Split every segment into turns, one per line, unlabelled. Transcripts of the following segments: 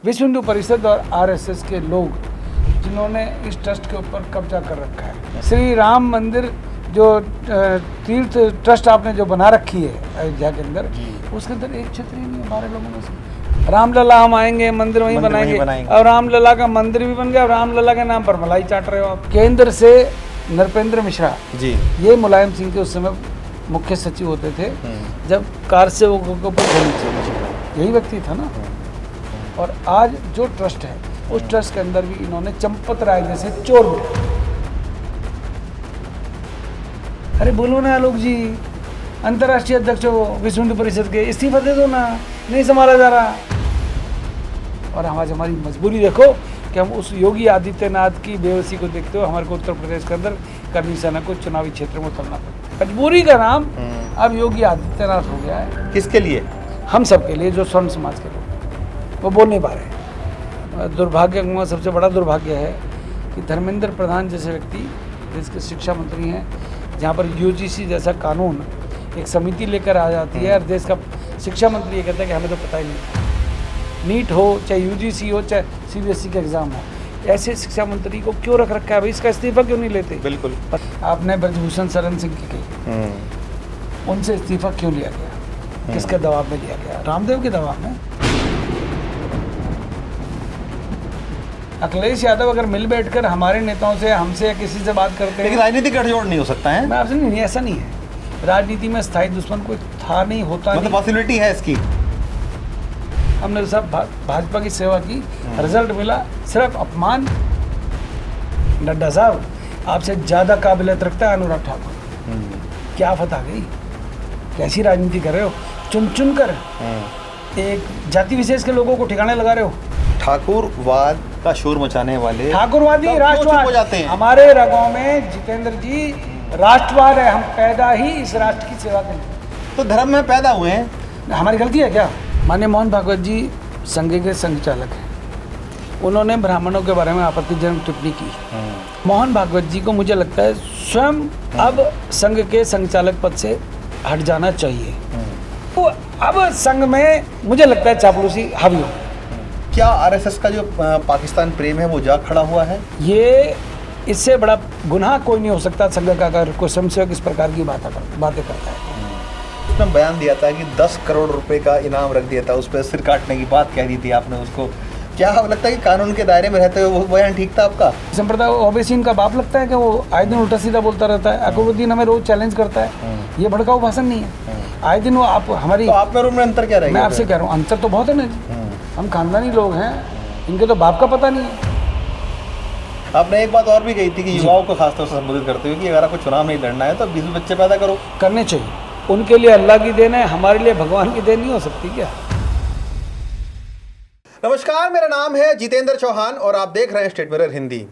विश्व हिंदू परिषद और आरएसएस के लोग जिन्होंने इस ट्रस्ट के ऊपर कब्जा कर रखा है। श्री राम मंदिर जो तीर्थ ट्रस्ट आपने जो बना रखी है अयोध्या के अंदर, उसके अंदर एक क्षेत्र ही नहीं है 12 लोगों में से। रामलला हम आएंगे, मंदिर वहीं बनाएंगे, और रामलला का मंदिर भी बन गया, और रामलला के नाम पर मलाई चाट रहे हो आप। केंद्र से नरपेंद्र मिश्रा जी, ये मुलायम सिंह के उस समय मुख्य सचिव होते थे, जब कार से वो यही व्यक्ति था ना। और आज जो ट्रस्ट है, उस ट्रस्ट के अंदर भी इन्होंने चंपत राय जैसे चोर बिठा। अरे बोलो ना आलोक जी, अंतर्राष्ट्रीय अध्यक्ष हो विश्व हिंदू परिषद के, इस्तीफा दे दो ना, नहीं संभाला जा रहा। और हमारी मजबूरी देखो कि हम उस योगी आदित्यनाथ की बेवसी को देखते हो, हमारे को उत्तर प्रदेश के अंदर करनी सेना को चुनावी क्षेत्र में उतरना पड़ा। मजबूरी का नाम अब योगी आदित्यनाथ हो गया है।
किसके लिए? हम
सब के लिए, जो स्वर्ण समाज के लोग, वो बोल नहीं पा रहे। दुर्भाग्य, सबसे बड़ा दुर्भाग्य है कि धर्मेंद्र प्रधान जैसे व्यक्ति देश के शिक्षा मंत्री हैं, जहाँ पर यूजीसी जैसा कानून एक समिति लेकर आ जाती है, और देश का शिक्षा मंत्री ये कहता है कि हमें तो पता ही नहीं, नीट हो चाहे यूजीसी हो चाहे सीबीएसई का एग्ज़ाम हो, ऐसे शिक्षा मंत्री को क्यों रख रखा है भाई? इसका इस्तीफा क्यों नहीं लेते?
बिल्कुल।
आपने ब्रजभूषण शरण सिंह की कही, उनसे इस्तीफा क्यों लिया गया? किसके दबाव में लिया गया? रामदेव के दबाव में। अखिलेश यादव अगर मिल बैठकर हमारे नेताओं से, हमसे या किसी से बात करते हैं,
लेकिन राजनीतिक गठजोड़ नहीं हो सकता है।
मैं आपसे नहीं, ऐसा नहीं है। राजनीति में स्थायी दुश्मन कोई था नहीं, होता
मतलब पॉसिबिलिटी है इसकी।
हमने सब भाजपा की सेवा की, रिजल्ट मिला सिर्फ अपमान। नड्डा साहब आपसे ज़्यादा काबिलियत रखता है अनुराग ठाकुर। क्या फतह गई? कैसी राजनीति कर रहे हो? चुन चुन कर एक जाति विशेष के लोगों को ठिकाने लगा रहे हो।
ठाकुरवाद का शोर मचाने वाले,
ठाकुरवादी राष्ट्रवाद
जाते हैं
हमारे रगों में। जितेंद्र जी, राष्ट्रवाद है, हम पैदा ही इस राष्ट्र की सेवा के लिए।
तो धर्म में पैदा हुए हैं,
हमारी गलती है क्या? माननीय मोहन भागवत जी संघ के संघ चालक हैं, उन्होंने ब्राह्मणों के बारे में आपत्तिजनक टिप्पणी की। मोहन भागवत जी को मुझे लगता है स्वयं अब संघ के संचालक पद से हट जाना चाहिए। तो अब संघ में मुझे लगता है चापलूसी हावी हो।
क्या आरएसएस का जो पाकिस्तान प्रेम है वो जा खड़ा हुआ है?
ये इससे बड़ा गुनाह कोई नहीं हो सकता संघ का, अगर कोई स्वयंसेवक इस प्रकार की बातें करता है।
उसने बयान दिया था कि 10 करोड़ रुपए का इनाम रख दिया था, उस पर सिर काटने की बात कह दी थी आपने उसको। क्या लगता है कि कानून के दायरे में रहते हुए वो बयान ठीक था आपका?
संप्रदाय ओबीसी का बाप लगता है कि वो आए दिन उल्टा सीधा बोलता रहता है। अकबरुद्दीन हमें रोज चैलेंज करता है, ये भड़काऊ भाषण नहीं है। आए दिन वो आप हमारी,
तो आप में अंतर क्या रहेगा?
मैं आपसे कह रहा हूँ अंतर तो बहुत है ना। हम खानदानी लोग हैं, इनके तो बाप का पता नहीं है।
आपने एक बात और भी कही थी कि युवाओं को खासतौर से संबोधित करते हुए कि अगर आपको चुनाव नहीं लड़ना है तो 20 बच्चे पैदा करो।
करने चाहिए, उनके लिए अल्लाह की देन है, हमारे लिए भगवान की देन नहीं हो सकती क्या?
नमस्कार, मेरा नाम है जितेंद्र चौहान और आप देख रहे हैं स्टेट मिरर हिंदी।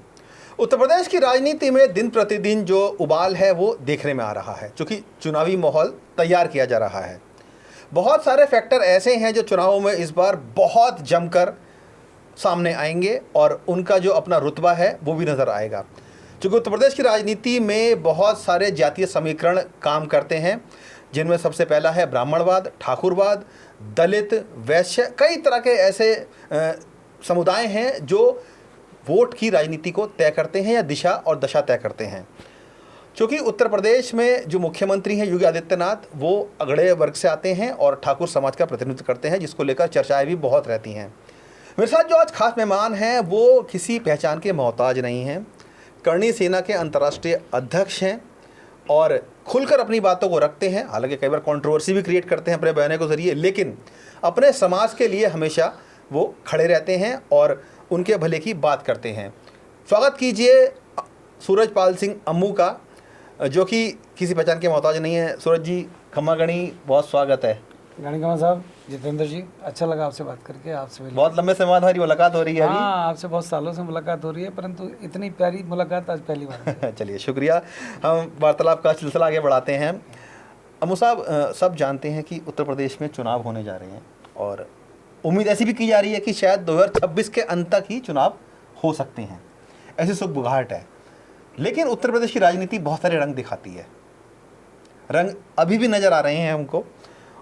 उत्तर प्रदेश की राजनीति में दिन प्रतिदिन जो उबाल है वो देखने में आ रहा है, क्योंकि चुनावी माहौल तैयार किया जा रहा है। बहुत सारे फैक्टर ऐसे हैं जो चुनावों में इस बार बहुत जमकर सामने आएंगे और उनका जो अपना रुतबा है वो भी नज़र आएगा। क्योंकि उत्तर प्रदेश की राजनीति में बहुत सारे जातीय समीकरण काम करते हैं, जिनमें सबसे पहला है ब्राह्मणवाद, ठाकुरवाद, दलित, वैश्य। कई तरह के ऐसे समुदाय हैं जो वोट की राजनीति को तय करते हैं या दिशा और दशा तय करते हैं। क्योंकि उत्तर प्रदेश में जो मुख्यमंत्री हैं योगी आदित्यनाथ, वो अगड़े वर्ग से आते हैं और ठाकुर समाज का प्रतिनिधित्व करते हैं, जिसको लेकर चर्चाएं भी बहुत रहती हैं। मेरे साथ जो आज खास मेहमान हैं वो किसी पहचान के मोहताज नहीं हैं, करणी सेना के अंतर्राष्ट्रीय अध्यक्ष हैं और खुलकर अपनी बातों को रखते हैं। हालांकि कई बार कंट्रोवर्सी भी क्रिएट करते हैं अपने बयानों के ज़रिए, लेकिन अपने समाज के लिए हमेशा वो खड़े रहते हैं और उनके भले की बात करते हैं। स्वागत कीजिए सूरजपाल सिंह अम्मू का, जो कि किसी पहचान के मोहताज नहीं है। सूरज जी, खम्मा गणी, बहुत स्वागत है।
गणी खम्मा साहब, जितेंद्र जी, अच्छा लगा आपसे बात करके। आपसे
बहुत लंबे समय बाद हमारी मुलाकात हो रही है।
हाँ, आपसे बहुत सालों से मुलाकात हो रही है, परंतु इतनी प्यारी मुलाकात आज पहली बार।
चलिए, शुक्रिया। हम वार्तालाप का सिलसिला आगे बढ़ाते हैं। अम्मू साहब, सब जानते हैं कि उत्तर प्रदेश में चुनाव होने जा रहे हैं और उम्मीद ऐसी भी की जा रही है कि शायद 2026 के अंत तक ही चुनाव हो सकते हैं, ऐसी सुगबुगाहट है। लेकिन उत्तर प्रदेश की राजनीति बहुत सारे रंग दिखाती है, रंग अभी भी नज़र आ रहे हैं हमको।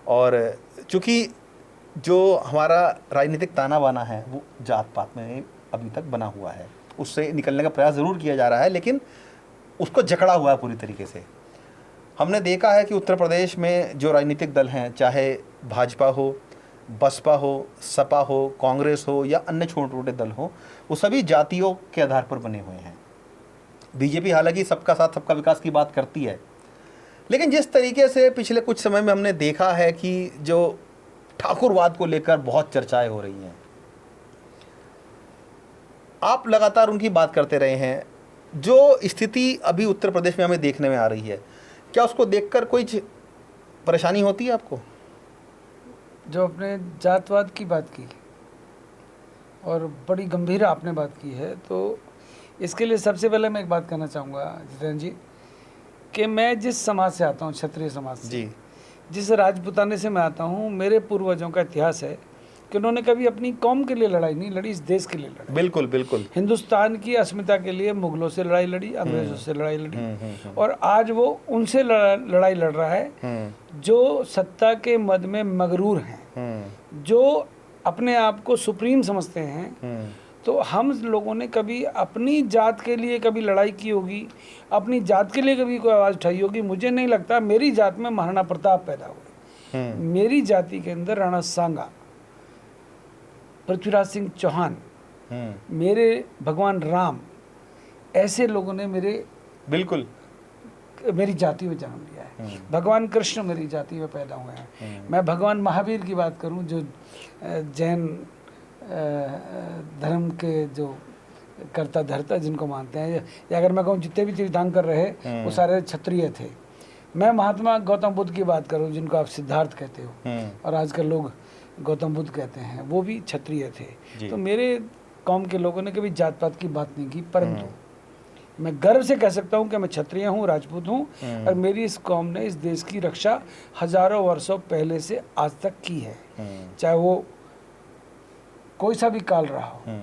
और चूँकि जो हमारा राजनीतिक ताना बाना है वो जात पात में अभी तक बना हुआ है, उससे निकलने का प्रयास ज़रूर किया जा रहा है, लेकिन उसको जकड़ा हुआ है पूरी तरीके से। हमने देखा है कि उत्तर प्रदेश में जो राजनीतिक दल हैं, चाहे भाजपा हो, बसपा हो, सपा हो, कांग्रेस हो या अन्य छोटे छोटे दल हो, वो सभी जातियों के आधार पर बने हुए हैं। बीजेपी हालांकि सबका साथ सबका विकास की बात करती है, लेकिन जिस तरीके से पिछले कुछ समय में हमने देखा है कि जो ठाकुरवाद को लेकर बहुत चर्चाएं हो रही हैं, आप लगातार उनकी बात करते रहे हैं, जो स्थिति अभी उत्तर प्रदेश में हमें देखने में आ रही है, क्या उसको देखकर कुछ परेशानी होती है आपको?
जो आपने जातवाद की बात की और बड़ी गंभीर आपने बात की है, तो इसके लिए सबसे पहले मैं एक बात कहना चाहूँगा जितेंद्र जी, कि मैं जिस समाज से आता हूँ, क्षत्रिय समाज से
जी,
जिस राजपुताने से मैं आता हूँ, मेरे पूर्वजों का इतिहास है कि उन्होंने कभी अपनी कौम के लिए लड़ाई नहीं लड़ी, इस देश के लिए लड़ी।
बिल्कुल बिल्कुल।
हिंदुस्तान की अस्मिता के लिए मुगलों से लड़ाई लड़ी, अंग्रेजों से लड़ाई लड़ी, और आज वो उनसे लड़ाई लड़ रहा है जो सत्ता के मद में मगरूर हैं, जो अपने आप को सुप्रीम समझते हैं। तो हम लोगों ने कभी अपनी जात के लिए कभी लड़ाई की होगी, अपनी जात के लिए कभी कोई आवाज़ उठाई होगी? मुझे नहीं लगता। मेरी जात में महाराणा प्रताप पैदा हुए, मेरी जाति के अंदर राणा सांगा, पृथ्वीराज सिंह चौहान, मेरे भगवान राम, ऐसे लोगों ने
बिल्कुल
मेरी जाति में जन्म लिया है। भगवान कृष्ण मेरी जाति में पैदा हुए हैं। मैं भगवान महावीर की बात करूं, जो जैन धर्म के जो कर्ता धर्ता जिनको मानते हैं, या अगर मैं कहूँ जितने भी तीर्थंकर रहे वो सारे क्षत्रिय थे। मैं महात्मा गौतम बुद्ध की बात करूं, जिनको आप सिद्धार्थ कहते हो और आजकल लोग गौतम बुद्ध कहते हैं, वो भी क्षत्रिय थे। तो मेरे कौम के लोगों ने कभी जात पात की बात नहीं की, परंतु मैं गर्व से कह सकता हूँ कि मैं क्षत्रिय हूँ, राजपूत हूँ, और मेरी इस कौम ने इस देश की रक्षा हजारों वर्षों पहले से आज तक की है, चाहे वो कोई सा भी काल रहा हो।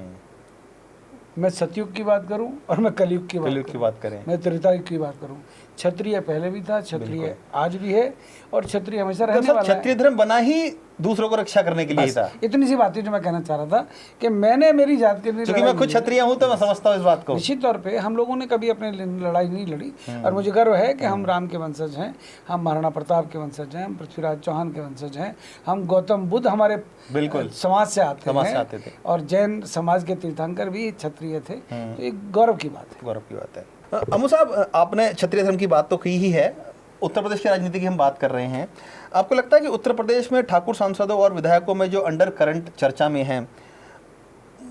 मैं सतयुग की बात करूं और मैं कलयुग की बात करें, मैं त्रेता युग की बात करूं, क्षत्रिय पहले भी था, क्षत्रिय आज भी है और क्षत्रिय हमेशा रहने वाला है।
क्षत्रिय धर्म बना ही दूसरों को रक्षा करने के लिए था।
इतनी सी बात थी जो मैं कहना चाह रहा था कि मैंने मेरी जात के लिए,
क्योंकि मैं खुद क्षत्रिय हूं तो मैं समझता हूं इस बात को।
निश्चित तौर पे हम लोगों ने कभी अपने लड़ाई नहीं लड़ी, और मुझे गर्व है कि हम राम के वंशज हैं, हम महाराणा प्रताप के वंशज हैं, हम पृथ्वीराज चौहान के वंशज हैं, हम गौतम बुद्ध हमारे
बिल्कुल
समाज से आते
थे,
और जैन समाज के तीर्थंकर भी क्षत्रिय थे। तो एक गौरव की बात है।
गौरव की बात है। अमू साहब, आपने क्षत्रिय धर्म की बात तो की ही है, उत्तर प्रदेश की राजनीति की हम बात कर रहे हैं। आपको लगता है कि उत्तर प्रदेश में ठाकुर सांसदों और विधायकों में जो अंडर करंट चर्चा में है,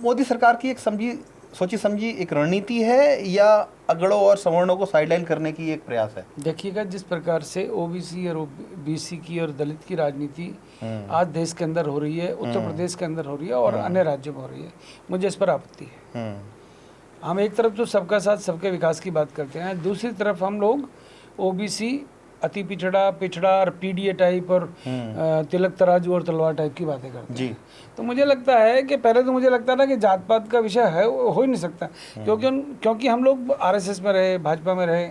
मोदी सरकार की एक सोची समझी एक रणनीति है या अगड़ों और सवर्णों को साइडलाइन करने की एक प्रयास है?
देखिएगा, जिस प्रकार से ओबीसी और बीसी की और दलित की राजनीति आज देश के अंदर हो रही है, उत्तर प्रदेश के अंदर हो रही है और अन्य राज्यों में हो रही है, मुझे इस पर आपत्ति है। हम एक तरफ तो सबका साथ सबके विकास की बात करते हैं, दूसरी तरफ हम लोग ओबीसी, अति पिछड़ा और पीडीए टाइप और तिलक तराजू और तलवार टाइप की बातें करते हैं। तो मुझे लगता है कि पहले तो मुझे लगता था कि जात पात का विषय है, हो ही नहीं सकता, क्योंकि हम लोग आरएसएस में रहे, भाजपा में रहे,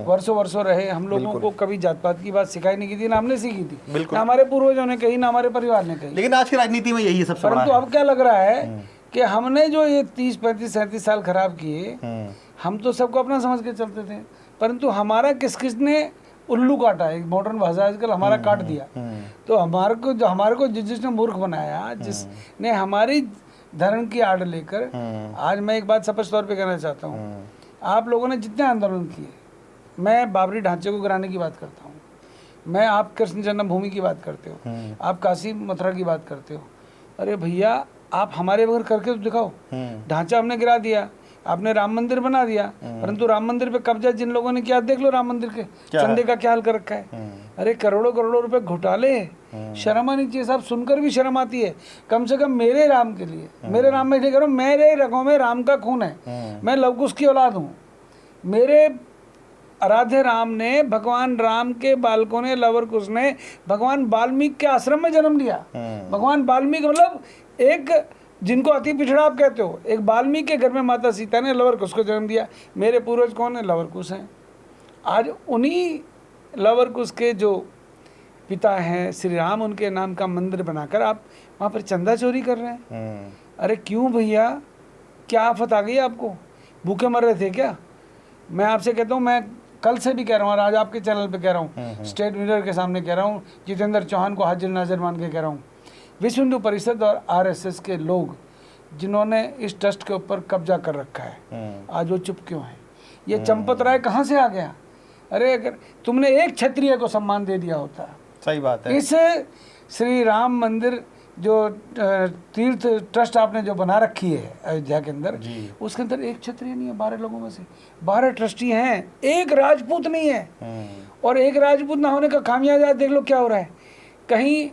वर्षों रहे, हम लोगों को कभी जात पात की बात सिखाई नहीं की थी, ना हमने सीखी थी, ना हमारे पूर्वजों ने कही, ना हमारे परिवार ने कही।
लेकिन आज की राजनीति में यही सबसे बड़ा है।
परंतु अब क्या लग रहा है कि हमने जो ये 30, 35, 37 साल खराब किए, हम तो सबको अपना समझ के चलते थे, परंतु हमारा किसने उल्लू काटा है, मॉडर्न भाषा आजकल हमारा काट दिया। तो हमारे को जिसने मूर्ख बनाया, जिसने हमारी धर्म की आड़ लेकर, आज मैं एक बात स्पष्ट तौर पे कहना चाहता हूँ, आप लोगों ने जितने आंदोलन किए, मैं बाबरी ढांचे को गिराने की बात करता हूँ, मैं आप कृष्ण जन्मभूमि की बात करते हो, आप काशी मथुरा की बात करते हो, अरे भैया आप हमारे बगैर करके तो दिखाओ। ढांचा हमने गिरा दिया, आपने राम मंदिर बना दिया, परंतु राम मंदिर पे कब्जा जिन लोगों ने किया, देख लो राम मंदिर के चंदे का क्या हाल कर रखा है। अरे करोड़ों रुपए घोटाले, शर्म आनी चाहिए साहब, सुनकर भी शर्म आती है। कम से कम मेरे राम के लिए, मेरे राम में करो, मेरे रगों में राम का खून है, मैं लवकुश की औलाद हूँ। मेरे आराध्य राम ने, भगवान राम के बालकों ने, लवर कुश ने भगवान वाल्मीकि के आश्रम में जन्म लिया। भगवान वाल्मीकि मतलब एक, जिनको अति पिछड़ा आप कहते हो, एक वाल्मीकि के घर में माता सीता ने लवर कुश को जन्म दिया। मेरे पूर्वज कौन है? लवर कुश हैं। आज उन्हीं लवर कुश के जो पिता हैं, श्री राम उनके नाम का मंदिर बनाकर आप वहाँ पर चंदा चोरी कर रहे हैं। अरे क्यों भैया, क्या आफत आ गई आपको? भूखे मर रहे थे क्या? मैं आपसे कहता हूँ, मैं कल से भी कह रहा हूँ और आज आपके चैनल पे कह रहा हूँ, स्टेट मिरर के सामने कह रहा हूँ, जितेंद्र चौहान को हाजिर नाजिर मान के कह रहा हूँ, विश्व हिंदू परिषद और आरएसएस के लोग जिन्होंने इस ट्रस्ट के ऊपर कब्जा कर रखा है, आज वो चुप क्यों हैं? ये चंपत राय कहाँ से आ गया? अरे अगर तुमने एक क्षत्रिय को सम्मान दे दिया होता,
सही बात है,
इस श्री राम मंदिर जो तीर्थ ट्रस्ट आपने जो बना रखी है अयोध्या के अंदर, उसके अंदर एक क्षत्रिय नहीं है, 12 लोगों में से 12 ट्रस्टी हैं, एक राजपूत नहीं है। और एक राजपूत ना होने का खामियाजा देख लो क्या हो रहा है। कहीं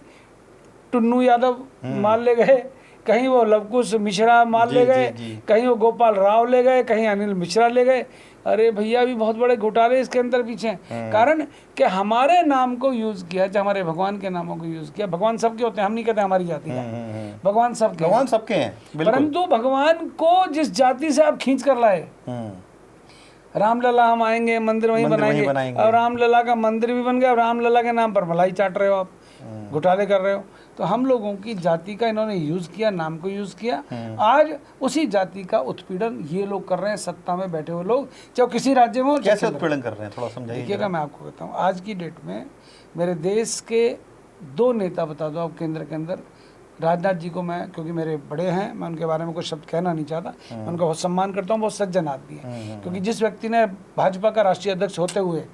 टुन्नू यादव माल ले गए, कहीं वो लवकुश मिश्रा माल ले गए, कहीं वो गोपाल राव ले गए, कहीं अनिल मिश्रा ले गए। अरे भैया भी बहुत बड़े घोटाले इसके अंदर पीछे हैं। कारण कि हमारे नाम को यूज किया, चाहे हमारे भगवान के नामों को यूज किया। भगवान सबके होते हैं, हम नहीं कहते हमारी जाति का, भगवान सबके हैं, परंतु भगवान को जिस जाति से आप खींच कर लाए, रामलला हम आएंगे मंदिर वहीं बनाएंगे, और रामलला का मंदिर भी बन गया, और रामलला के नाम पर मलाई चाट रहे हो आप, घोटाले कर रहे हो। तो हम लोगों की जाति का इन्होंने यूज किया, नाम को यूज किया। आज उसी जाति का उत्पीड़न ये लोग कर रहे हैं, सत्ता में बैठे हुए लोग, चाहे किसी राज्य में हो।
कैसे उत्पीड़न कर रहे हैं, थोड़ा समझाइए।
देखिएगा, मैं आपको कहता हूँ, आज की डेट में मेरे देश के 2 नेता बता दो आप केंद्र के अंदर। राजनाथ जी को मैं, क्योंकि मेरे बड़े हैं, मैं उनके बारे में कुछ शब्द कहना नहीं चाहता, मैं उनका बहुत सम्मान करता हूँ, बहुत सज्जन आदमी है। क्योंकि जिस व्यक्ति ने भाजपा का राष्ट्रीय अध्यक्ष होते हुए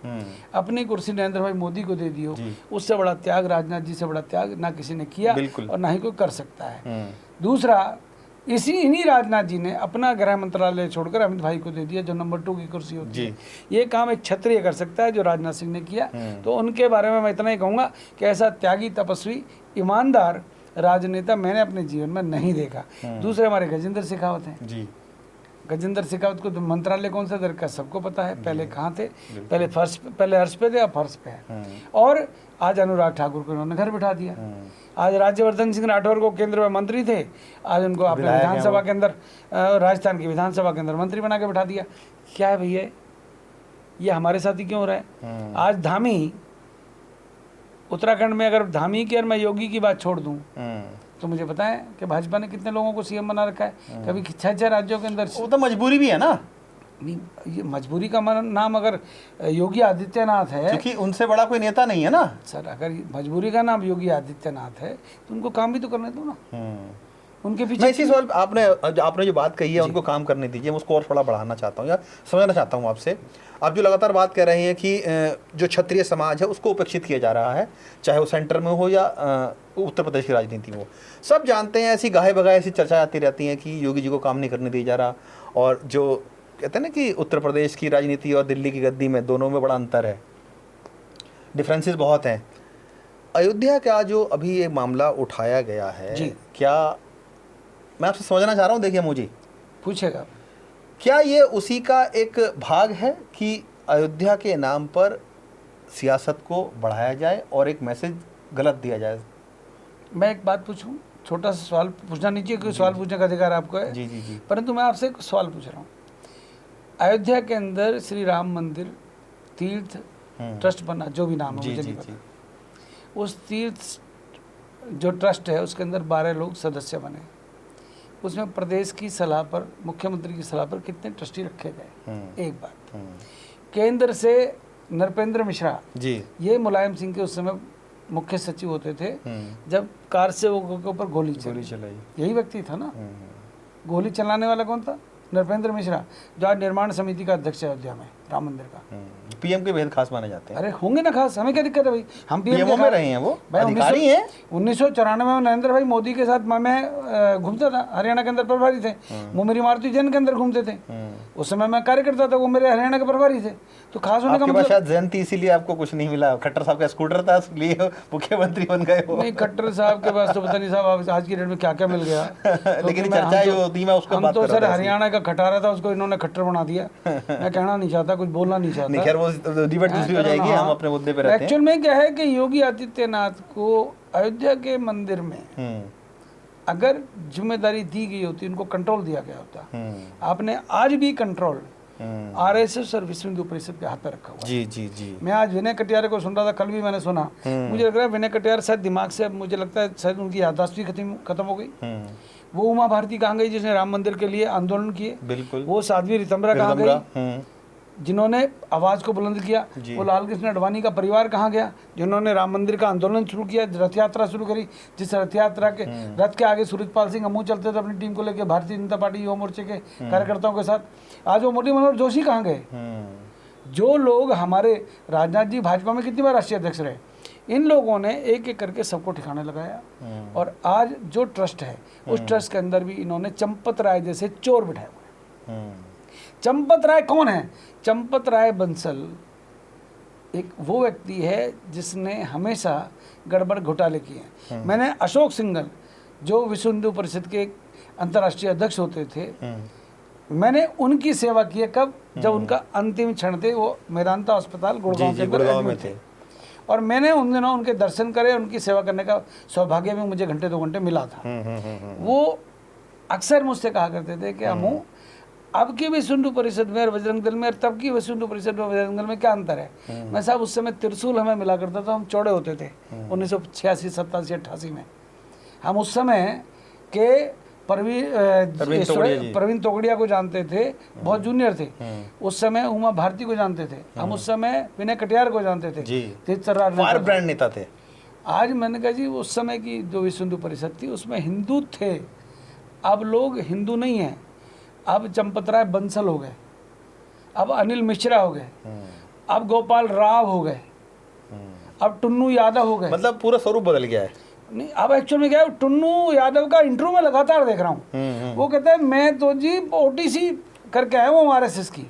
अपनी कुर्सी नरेंद्र भाई मोदी को दे दी हो, उससे बड़ा त्याग, राजनाथ जी से बड़ा त्याग ना किसी ने किया और ना ही कोई कर सकता है। दूसरा, इन्हीं राजनाथ जी ने अपना गृह मंत्रालय छोड़कर अमित भाई को दे दिया, जो नंबर 2 की कुर्सी होती है। ये काम एक क्षत्रिय कर सकता है, जो राजनाथ सिंह ने किया। तो उनके बारे में मैं इतना ही कहूँगा कि ऐसा त्यागी, तपस्वी, ईमानदार राजनेता मैंने अपने जीवन में नहीं देखा। दूसरे हमारे गजेंद्र शेखावत हैं जी। गजेंद्र शेखावत को तो मंत्रालय कौन सा दर का सबको पता है, पहले कहाँ थे, पहले अर्श पे थे, अब फर्श पे है। और आज अनुराग ठाकुर को उन्होंने घर बिठा दिया। आज राज्यवर्धन सिंह राठौर को केंद्र में मंत्री थे, आज उनको अपने विधानसभा के अंदर, राजस्थान की विधानसभा के अंदर मंत्री बना के बिठा दिया। क्या है भैया, ये हमारे साथ ही क्यों हो रहा है? आज धामी, उत्तराखंड में अगर धामी की और मैं योगी की बात छोड़ दूं, तो मुझे पता है कि भाजपा ने कितने लोगों को सीएम बना रखा है। कभी 6 राज्यों के अंदर।
वो तो मजबूरी भी है ना।
नहीं, ये मजबूरी का नाम अगर योगी आदित्यनाथ है,
क्योंकि उनसे बड़ा कोई नेता नहीं है ना
सर। अगर मजबूरी का नाम योगी आदित्यनाथ है तो उनको काम भी तो करने दो ना। उनके पीछे
मैं इसी सवाल आपने जो बात कही है, उनको काम करने दीजिए। मैं उसको और थोड़ा बढ़ाना चाहता हूँ या समझना चाहता हूँ आपसे। आप जो लगातार बात कर रहे हैं कि जो क्षत्रिय समाज है उसको उपेक्षित किया जा रहा है, चाहे वो सेंटर में हो या उत्तर प्रदेश की राजनीति में हो। सब जानते हैं, ऐसी गाहे बगाहे ऐसी चर्चा आती रहती है कि योगी जी को काम नहीं करने दिया जा रहा। और जो कहते हैं ना कि उत्तर प्रदेश की राजनीति और दिल्ली की गद्दी में, दोनों में बड़ा अंतर है, डिफरेंसेस बहुत हैं। अयोध्या का जो अभी ये मामला उठाया गया है, क्या मैं आपसे समझना चाह रहा हूँ, देखिए मुझे
पूछेगा,
क्या ये उसी का एक भाग है कि अयोध्या के नाम पर सियासत को बढ़ाया जाए और एक मैसेज गलत दिया जाए?
मैं एक बात पूछूं, छोटा सा सवाल पूछना नहीं चाहिए, कोई सवाल पूछने का अधिकार आपको है। जी। परंतु मैं आपसे एक सवाल पूछ रहा हूँ। अयोध्या के अंदर श्री राम मंदिर तीर्थ ट्रस्ट बना, जो भी नाम है मुझे नहीं पता, उस तीर्थ जो ट्रस्ट है उसके अंदर 12 लोग सदस्य बने। उसमें प्रदेश की सलाह पर, मुख्यमंत्री की सलाह पर कितने ट्रस्टी रखे गए? एक बात। केंद्र से नृपेंद्र मिश्रा जी, ये मुलायम सिंह के उस समय मुख्य सचिव होते थे जब कार से वो के ऊपर गोली चलाई, यही व्यक्ति था ना। गोली चलाने वाला कौन था? नृपेंद्र मिश्रा, जो आज निर्माण समिति का अध्यक्ष है अयोध्या में राम मंदिर का।
पीएम के बेहद खास माने जाते हैं।
अरे होंगे ना खास, हमें क्या दिक्कत है भाई, हम पीएम
में रहे हैं, वो अधिकारी हैं।
1994 में नरेंद्र भाई मोदी के साथ मैं घूमता था, हरियाणा के अंदर प्रभारी थे, वो मेरी मारुति जैन के अंदर घूमते थे। उस समय मैं कार्य करता था, वो मेरे हरियाणा के प्रभारी थे। तो खास होने का मतलब
शायद जयंती, इसीलिए आपको कुछ नहीं मिला। खट्टर साहब का स्कूटर था, इसलिए मुख्यमंत्री बन गए हो।
नहीं, खट्टर साहब के पास तो पता नहीं साहब आज की डेट में क्या क्या मिल गया।
लेकिन चर्चा जो होती है उसको बात कर रहा था।
सर हरियाणा का खटारा था, उसको इन्होंने खट्टर बना दिया। मैं कहना नहीं चाहता, कुछ बोलना नहीं चाहता।
खैर वो डिबेट दूसरी हो जाएगी, हम अपने मुद्दे पे रहते हैं।
एक्चुअल में क्या है कि योगी आदित्यनाथ को अयोध्या के मंदिर में अगर जिम्मेदारी दी गई होती, उनको कंट्रोल दिया गया होता। आपने आज भी कंट्रोल आरएसएस और विश्व हिंदू परिषद के हाथ में रखा हुआ है।
जी जी जी।
मैं आज विनय कटियार को सुन रहा था, कल भी मैंने सुना, मुझे लग रहा है विनय कटियार शायद दिमाग से, अब मुझे लगता है शायद उनकी याददाश्त भी खत्म हो गई। वो उमा भारती कहाँ गई जिसने राम मंदिर के लिए आंदोलन किए?
बिल्कुल।
वो साध्वी रितंबरा कहाँ गई जिन्होंने आवाज को बुलंद किया? वो लाल कृष्ण अडवाणी का परिवार कहाँ गया जिन्होंने राम मंदिर का आंदोलन शुरू किया, रथ यात्रा शुरू करी, जिस रथ यात्रा के रथ के आगे सूरजपाल सिंह अमू चलते थे अपनी टीम को लेकर भारतीय जनता पार्टी युवा मोर्चे के कार्यकर्ताओं के साथ। आज वो मुरली मनोहर जोशी कहाँ गए? जो लोग हमारे राजनाथ जी भाजपा में कितनी बार राष्ट्रीय अध्यक्ष रहे, इन लोगों ने एक एक करके सबको ठिकाने लगाया। और आज जो ट्रस्ट है उस ट्रस्ट के अंदर भी इन्होंने चंपत राय जैसे चोर बिठाए हुए हैं। चंपत राय कौन है? चंपत राय बंसल एक वो व्यक्ति है जिसने हमेशा गड़बड़ घोटाले किए हैं। मैंने अशोक सिंघल जो विश्व हिंदू परिषद के अंतर्राष्ट्रीय अध्यक्ष होते थे, मैंने उनकी सेवा की है। कब? जब उनका अंतिम क्षण थे, वो मेदांता अस्पताल गुड़गांव के अंदर में थे, और मैंने उन दिनों उनके दर्शन करे, उनकी सेवा करने का सौभाग्य भी मुझे घंटे 2 घंटे मिला था। वो अक्सर मुझसे कहा करते थे कि अमू, अब की विश्व हिंदू परिषद में और बजरंग दल में और तब की विश्व हिंदू परिषद में बजरंग दल में क्या अंतर है? मैं साहब उस समय त्रिशूल हमें मिला करता था, हम चौड़े होते थे 1986, 87, 88 में। हम उस समय के प्रवीण तोगड़िया को जानते थे, बहुत जूनियर थे। उस समय उमा भारती को जानते थे हम, उस समय विनय कटियार को जानते थे,
फायर ब्रांड नेता थे।
आज मैंने कहा जी उस समय की जो विश्व हिंदू परिषद थी उसमें हिंदू थे, अब लोग हिंदू नहीं हैं। अब चंपत राय बंसल हो गए, अब अनिल मिश्रा हो गए, अब गोपाल राव हो गए, अब टुन्नू यादव हो गए।
मतलब पूरा स्वरूप बदल गया है।
नहीं, अब एक्चुअल में क्या है, टुन्नू यादव का इंटरव्यू में लगातार देख रहा हूँ। वो कहता है मैं तो जी ओटीसी करके आया हूँ आरएसएस की।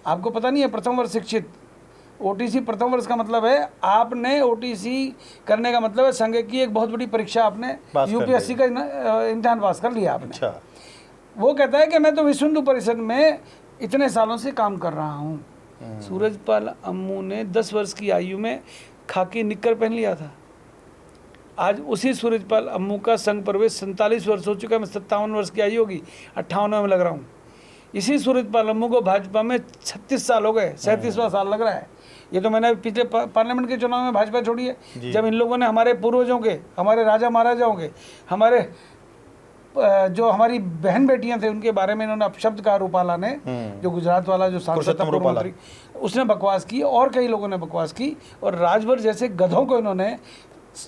आपको पता नहीं है, प्रथम वर्ष शिक्षित, ओटीसी प्रथम वर्ष का मतलब है आपने ओटीसी करने का मतलब है संघ की एक बहुत बड़ी परीक्षा आपने यूपीएससी का इम्तिहान पास कर लिया आपने।
अच्छा।
वो कहता है कि मैं तो विश्व हिंदू परिषद में इतने सालों से काम कर रहा हूँ। सूरजपाल अम्मू ने 10 वर्ष की आयु में खाकी निक्कर पहन लिया था। आज उसी सूरजपाल अम्मू का संघ प्रवेश 47 वर्ष हो चुका है, मैं 57 वर्ष की आयु होगी, 58 में लग रहा हूँ। इसी सूरजपाल अम्मू को भाजपा में 36 साल हो गए, 37वां साल लग रहा है। ये तो मैंने पिछले पार्लियामेंट के चुनाव में भाजपा छोड़ी है, जब इन लोगों ने हमारे पूर्वजों के, हमारे राजा महाराजाओं के, हमारे जो हमारी बहन बेटियां थे उनके बारे में इन्होंने अपशब्द कहा। रूपाला ने, जो गुजरात वाला जो सांसद था पूर्व मंत्री, उसने बकवास की और कई लोगों ने बकवास की, और राजभर जैसे गधों को इन्होंने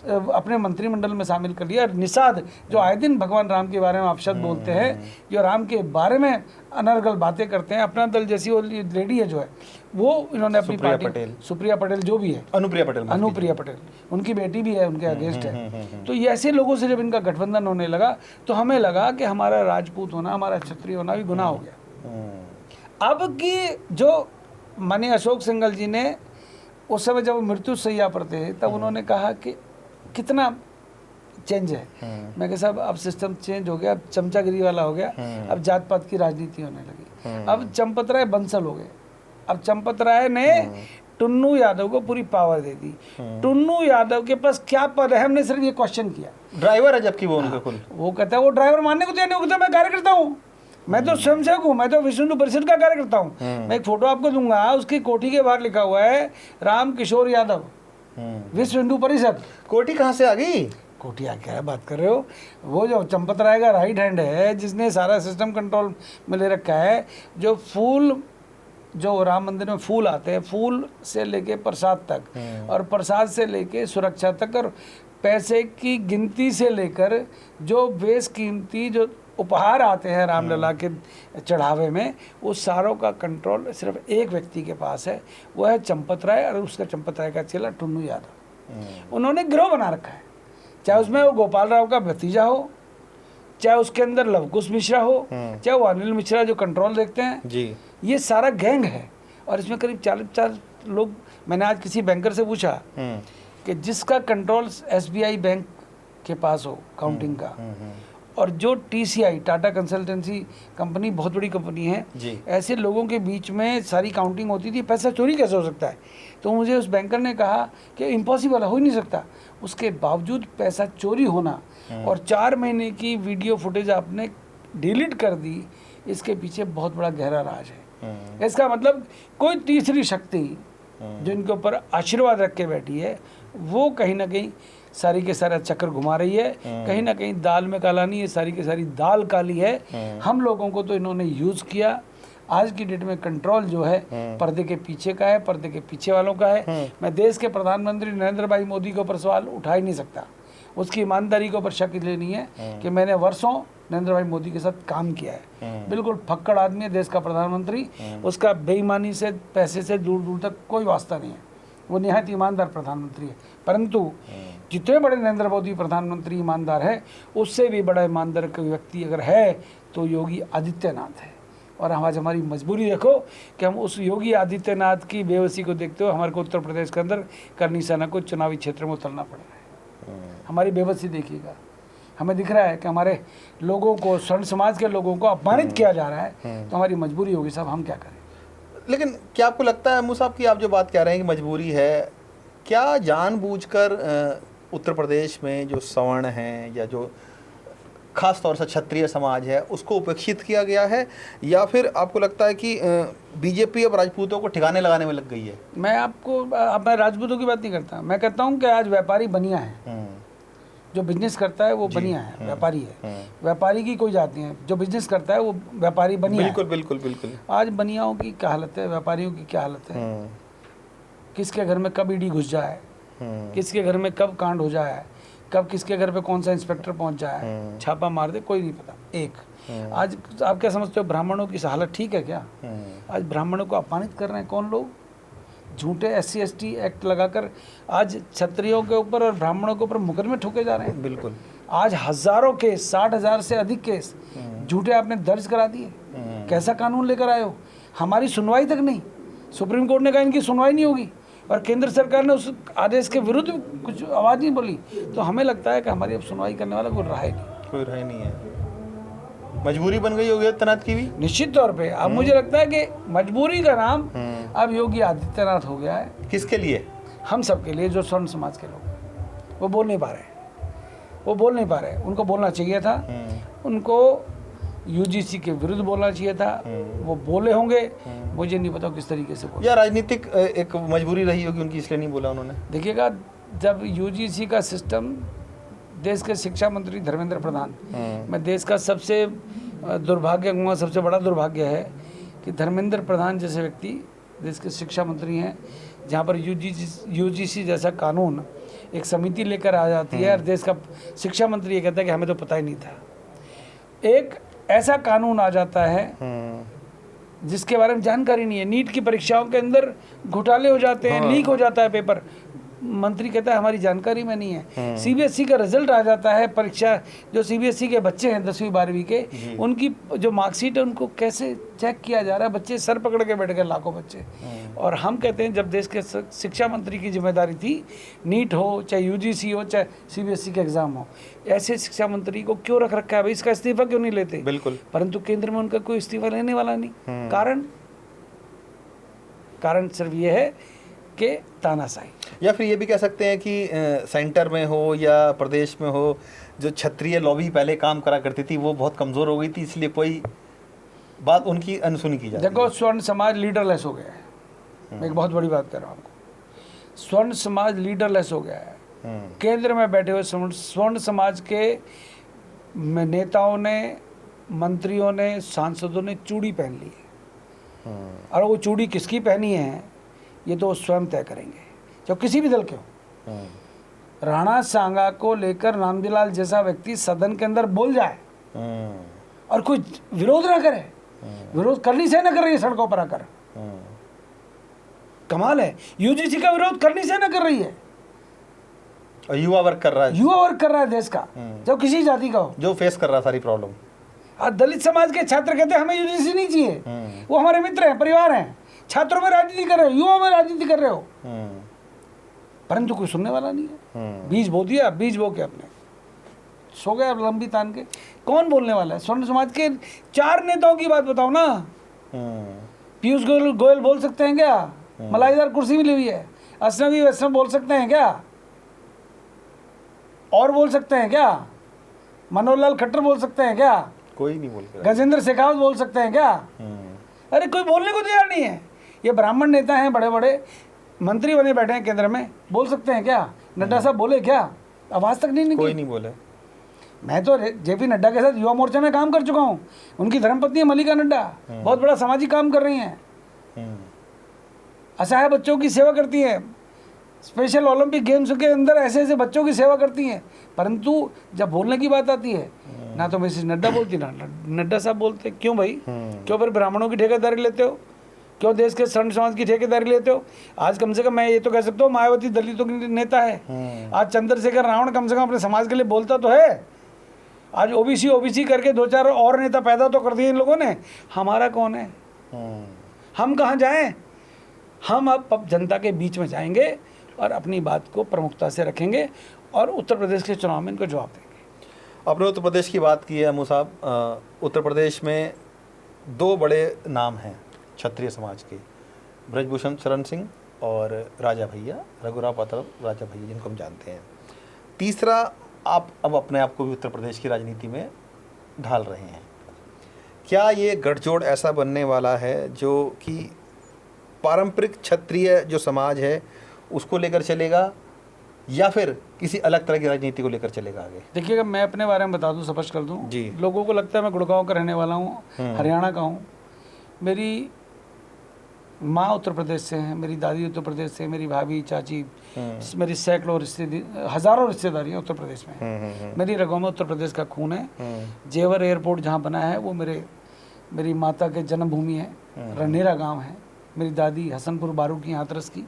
अपने मंत्रिमंडल में शामिल कर लिया। निषाद जो आए दिन भगवान राम के बारे में अपशब्द बोलते हैं, जो राम के बारे में अनर्गल बातें करते हैं, अपना दल जैसी वो लेडी है जो है, वो इन्होंने अपनी पार्टी, सुप्रिया पटेल जो भी है, अनुप्रिया पटेल उनकी बेटी भी है, उनके अगेंस्ट है। तो ये ऐसे लोगों से जब इनका गठबंधन होने लगा तो हमें लगा कि हमारा राजपूत होना, हमारा क्षत्रिय होना भी गुनाह हो गया। अब की जो माननीय अशोक सिंघल जी ने उस समय जब मृत्यु सैया पर थे तब उन्होंने कहा कि कितना चेंज है। मैं कहा साहब अब सिस्टम चेंज हो गया, अब चमचागिरी वाला हो गया, अब जात पात की राजनीति होने लगी। अब चंपत राय बंसल हो गए। अब चंपत राय ने टुन्नू यादव को पूरी पावर दे दी। टुन्नू यादव के पास क्या पद है, हमने सिर्फ ये क्वेश्चन किया।
ड्राइवर है जबकि वो उनका कुल,
वो कहता है वो ड्राइवर मानने को तैयार नहीं होता, मैं कार्यकर्ता हूँ, मैं तो स्वयंसेवक हूँ, मैं तो विश्व हिंदू परिषद का कार्यकर्ता हूँ। मैं एक फोटो आपको दूंगा, उसकी कोठी के बाहर लिखा हुआ है राम किशोर यादव, विश्व हिंदू परिषद।
कोठी कहाँ से आ गई?
कोठी आ क्या बात कर रहे हो? वो जो चंपत राय का राइट हैंड है, जिसने सारा सिस्टम कंट्रोल में ले रखा है, जो फूल, जो राम मंदिर में फूल आते हैं, फूल से लेके प्रसाद तक, और प्रसाद से लेके सुरक्षा तक, और पैसे की गिनती से लेकर जो बेशकीमती जो उपहार आते हैं रामलला के चढ़ावे में, उस सारों का कंट्रोल सिर्फ एक व्यक्ति के पास है, वो है चंपत राय, और उसका चंपत राय का चेला टुन्नू यादव। उन्होंने गिरोह बना रखा है, चाहे उसमें वो गोपाल राव का भतीजा हो, चाहे उसके अंदर लवकुश मिश्रा हो, चाहे वो अनिल मिश्रा जो कंट्रोल देखते हैं जी, ये सारा गैंग है। और इसमें करीब 40 लोग। मैंने आज किसी बैंकर से पूछा कि जिसका कंट्रोल एसबीआई बैंक के पास हो काउंटिंग का, और जो टीसीआई टाटा कंसल्टेंसी कंपनी बहुत बड़ी कंपनी है, ऐसे लोगों के बीच में सारी काउंटिंग होती थी, पैसा चोरी कैसे हो सकता है? तो मुझे उस बैंकर ने कहा कि इम्पॉसिबल, हो ही नहीं सकता। उसके बावजूद पैसा चोरी होना और 4 महीने की वीडियो फुटेज आपने डिलीट कर दी, इसके पीछे बहुत बड़ा गहरा राज है। इसका मतलब कोई तीसरी शक्ति जो इनके ऊपर आशीर्वाद रख के बैठी है वो कहीं ना कहीं सारी के सारा चक्कर घुमा रही है। कहीं ना कहीं दाल में काला नहीं है, सारी की सारी दाल काली है। हम लोगों को तो इन्होंने यूज़ किया। आज की डेट में कंट्रोल जो है पर्दे के पीछे का है, पर्दे के पीछे वालों का है। मैं देश के प्रधानमंत्री नरेंद्र भाई मोदी के ऊपर सवाल उठा ही नहीं सकता। उसकी ईमानदारी के ऊपर शक लेनी है कि मैंने वर्षों नरेंद्र भाई मोदी के साथ काम किया है। बिल्कुल फक्कड़ आदमी है देश का प्रधानमंत्री। उसका बेईमानी से, पैसे से दूर दूर तक कोई वास्ता नहीं है। वो निहायत ईमानदार प्रधानमंत्री है। परंतु जितने बड़े नरेंद्र मोदी प्रधानमंत्री ईमानदार है, उससे भी बड़ा ईमानदार कोई व्यक्ति अगर है तो योगी आदित्यनाथ है। और आज हमारी मजबूरी देखो कि हम उस योगी आदित्यनाथ की बेबसी को देखते हुए हमारे को उत्तर प्रदेश के अंदर करनी सेना को चुनावी क्षेत्र में उतरना पड़ रहा है। हमारी बेबसी देखिएगा। हमें दिख रहा है कि हमारे लोगों को, स्वर्ण समाज के लोगों को अपमानित किया जा रहा है। तो हमारी मजबूरी होगी साहब, हम क्या करें।
लेकिन क्या आपको लगता है मुसा साहब की आप जो बात कह रहे हैं कि मजबूरी है, क्या जानबूझकर उत्तर प्रदेश में जो सवर्ण हैं या जो खास तौर से क्षत्रिय समाज है उसको उपेक्षित किया गया है, या फिर आपको लगता है कि बीजेपी अब राजपूतों को ठिकाने लगाने में लग गई है?
मैं राजपूतों की बात नहीं करता। मैं कहता हूँ कि आज व्यापारी बनिया है। जो बिजनेस करता है वो बनिया है, व्यापारी है। व्यापारी की कोई जात नहीं है। जो बिजनेस करता है वो व्यापारी बनिया है।
बिल्कुल।
आज बनियाओं की क्या हालत है, व्यापारियों की क्या हालत है। किसके घर में कब ईडी घुस जाए, किसके घर में कब कांड हो जाए, कब किसके घर पे कौन सा इंस्पेक्टर पहुंच जाए, छापा मार दे, कोई नहीं पता। आज आप क्या समझते हो, ब्राह्मणों की हालत ठीक है क्या? आज ब्राह्मणों को अपमानित कर रहे हैं कौन लोग? झूठे SC ST एक्ट लगाकर आज क्षत्रियों के ऊपर और ब्राह्मणों के ऊपर मुकदमे ठोके जा रहे हैं।
बिल्कुल।
आज हजारों केस, 60,000 से अधिक केस झूठे आपने दर्ज करा दिए। कैसा कानून लेकर आए हो? हमारी सुनवाई तक नहीं। सुप्रीम कोर्ट ने कहा इनकी सुनवाई नहीं होगी और केंद्र सरकार ने उस आदेश के विरुद्ध कुछ आवाज़ नहीं बोली। तो हमें लगता है कि हमारी अब सुनवाई करने वाला कोई राय नहीं
है। मजबूरी बन गई योगी आदित्यनाथ की भी
निश्चित तौर पे। अब मुझे लगता है कि मजबूरी का नाम अब योगी आदित्यनाथ हो गया है।
किसके लिए? हम
सब के लिए। जो स्वर्ण समाज के लोग वो बोल नहीं पा रहे, उनको बोलना चाहिए था। उनको UGC के विरुद्ध बोलना चाहिए था। वो बोले होंगे, मुझे नहीं पता किस तरीके से बोले।
या राजनीतिक एक मजबूरी रही होगी उनकी, इसलिए नहीं बोला उन्होंने।
देखिएगा, जब UGC का सिस्टम, देश के शिक्षा मंत्री धर्मेंद्र प्रधान, मैं देश का सबसे दुर्भाग्य कहूँगा, सबसे बड़ा दुर्भाग्य है कि धर्मेंद्र प्रधान जैसे व्यक्ति देश के शिक्षा मंत्री हैं, जहाँ पर UGC जैसा कानून एक समिति लेकर आ जाती है और देश का शिक्षा मंत्री ये कहता है कि हमें तो पता ही नहीं था। एक ऐसा कानून आ जाता है जिसके बारे में जानकारी नहीं है। नीट की परीक्षाओं के अंदर घोटाले हो जाते हैं, लीक हो जाता है पेपर। मंत्री कहता है हमारी जानकारी में नहीं है। CBSE का रिजल्ट आ जाता है, परीक्षा जो CBSE के बच्चे हैं 10वीं 12वीं के, उनकी जो मार्कशीट है उनको कैसे चेक किया जा रहा है। बच्चे सर पकड़ के बैठ गए, लाखों बच्चे। और हम कहते हैं जब देश के शिक्षा मंत्री की जिम्मेदारी थी, नीट हो चाहे UGC हो चाहे CBSE के एग्जाम हो, ऐसे शिक्षा मंत्री को क्यों रख रखा है भाई? इसका इस्तीफा क्यों नहीं लेते?
बिल्कुल।
परंतु केंद्र में उनका कोई इस्तीफा लेने वाला नहीं। कारण सिर्फ ये है कि तानाशाही।
या फिर ये भी कह सकते हैं कि सेंटर में हो या प्रदेश में हो, जो क्षत्रिय लॉबी पहले काम करा करती थी वो बहुत कमज़ोर हो गई थी, इसलिए कोई बात उनकी अनसुनी की जाती है।
देखो, स्वर्ण समाज लीडरलेस हो गया है। मैं एक बहुत बड़ी बात कर रहा हूँ आपको। स्वर्ण समाज लीडरलेस हो गया है। केंद्र में बैठे हुए स्वर्ण समाज के नेताओं ने, मंत्रियों ने, सांसदों ने चूड़ी पहन ली है। और वो चूड़ी किसकी पहनी है ये तो स्वयं तय करेंगे, जो किसी भी दल के हो। राणा सांगा को लेकर रामजीलाल जैसा व्यक्ति सदन के अंदर बोल जाए और कोई विरोध ना करे, विरोध करनी से ना कर रही है सड़कों पर आकर, कमाल है। UGC का विरोध करनी से ना कर रही है
और युवा वर्ग कर रहा है
देश का, जो किसी जाति का हो,
जो फेस कर रहा है सारी प्रॉब्लम।
दलित समाज के छात्र कहते हैं हमें UGC नहीं चाहिए। वो हमारे मित्र हैं, परिवार हैं। छात्रों में राजनीति कर रहे हो, युवाओं में राजनीति कर रहे हो, परंतु कोई सुनने वाला नहीं है। बीज बो दिया, बीज बो के अपने सो गया लंबी तान के। कौन बोलने वाला है? स्वर्ण समाज के 4 नेताओं की बात बताओ ना। पीयूष गोयल बोल सकते हैं क्या? मलाईदार कुर्सी मिली हुई है। असनवी वैष्णव बोल सकते हैं क्या? और बोल सकते हैं क्या? मनोहर लाल खट्टर बोल सकते हैं क्या?
कोई नहीं बोल सकता।
गजेंद्र शेखावत बोल सकते हैं क्या? अरे कोई बोलने को तैयार नहीं है। ये ब्राह्मण नेता हैं, बड़े बड़े मंत्री बने बैठे हैं केंद्र में, बोल सकते हैं क्या? नड्डा साहब बोले क्या? आवाज़ तक नहीं निकली।
कोई नहीं बोले।
मैं तो जेपी नड्डा के साथ युवा मोर्चा में काम कर चुका हूँ। उनकी धर्मपत्नी है मल्लिका नड्डा, बहुत बड़ा सामाजिक काम कर रही हैं, असहाय बच्चों की सेवा करती हैं, स्पेशल ओलंपिक गेम्स के अंदर ऐसे ऐसे बच्चों की सेवा करती हैं। परंतु जब बोलने की बात आती है, ना तो मिसेस नड्डा बोलती, ना नड्डा साहब बोलते। क्यों भाई? क्यों फिर ब्राह्मणों की ठेकेदारी लेते हो? क्यों देश के संत समाज की ठेकेदारी लेते हो? आज कम से कम मैं ये तो कह सकता हूँ, मायावती दलितों की नेता है। आज चंद्रशेखर रावण कम से कम अपने समाज के लिए बोलता तो है। आज ओबीसी करके 2-4 और नेता पैदा तो कर दिए इन लोगों ने। हमारा कौन है? हम कहाँ जाएं? हम अब जनता के बीच में जाएंगे और अपनी बात को प्रमुखता से रखेंगे और उत्तर प्रदेश के चुनाव में इनको जवाब देंगे।
आपने उत्तर प्रदेश की बात की है अमू साहब। उत्तर प्रदेश में 2 बड़े नाम हैं क्षत्रिय समाज के, ब्रजभूषण शरण सिंह और राजा भैया, रघुराव पातरम राजा भैया, जिनको हम जानते हैं। तीसरा, आप अब अपने आप को भी उत्तर प्रदेश की राजनीति में ढाल रहे हैं। क्या ये गठजोड़ ऐसा बनने वाला है जो कि पारंपरिक क्षत्रिय जो समाज है उसको लेकर चलेगा, या फिर किसी अलग तरह की राजनीति को लेकर चलेगा आगे?
देखिएगा, मैं अपने बारे में बता दूं, स्पष्ट कर दूं
जी।
लोगों को लगता है मैं गुड़गांव का रहने वाला हूं, हरियाणा का हूं। मेरी माँ उत्तर प्रदेश से हैं, मेरी दादी उत्तर प्रदेश से, मेरी भाभी, चाची, मेरी सैकड़ों हज़ारों रिश्तेदारियाँ उत्तर प्रदेश में हैं। मेरी रगों में उत्तर प्रदेश का खून है। जेवर एयरपोर्ट जहाँ बना है वो मेरी माता के जन्मभूमि है, रनेरा गांव है। मेरी दादी हसनपुर बारू की, हाथरस की,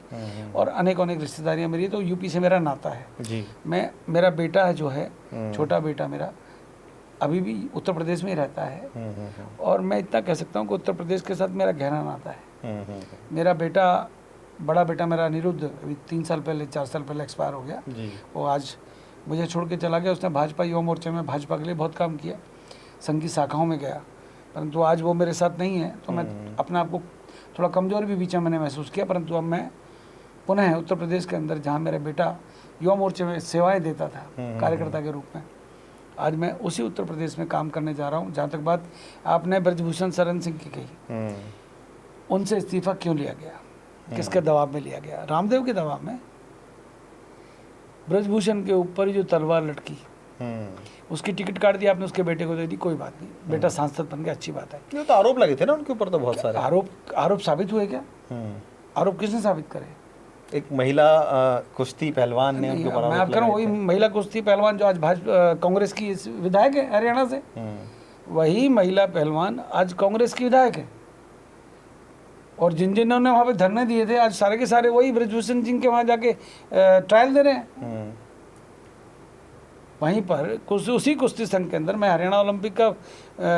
और अनेक रिश्तेदारियाँ मेरी। तो यूपी से मेरा नाता है जी। मेरा बेटा है जो है, छोटा बेटा मेरा, अभी भी उत्तर प्रदेश में ही रहता है। और मैं इतना कह सकता हूँ कि उत्तर प्रदेश के साथ मेरा गहरा नाता है। मेरा बेटा, बड़ा बेटा मेरा अनिरुद्ध, अभी 4 साल पहले एक्सपायर हो गया। वो आज मुझे छोड़ के चला गया। उसने भाजपा युवा मोर्चे में भाजपा के लिए बहुत काम किया, संघ की शाखाओं में गया, परंतु आज वो मेरे साथ नहीं है। तो मैं अपने आप को थोड़ा कमज़ोर भी बीच में मैंने महसूस किया। परंतु अब मैं पुनः उत्तर प्रदेश के अंदर, जहाँ मेरा बेटा युवा मोर्चे में सेवाएं देता था कार्यकर्ता के रूप में, आज मैं उसी उत्तर प्रदेश में काम करने जा रहा हूँ। जहाँ तक बात आपने ब्रजभूषण शरण सिंह की कही, उनसे इस्तीफा क्यों लिया गया, किसके दबाव में लिया गया? रामदेव के दबाव में। ब्रजभूषण के ऊपर जो तलवार लटकी, उसकी टिकट काट दी आपने, उसके बेटे को दे दी, कोई बात नहीं, बेटा सांसद बन गया, अच्छी बात है।
ये तो आरोप लगे थे ना उनके ऊपर, तो बहुत सारे
आरोप साबित हुए क्या? आरोप किसने साबित करे?
एक महिला कुश्ती पहलवान ने उनके ऊपर,
मैं आप कह रहा हूँ वही महिला कुश्ती पहलवान जो आज कांग्रेस की विधायक है हरियाणा से, वही महिला पहलवान आज कांग्रेस की विधायक है। और जिन्होंने वहाँ पे धरने दिए थे, आज सारे के सारे वही ब्रजभूषण सिंह के वहाँ जाके ट्रायल दे रहे हैं। वहीं पर उसी कुश्ती संघ के अंदर मैं हरियाणा ओलंपिक का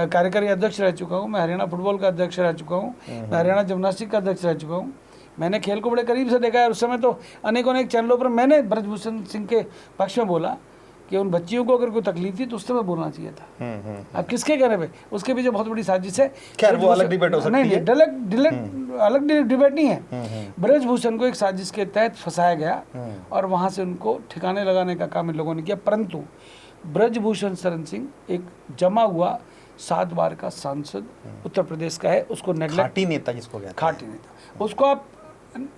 कार्यकारी अध्यक्ष रह चुका हूँ, मैं हरियाणा फुटबॉल का अध्यक्ष रह चुका हूँ, मैं हरियाणा जिम्नास्टिक का अध्यक्ष रह चुका हूँ। मैंने खेल को बड़े करीब से देखा है। उस समय तो अनेक चैनलों पर मैंने ब्रजभूषण सिंह के पक्ष में बोला कि उन बच्चियों को अगर कोई तकलीफ थी तो उस समय बोलना चाहिए था। अब किसके कहने पे? उसके पीछे बहुत बड़ी साजिश है।
खैर वो अलग डिबेट हो सकती है।
अलग डिबेट नहीं है। ब्रजभूषण को एक साजिश के तहत फंसाया गया और वहां से उनको ठिकाने लगाने का काम इन लोगों ने किया। परंतु ब्रजभूषण शरण सिंह एक जमा हुआ 7 बार का सांसद उत्तर प्रदेश का है। उसको नेगलेक्ट,
खाटी नेता जिसको कहते हैं,
खाटी नेता, उसको आप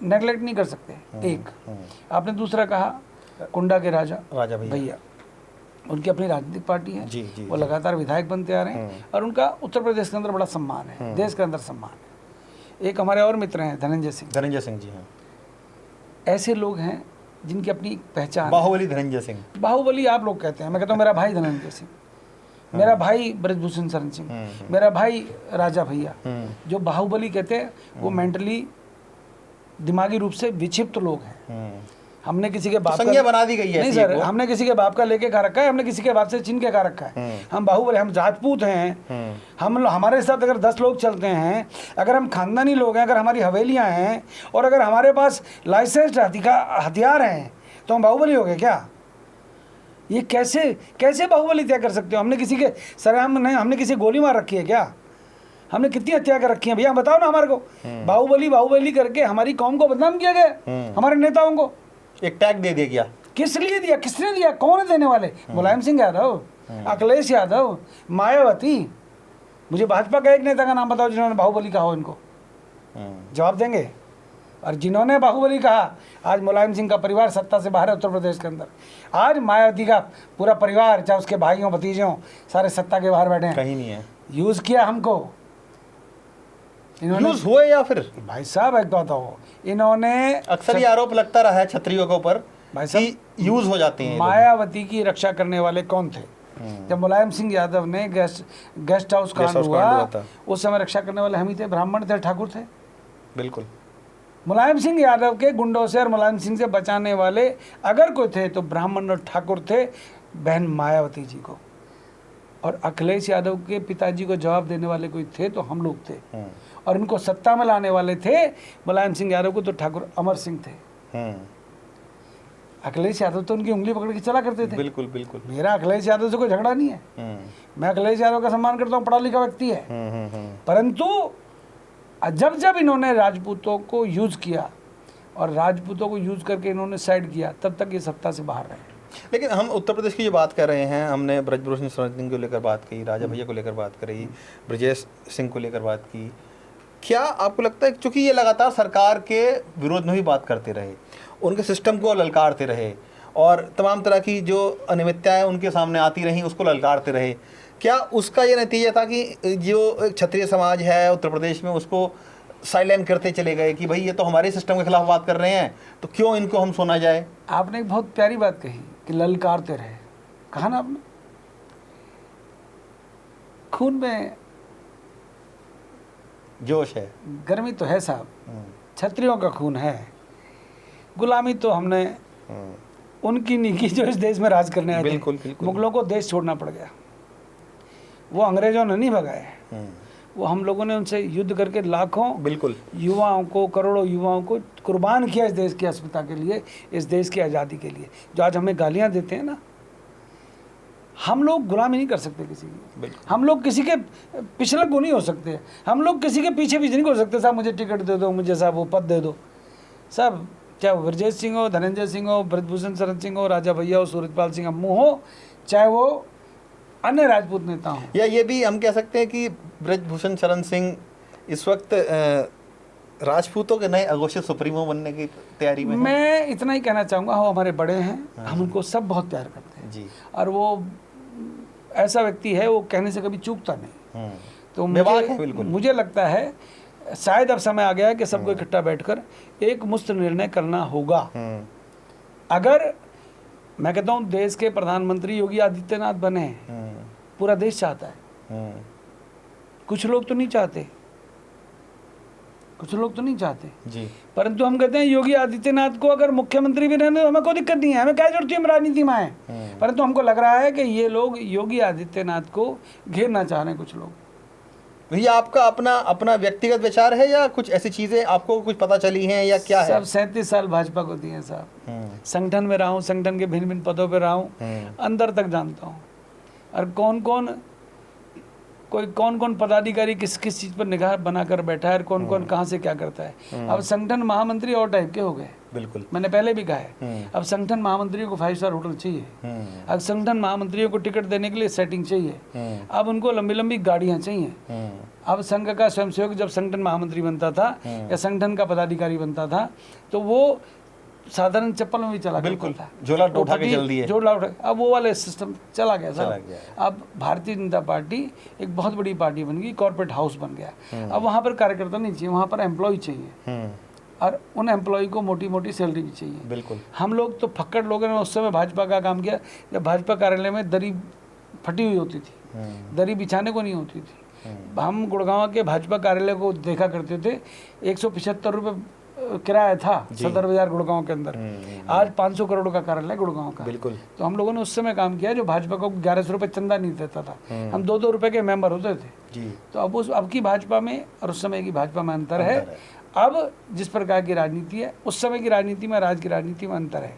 नेगलेक्ट नहीं कर सकते। एक आपने दूसरा कहा कुंडा के राजा भैया, उनकी अपनी राजनीतिक पार्टी है जी, वो लगातार विधायक बनते आ रहे हैं और उनका उत्तर प्रदेश के अंदर बड़ा सम्मान है, देश के अंदर सम्मान है। एक हमारे और मित्र हैं धनंजय सिंह जी हैं। ऐसे लोग हैं जिनकी अपनी पहचान,
बाहुबली धनंजय सिंह,
बाहुबली आप लोग कहते हैं, मैं कहता हूँ मेरा भाई धनंजय सिंह, मेरा भाई ब्रजभूषण शरण सिंह, मेरा भाई राजा भैया। जो बाहुबली कहते हैं वो मेंटली, दिमागी रूप से विक्षिप्त लोग हैं। हमने किसी के बाप
तो संज्ञा बना दी गई है।
नहीं सर, हमने किसी के बाप का लेके खा रखा है, हमने किसी के बाप से छीन के खा रखा है। हम बाहुबली, हम राजपूत हैं। हमारे साथ अगर 10 लोग चलते हैं, अगर हम खानदानी लोग हैं, अगर हमारी हवेलियां हैं और अगर हमारे पास लाइसेंस्ड हथियार हैं तो हम बाहुबली हो गए क्या? ये कैसे बाहुबली तय कर सकते हो? हमने किसी के हमने किसी गोली मार रखी है क्या? हमने कितनी हत्या कर रखी है भैया, बताओ ना हमारे को। बाहुबली करके हमारी कौम को बदनाम किया गया, हमारे नेताओं को
एक टैग दे दिया गया।
किस लिए दिया? किसने दिया? कौन है देने वाले? मुलायम सिंह यादव, अखिलेश यादव, मायावती, मुझे भाजपा का एक नेता का नाम बताओ जिन्होंने बाहुबली कहा हो इनको, जवाब देंगे? और जिन्होंने बाहुबली कहा, आज मुलायम सिंह का परिवार सत्ता से बाहर है उत्तर प्रदेश के अंदर। आज मायावती का पूरा परिवार, चाहे उसके भाइयों भतीजे हों, सारे सत्ता के बाहर बैठे हैं।
कहीं नहीं है।
यूज़ किया हमको इन्होंने।
यूज हुए या फिर
भाई साहब एक बात हो, इन्होंने
अक्सर ये आरोप लगता रहा है क्षत्रियों के ऊपर
भाई
कि यूज हो जाते हैं ये लोग।
मायावती की रक्षा करने वाले कौन थे? जब मुलायम सिंह यादव ने गेस्ट हाउस कांड हुआ
था,
उस समय रक्षा करने वाले हम ही थे, ब्राह्मण थे, ठाकुर थे।
बिल्कुल।
मुलायम सिंह यादव के गुंडों से और मुलायम सिंह से बचाने वाले अगर कोई थे तो ब्राह्मण और ठाकुर थे, बहन मायावती जी को। और अखिलेश यादव के पिताजी को जवाब देने वाले कोई थे तो हम लोग थे। और इनको सत्ता में लाने वाले थे मुलायम सिंह यादव को तो ठाकुर अमर सिंह थे। अखिलेश यादव तो उनकी उंगली पकड़ के चला करते थे।
बिल्कुल बिल्कुल।
मेरा अखिलेश यादव से कोई झगड़ा नहीं है, मैं अखिलेश यादव का सम्मान करता हूँ, पढ़ा लिखा व्यक्ति है। परंतु जब जब इन्होंने राजपूतों को यूज किया और राजपूतों को यूज करके इन्होंने साइड किया, तब तक ये सत्ता से बाहर रहे।
लेकिन हम उत्तर प्रदेश की जो बात कर रहे हैं, हमने ब्रजभूषण शरण सिंह को लेकर बात की, राजा भैया को लेकर बात करी, ब्रजेश सिंह को लेकर बात की। क्या आपको लगता है, क्योंकि ये लगातार सरकार के विरोध में भी बात करते रहे, उनके सिस्टम को ललकारते रहे और तमाम तरह की जो अनियमितताएं उनके सामने आती रहीं उसको ललकारते रहे, क्या उसका ये नतीजा था कि जो क्षत्रिय समाज है उत्तर प्रदेश में उसको साइलेंट करते चले गए कि भाई ये तो हमारे सिस्टम के खिलाफ बात कर रहे हैं तो क्यों इनको हम सुना जाए?
आपने एक बहुत प्यारी बात कही कि ललकारते रहे, कहा ना आपने। खून में
जोश है,
गर्मी तो है साहब, क्षत्रियों का खून है। गुलामी तो हमने उनकी नहीं की जो इस देश में राज करने आए थे।
बिल्कुल बिल्कुल।
मुगलों को देश छोड़ना पड़ गया, वो अंग्रेजों ने नहीं भगाए, वो हम लोगों ने उनसे युद्ध करके लाखों
बिल्कुल
युवाओं को, करोड़ों युवाओं को कुर्बान किया इस देश की अस्मिता के लिए, इस देश की आज़ादी के लिए। जो आज हमें गालियां देते हैं ना, हम लोग गुलामी नहीं कर सकते किसी की, हम लोग किसी के पिछलक को नहीं हो सकते, हम लोग किसी के पीछे नहीं हो सकते। साहब मुझे टिकट दे दो, मुझे साहब वो पद दे दो। साहब चाहे वो ब्रजेश सिंह हो, धनंजय सिंह हो, ब्रजभूषण शरण सिंह हो, राजा भैया हो, सूरजपाल सिंह अम्मू हो, चाहे वो अन्य राजपूत नेता हों।
या ये भी हम कह सकते हैं कि ब्रजभूषण शरण सिंह इस वक्त राजपूतों के नए अघोषित सुप्रीमो बनने की तैयारी में है।
मैं इतना ही कहना चाहूँगा, वो हमारे बड़े हैं, हम उनको सब बहुत प्यार करते हैं
जी।
और वो ऐसा व्यक्ति है, वो कहने से कभी चूकता नहीं। तो मुझे लगता है शायद अब समय आ गया है कि सबको इकट्ठा बैठकर एक मुश्त निर्णय करना होगा। अगर मैं कहता हूँ देश के प्रधानमंत्री योगी आदित्यनाथ बने, पूरा देश चाहता है, कुछ लोग तो नहीं चाहते, कुछ लोग तो नहीं चाहते
जी।
परंतु हम कहते हैं योगी आदित्यनाथ को अगर मुख्यमंत्री भी रहने तो हमें कोई दिक्कत नहीं है, हमें क्या जरूरत है, हम राजनीति में आए। परंतु हमको लग रहा है कि ये लोग योगी आदित्यनाथ को घेरना चाह रहे हैं कुछ लोग।
भैया आपका अपना व्यक्तिगत विचार है या कुछ ऐसी चीजें आपको कुछ पता चली हैं या क्या है?
सब 37 साल भाजपा को दिए साहब, संगठन में रहा हूँ, संगठन के भिन्न भिन्न पदों पर रहा हूँ, अंदर तक जानता हूँ और कौन कौन पदाधिकारी किस किस चीज़ पर निगाह बनाकर बैठा है और कौन कौन कहाँ से क्या करता है। अब संगठन महामंत्री और टाइप के हो गए,
बिल्कुल,
मैंने पहले भी कहा है। अब संगठन महामंत्रियों को 5 स्टार होटल चाहिए, अब संगठन महामंत्रियों को टिकट देने के लिए सेटिंग चाहिए, अब उनको लंबी लंबी गाड़ियाँ चाहिए। अब संघ का स्वयंसेवक जब संगठन महामंत्री बनता था या संगठन का पदाधिकारी बनता था तो वो साधारण चप्पल में भी चला
बिल्कुल
था,
झोला उठा के चल दिए,
झोला उठा। अब वो वाले सिस्टम चला गया। अब भारतीय जनता पार्टी एक बहुत बड़ी पार्टी बन गई, कॉर्पोरेट हाउस बन गया। अब वहाँ पर कार्यकर्ता नहीं चाहिए, वहाँ पर एम्प्लॉय चाहिए और उन एम्प्लॉय को मोटी मोटी सैलरी भी चाहिए।
बिल्कुल।
हम लोग तो फक्कड़ लोगों ने उस समय भाजपा का काम किया जब भाजपा कार्यालय में दरी फटी हुई होती थी, दरी बिछाने को नहीं होती थी। हम गुड़गांव के भाजपा कार्यालय को देखा करते थे, 175 रुपये किराया था सदर बाजार गुड़गांव के अंदर। आज 500 करोड़ का कार्यालय गुड़गांव का।
बिल्कुल।
तो हम लोगों ने उस समय काम किया जो भाजपा को 1100 रुपये चंदा नहीं देता था, हम 2-2 रुपये के मेंबर होते थे
जी।
तो अब की भाजपा में और उस समय की भाजपा में अंतर है। अब जिस प्रकार की राजनीति है उस समय की राजनीति में, आज की राजनीति में अंतर है।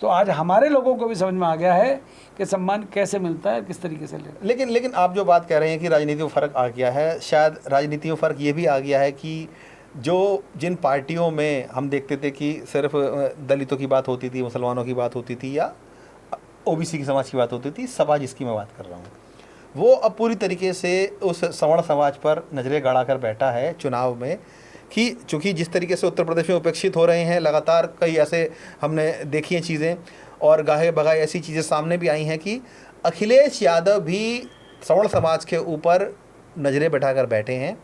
तो आज हमारे लोगों को भी समझ में आ गया है कि सम्मान कैसे मिलता है, किस तरीके से लेना।
लेकिन आप जो बात कह रहे हैं कि राजनीति में फ़र्क आ गया है, शायद राजनीति में फ़र्क ये भी आ गया है कि जिन पार्टियों में हम देखते थे कि सिर्फ दलितों की बात होती थी, मुसलमानों की बात होती थी या ओबीसी की समाज की बात होती थी, सपा जिसकी मैं बात कर रहा हूँ, वो अब पूरी तरीके से उस सवर्ण समाज पर नजरें गड़ा कर बैठा है चुनाव में कि चूँकि जिस तरीके से उत्तर प्रदेश में उपेक्षित हो रहे हैं, लगातार कई ऐसे हमने देखी हैं चीज़ें और गाहे बगाए ऐसी चीज़ें सामने भी आई हैं कि अखिलेश यादव भी सवर्ण समाज के ऊपर नज़रें बैठाकर बैठे हैं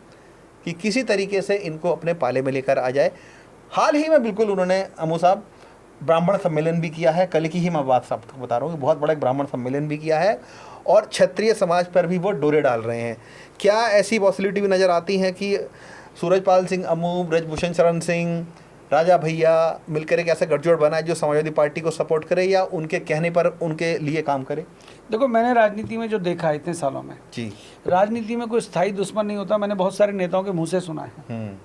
कि किसी तरीके से इनको अपने पाले में लेकर आ जाए। हाल ही में बिल्कुल उन्होंने अमू साहब ब्राह्मण सम्मेलन भी किया है, कल की ही मैं बात आपको बता रहा हूँ कि बहुत बड़ा एक ब्राह्मण सम्मेलन भी किया है और क्षत्रिय समाज पर भी वो डोरे डाल रहे हैं। क्या ऐसी पॉसिबिलिटी भी नज़र आती है कि सूरजपाल सिंह अमू, ब्रजभूषण शरण सिंह, राजा भैया मिलकर एक ऐसा गठजोड़ बनाए जो समाजवादी पार्टी को सपोर्ट करे या उनके कहने पर उनके लिए काम करे?
देखो, मैंने राजनीति में जो देखा है इतने सालों में
जी,
राजनीति में कोई स्थायी दुश्मन नहीं होता। मैंने बहुत सारे नेताओं के मुंह से सुना है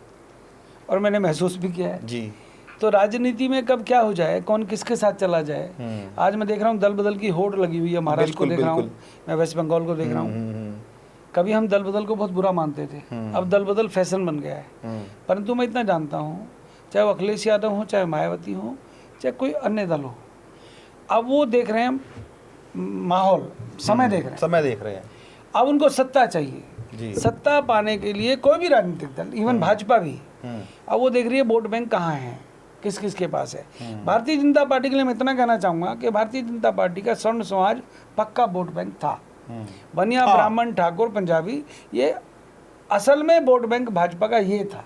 और मैंने महसूस भी किया है।
जी।
तो राजनीति में कब क्या हो जाए, कौन किसके साथ चला जाए। आज मैं देख रहा हूँ दल बदल की होड़ लगी हुई है, महाराष्ट्र को देख रहा हूँ, मैं वेस्ट बंगाल को देख रहा हूँ। कभी हम दल बदल को बहुत बुरा मानते थे, अब दल बदल फैशन बन गया है। परंतु मैं इतना जानता हूँ, चाहे वो अखिलेश यादव हो, चाहे मायावती हो, चाहे कोई अन्य दल हो, अब वो देख रहे हैं माहौल, समय देख रहे हैं। अब उनको सत्ता चाहिए। सत्ता पाने के लिए कोई भी राजनीतिक दल, इवन भाजपा भी, अब वो देख रही है वोट बैंक कहाँ है, किस किस के पास है। भारतीय जनता पार्टी के लिए मैं इतना कहना चाहूँगा कि भारतीय जनता पार्टी का स्वर्ण समाज पक्का वोट बैंक था। बनिया, ब्राह्मण, ठाकुर, पंजाबी, ये असल में वोट बैंक भाजपा का ये था।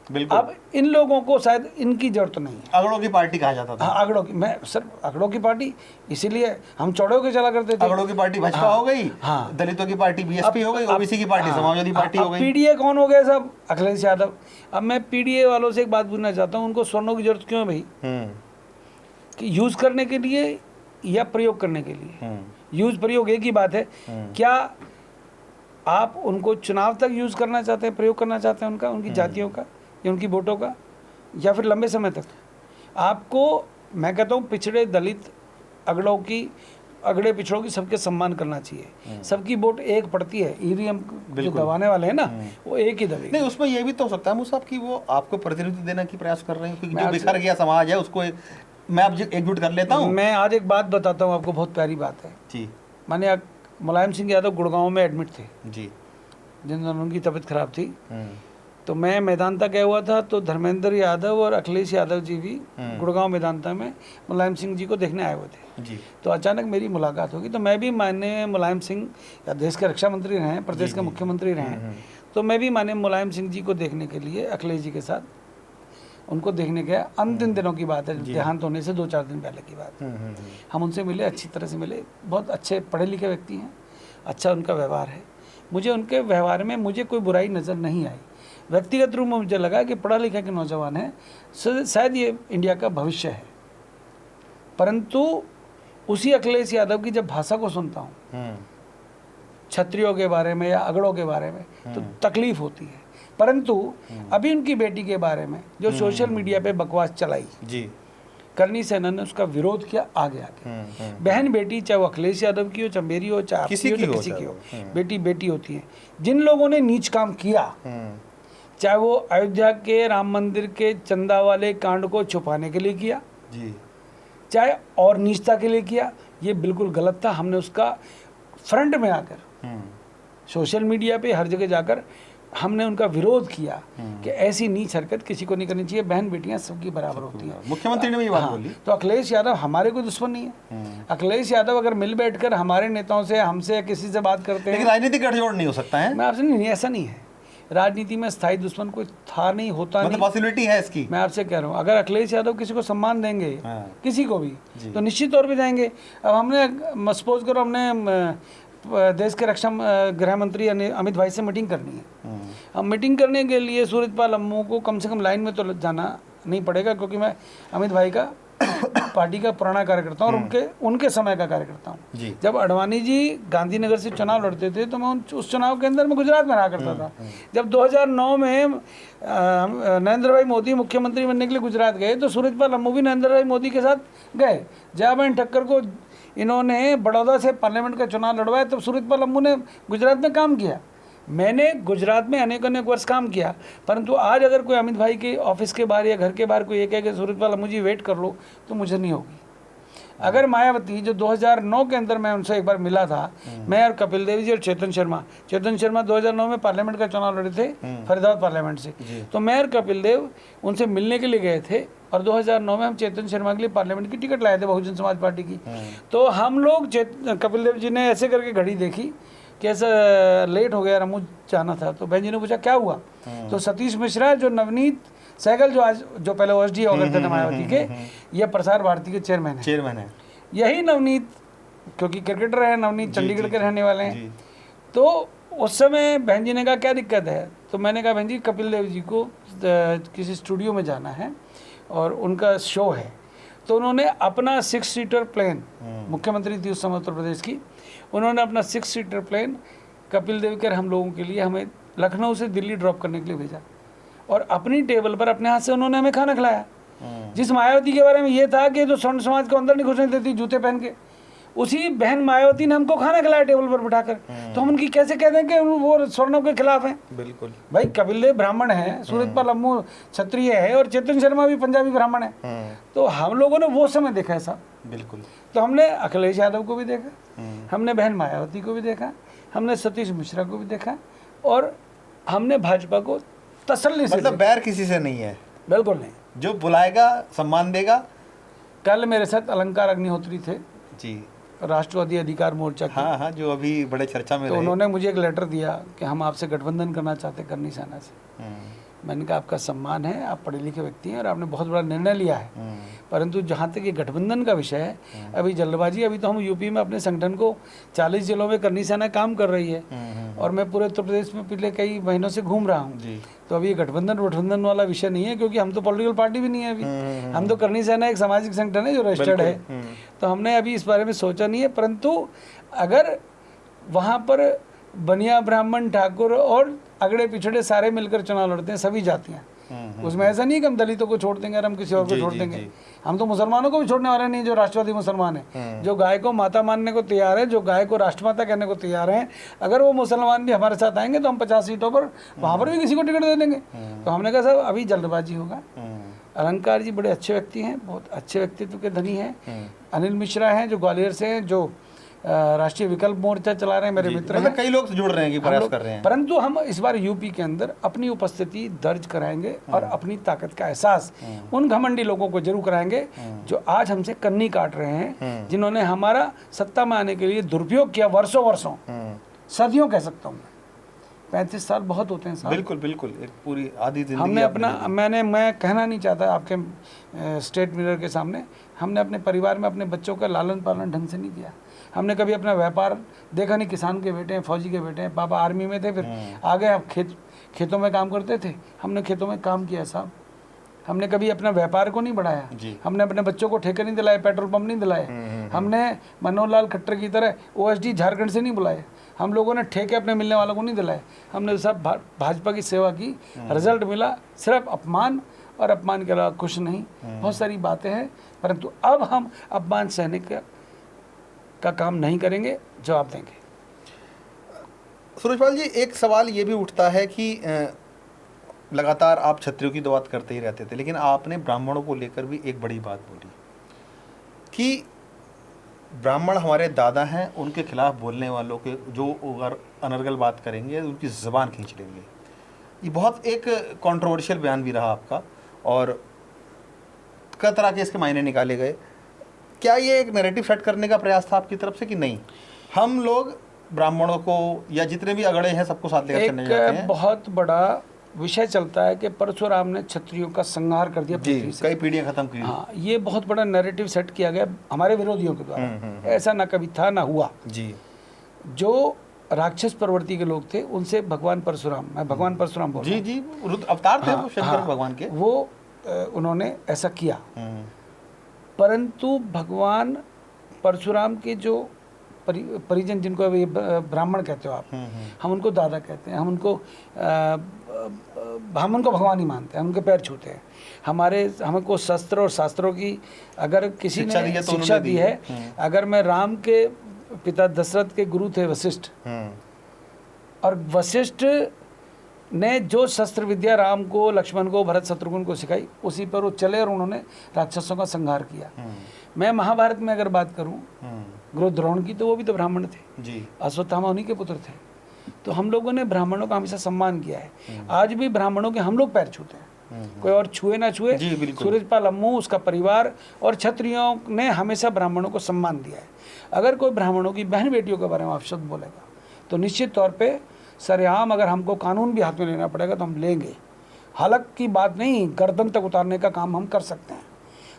बिल्कुल।
अब इन लोगों को शायद इनकी जरूरत नहीं है।
अगड़ों की पार्टी कहा जाता था।
हाँ, अगड़ों की, मैं सर अगड़ों की पार्टी, इसीलिए हम चौड़ों के चला करते थे।
अगड़ों की पार्टी भाजपा हो गई, हाँ, दलितों की पार्टी बीएसपी हो गई, ओबीसी की पार्टी समाजवादी पार्टी हो गई।
पीडीए कौन हो गए सब? अखिलेश यादव। अब मैं पीडीए वालों से एक बात पूछना चाहता हूँ, उनको स्वर्णों की जरूरत क्यों है भाई? कि यूज करने के लिए या प्रयोग करने के लिए? यूज प्रयोग एक ही बात है। क्या आप उनको चुनाव तक यूज करना चाहते हैं, प्रयोग करना चाहते हैं उनका, उनकी जातियों का या उनकी वोटों का, या फिर लंबे समय तक? आपको मैं कहता हूँ पिछड़े, दलित, अगड़े पिछड़ों की सबके सम्मान करना चाहिए। सबकी वोट एक पड़ती है, ईवीएम जो दबाने वाले हैं ना, वो एक ही दबेगी।
नहीं, उसमें ये भी तो हो सकता है मुसाब कि वो आपको प्रतिनिधि देने की प्रयास कर रहे हैं, क्योंकि जो बिखर गया समाज है उसको मैं अब एकजुट कर लेता हूँ।
मैं आज एक बात बताता हूँ आपको, बहुत प्यारी बात है
जी।
माने मुलायम सिंह यादव गुड़गांव में एडमिट थे
जी,
जिन दोनों उनकी तबीयत खराब थी। तो मैं मेदांता गया हुआ था, तो धर्मेंद्र यादव और अखिलेश यादव जी भी गुड़गांव मेदांता में मुलायम सिंह जी को देखने आए हुए थे
जी।
तो अचानक मेरी मुलाकात होगी। तो मैं भी माननीय मुलायम सिंह या देश के रक्षा मंत्री रहे, प्रदेश के मुख्यमंत्री रहे, तो मैं भी माननीय मुलायम सिंह जी को देखने के लिए अखिलेश जी के साथ उनको देखने गया। अंतिम दिनों की बात है, देहांत होने से 2-4 दिन पहले की बात है। हम उनसे मिले, अच्छी तरह से मिले। बहुत अच्छे पढ़े लिखे व्यक्ति हैं, अच्छा उनका व्यवहार है। मुझे उनके व्यवहार में मुझे कोई बुराई नज़र नहीं आई। व्यक्तिगत रूप में मुझे लगा कि पढ़ा लिखा के नौजवान है, शायद ये इंडिया का भविष्य है। परंतु उसी अखिलेश यादव की जब भाषा को सुनता हूँ, क्षत्रियों के बारे में या अगड़ों के बारे में, तो तकलीफ होती है। परंतु अभी उनकी बेटी के बारे में जो सोशल मीडिया पे बकवास चलाई
जी,
करनी सेना ने उसका विरोध किया आगे आगे। बहन बेटी, चाहे वो अखिलेश यादव की हो, चाहे मेरी हो, चाहे
किसी की
हो, बेटी बेटी होती है। जिन लोगों ने नीच काम किया, चाहे वो अयोध्या के राम मंदिर के चंदा वाले कांड को छुपाने के लिए किया
जी,
चाहे और नीचता के लिए किया, ये बिल्कुल गलत था। हमने उसका फ्रंट में आकर सोशल मीडिया पे हर जगह जाकर हमने उनका विरोध किया कि ऐसी नीच हरकत किसी को नहीं करनी चाहिए। बहन बेटियां सबकी बराबर होती हैं।
मुख्यमंत्री ने भी ये बात बोली।
तो अखिलेश यादव हमारे कोई दुश्मन नहीं है। अखिलेश यादव अगर मिल बैठकर हमारे नेताओं से, हमसे या किसी से बात करते हैं,
लेकिन राजनीतिक गठजोड़ नहीं हो सकता है।
मैं आपसे नहीं, ऐसा नहीं है। राजनीति में स्थायी दुश्मन कोई था नहीं, होता
मतलब
नहीं,
पॉसिबिलिटी है इसकी।
मैं आपसे कह रहा हूँ, अगर अखिलेश यादव किसी को सम्मान देंगे, किसी को भी, तो निश्चित तौर पे जाएंगे। अब हमने सपोज करो हमने देश के रक्षा गृह मंत्री अमित भाई से मीटिंग करनी है। अब मीटिंग करने के लिए सूरजपाल अम्मू को कम से कम लाइन में तो जाना नहीं पड़ेगा, क्योंकि मैं अमित भाई का पार्टी का पुराना कार्यकर्ता हूँ और उनके समय का कार्यकर्ता हूँ। जब अडवाणी जी गांधीनगर से चुनाव लड़ते थे तो मैं उस चुनाव के अंदर मैं गुजरात में रहा करता था। जब 2009 में नरेंद्र भाई मोदी मुख्यमंत्री बनने के लिए गुजरात गए तो सूरजपाल अम्मू भी नरेंद्र भाई मोदी के साथ गए। जयाबेन ठक्कर को इन्होंने बड़ौदा से पार्लियामेंट का चुनाव लड़वाया, तब सूरजपाल अम्मू ने गुजरात में काम किया। मैंने गुजरात में अनेक वर्ष काम किया, परंतु आज अगर कोई अमित भाई के ऑफिस के बाहर या घर के बाहर कोई ये कहे कि सूरजपाल अम्मू जी वेट कर लो, तो मुझे नहीं होगी। अगर मायावती जो 2009 के अंदर मैं उनसे एक बार मिला था, मैं और कपिल देव जी और चेतन शर्मा 2009 में पार्लियामेंट का चुनाव लड़े थे फरीदाबाद पार्लियामेंट से, तो मैं और कपिल देव उनसे मिलने के लिए गए थे और 2009 में हम चेतन शर्मा के लिए पार्लियामेंट की टिकट लाए थे बहुजन समाज पार्टी की। तो हम लोग कपिल देव जी ने ऐसे करके घड़ी देखी कि ऐसा लेट हो गया, रमू जाना था, तो बहन जी ने पूछा क्या हुआ, तो सतीश मिश्रा जो नवनीत सहगल जो पहले ओएसडी हो गए थे मायावती के, ये प्रसार भारती के चेयरमैन है, यही नवनीत, क्योंकि क्रिकेटर है नवनीत, चंडीगढ़ के रहने वाले हैं। तो उस समय बहन जी ने कहा क्या दिक्कत है, तो मैंने कहा बहन जी कपिल देव जी को किसी स्टूडियो में जाना है और उनका शो है। तो उन्होंने अपना 6 सीटर प्लेन, मुख्यमंत्री थी उस समय उत्तर प्रदेश की, उन्होंने अपना 6 सीटर प्लेन कपिल देव के हम लोगों के लिए हमें लखनऊ से दिल्ली ड्रॉप करने के लिए भेजा और अपनी टेबल पर अपने हाथ से उन्होंने हमें खाना खिलाया। जिस मायावती के बारे में ये था कि जो स्वर्ण समाज को अंदर नहीं घुसने देती जूते पहन के, उसी बहन मायावती ने हमको खाना खिलाया टेबल पर बिठाकर। तो हम उनकी कैसे कह दें कि वो स्वर्णों के खिलाफ हैं? बिल्कुल भाई, कपिल देव ब्राह्मण है, सूरजपाल अम्मू क्षत्रिय है और चेतन शर्मा भी पंजाबी ब्राह्मण है। तो हम लोगों ने वो समय देखा है साहब। बिल्कुल। तो हमने अखिलेश यादव को भी देखा, हमने बहन मायावती को भी देखा, हमने सतीश मिश्रा को भी देखा और हमने भाजपा को तसल्ली से,
मतलब बैर किसी से नहीं है।
बिल्कुल नहीं,
जो बुलाएगा सम्मान देगा।
कल मेरे साथ अलंकार अग्निहोत्री थे
जी,
राष्ट्रवादी अधिकार मोर्चा के।
हाँ, जो अभी बड़े चर्चा में
तो उन्होंने मुझे एक लेटर दिया कि हम आपसे गठबंधन करना चाहते करनी सेना से। मैंने कहा आपका सम्मान है, आप पढ़े लिखे व्यक्ति हैं और आपने बहुत बड़ा निर्णय लिया है, परंतु जहाँ तक ये गठबंधन का विषय है, अभी जल्दबाजी, अभी तो हम यूपी में अपने संगठन को 40 जिलों में करनी सेना काम कर रही है और मैं पूरे उत्तर प्रदेश में पिछले कई महीनों से घूम रहा हूँ। तो अभी ये गठबंधन वाला विषय नहीं है, क्योंकि हम तो पॉलिटिकल पार्टी भी नहीं है अभी, हम तो करनी सेना एक सामाजिक संगठन है जो रजिस्टर्ड है। तो हमने अभी इस बारे में सोचा नहीं है, परंतु अगर वहाँ पर बनिया ब्राह्मण ठाकुर और अगड़े पिछड़े सारे मिलकर चुनाव लड़ते हैं, सभी जातियाँ, उसमें ऐसा नहीं कि हम दलितों को छोड़ देंगे और हम किसी और को छोड़ देंगे। हम तो मुसलमानों को भी छोड़ने वाले नहीं, जो राष्ट्रवादी मुसलमान हैं, जो गाय को माता मानने को तैयार है, जो गाय को राष्ट्रमाता कहने को तैयार हैं, अगर वो मुसलमान भी हमारे साथ आएंगे तो हम 50 सीटों पर वहाँ पर भी किसी को टिकट दे देंगे। तो हमने कहा साहब अभी जल्दबाजी होगा। अलंकार जी बड़े अच्छे व्यक्ति हैं, बहुत अच्छे व्यक्तित्व के धनी हैं। अनिल मिश्रा हैं जो ग्वालियर से हैं, जो राष्ट्रीय विकल्प मोर्चा चला रहे हैं, मेरे मित्र हैं।
कई लोग जुड़ रहे हैं कि प्रयास कर रहे हैं,
परंतु हम इस बार यूपी के अंदर अपनी उपस्थिति दर्ज कराएंगे और अपनी ताकत का एहसास उन घमंडी लोगों को जरूर कराएंगे जो आज हमसे कन्नी काट रहे हैं, जिन्होंने हमारा सत्ता में आने के लिए दुरुपयोग किया वर्षों, सदियों कह सकता हूँ। 35 साल बहुत होते हैं साहब।
बिल्कुल, एक पूरी आधी जिंदगी
हमने अपना, मैं कहना नहीं चाहता आपके स्टेट मिरर के सामने, हमने अपने परिवार में अपने बच्चों का लालन पालन ढंग से नहीं किया। हमने कभी अपना व्यापार देखा नहीं, किसान के बेटे हैं, फौजी के बेटे हैं, पापा आर्मी में थे, फिर आगे आप खेतों में काम करते थे, हमने खेतों में काम किया साहब। हमने कभी अपना व्यापार को नहीं बढ़ाया, हमने अपने बच्चों को ठेके नहीं दिलाए, पेट्रोल पंप नहीं दिलाए, हमने मनोहर लाल खट्टर की तरह ओएसडी झारखंड से नहीं बुलाए, हम लोगों ने ठेके अपने मिलने वालों को नहीं दिलाए, हमने सब भाजपा की सेवा की। रिजल्ट मिला सिर्फ अपमान, और अपमान के अलावा कुछ नहीं। बहुत सारी बातें हैं, परंतु अब हम अपमान सहने का काम नहीं करेंगे, जवाब देंगे।
सूरजपाल जी, एक सवाल ये भी उठता है कि लगातार आप क्षत्रियों की तो बात करते ही रहते थे, लेकिन आपने ब्राह्मणों को लेकर भी एक बड़ी बात बोली कि ब्राह्मण हमारे दादा हैं, उनके खिलाफ बोलने वालों के जो अगर अनर्गल बात करेंगे उनकी ज़बान खींच लेंगे। ये बहुत एक कंट्रोवर्शियल बयान भी रहा आपका और कई तरह के इसके मायने निकाले गए। क्या ये एक नैरेटिव सेट करने का प्रयास था आपकी तरफ से कि नहीं, हम लोग ब्राह्मणों को या जितने भी अगड़े हैं सबको साथ लेकर चलने जाते हैं?
बहुत बड़ा विषय चलता है कि परशुराम ने क्षत्रियों का संहार कर दिया पृथ्वी से,
कई पीढ़ियां खत्म की।
हाँ, ये बहुत बड़ा नैरेटिव सेट किया गया हमारे विरोधियों के द्वारा। ऐसा ना कभी था ना हुआ जी। जो राक्षस प्रवृत्ति के लोग थे उनसे भगवान परशुराम, मैं भगवान परशुराम बोल रहा हूं,
जी, अवतार थे वो शंकर भगवान के,
वो उन्होंने ऐसा किया। परंतु भगवान परशुराम के जो परिजन, जिनको अभी ब्राह्मण कहते हो आप, हम उनको दादा कहते हैं, हम उनको भगवान ही मानते हैं, हम उनके पैर छूते हैं। हमको शस्त्र और शास्त्रों की अगर किसी ने शिक्षा दी है, अगर मैं राम के पिता दशरथ के गुरु थे वशिष्ठ, और वशिष्ठ ने जो शस्त्र विद्या राम को, लक्ष्मण को, भरत शत्रुघ्न को सिखाई, उसी पर वो चले और उन्होंने राक्षसों का संहार किया। मैं महाभारत में अगर बात करूं गुरुद्रोण की, तो वो भी तो ब्राह्मण थे
जी।
अश्वत्थामा उन्हीं के पुत्र थे। तो हम लोगों ने ब्राह्मणों का हमेशा सम्मान किया है। आज भी ब्राह्मणों के हम लोग पैर छूते हैं, कोई और छुए ना छुए।
जी, बिल्कुल।
सूरजपाल अम्मू, उसका परिवार और क्षत्रियों ने हमेशा ब्राह्मणों को सम्मान दिया है। अगर कोई ब्राह्मणों की बहन बेटियों के बारे में अपशब्द बोलेगा तो निश्चित तौर पे सरेआम, अगर हमको कानून भी हाथ में लेना पड़ेगा तो हम लेंगे। हलक की बात नहीं, गर्दन तक उतारने का काम हम कर सकते हैं।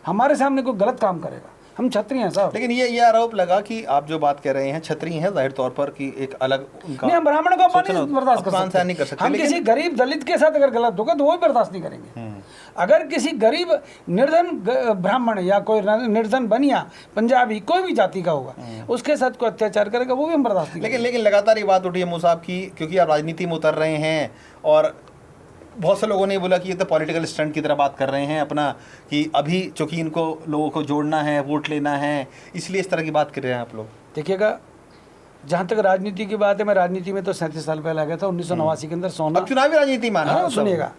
हमारे सामने कोई गलत काम करेगा, हम क्षत्रिय हैं साहब।
लेकिन ये आरोप लगा कि आप जो बात कह रहे हैं क्षत्रिय हैं, जाहिर तौर पर कि एक अलग उनका
नहीं, हम ब्राह्मणों को अपमान बर्दाश्त कर सकते
नहीं कर सकते।
हम किसी गरीब दलित के साथ अगर गलत होगा तो वो भी बर्दाश्त नहीं करेंगे। अगर किसी गरीब निर्धन ब्राह्मण या कोई निर्धन बनिया पंजाबी कोई भी जाति का होगा उसके साथ कोई अत्याचार करेगा वो भी हम बर्दाश्त नहीं करेंगे।
लेकिन लगातार ये बात उठी है मूसा साहब की, क्योंकि आप राजनीति में उतर रहे हैं और बहुत से लोगों ने बोला कि ये तो पॉलिटिकल स्टंट की तरह बात कर रहे हैं अपना, कि अभी चूंकि इनको लोगों को जोड़ना है, वोट लेना है, इसलिए इस तरह की बात कर रहे हैं आप लोग।
देखिएगा, जहाँ तक राजनीति की बात है, मैं राजनीति में तो 37 साल पहले आ गया था 1989 के अंदर सोना।
अब चुनावी राजनीति माना।
हाँ, सुनिएगा,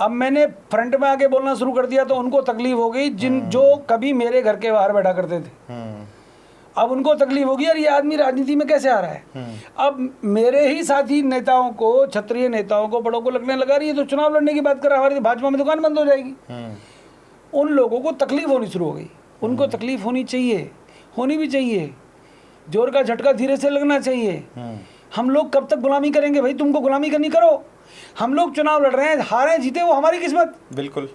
अब मैंने फ्रंट में आके बोलना शुरू कर दिया तो उनको तकलीफ हो गई, जो कभी मेरे घर के बाहर बैठा करते थे। अब उनको तकलीफ होगी, यार ये आदमी राजनीति में कैसे आ रहा है। अब मेरे ही साथी नेताओं को, क्षत्रिय नेताओं को, बड़ों को लगने लगा रही है तो चुनाव लड़ने की बात कर रहा है, हमारी भाजपा में दुकान बंद हो जाएगी। उन लोगों को तकलीफ होनी शुरू हो गई। उनको तकलीफ होनी चाहिए, होनी भी चाहिए। जोर का झटका धीरे से लगना चाहिए। हम लोग कब तक गुलामी करेंगे भाई? तुमको गुलामी करनी करो। हम लोग चुनाव लड़ रहे हैं, हारे जीते वो हमारी किस्मत।
बिल्कुल।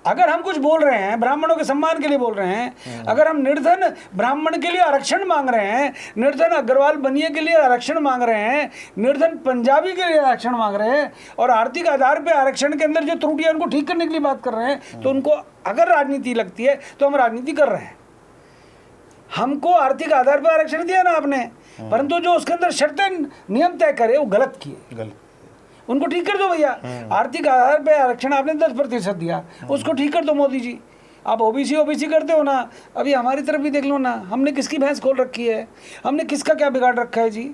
अगर हम कुछ बोल रहे हैं, ब्राह्मणों के सम्मान के लिए बोल रहे हैं, अगर हम निर्धन ब्राह्मण के लिए आरक्षण मांग रहे हैं, निर्धन अग्रवाल बनिए के लिए आरक्षण मांग रहे हैं, निर्धन पंजाबी के लिए आरक्षण मांग रहे हैं और आर्थिक आधार पे आरक्षण के अंदर जो त्रुटियां उनको ठीक करने के लिए बात कर रहे हैं, तो उनको अगर राजनीति लगती है तो हम राजनीति कर रहे हैं। हमको आर्थिक आधार पर आरक्षण दिया ना आपने, परंतु जो उसके अंदर शर्तें नियम तय करे वो गलत किए। उनको ठीक कर दो भैया। आर्थिक आधार पे आरक्षण आपने 10% दिया, उसको ठीक कर दो मोदी जी। आप ओबीसी करते हो ना, अभी हमारी तरफ भी देख लो ना, हमने किसकी भैंस खोल रखी है, हमने किसका क्या बिगाड़ रखा है जी।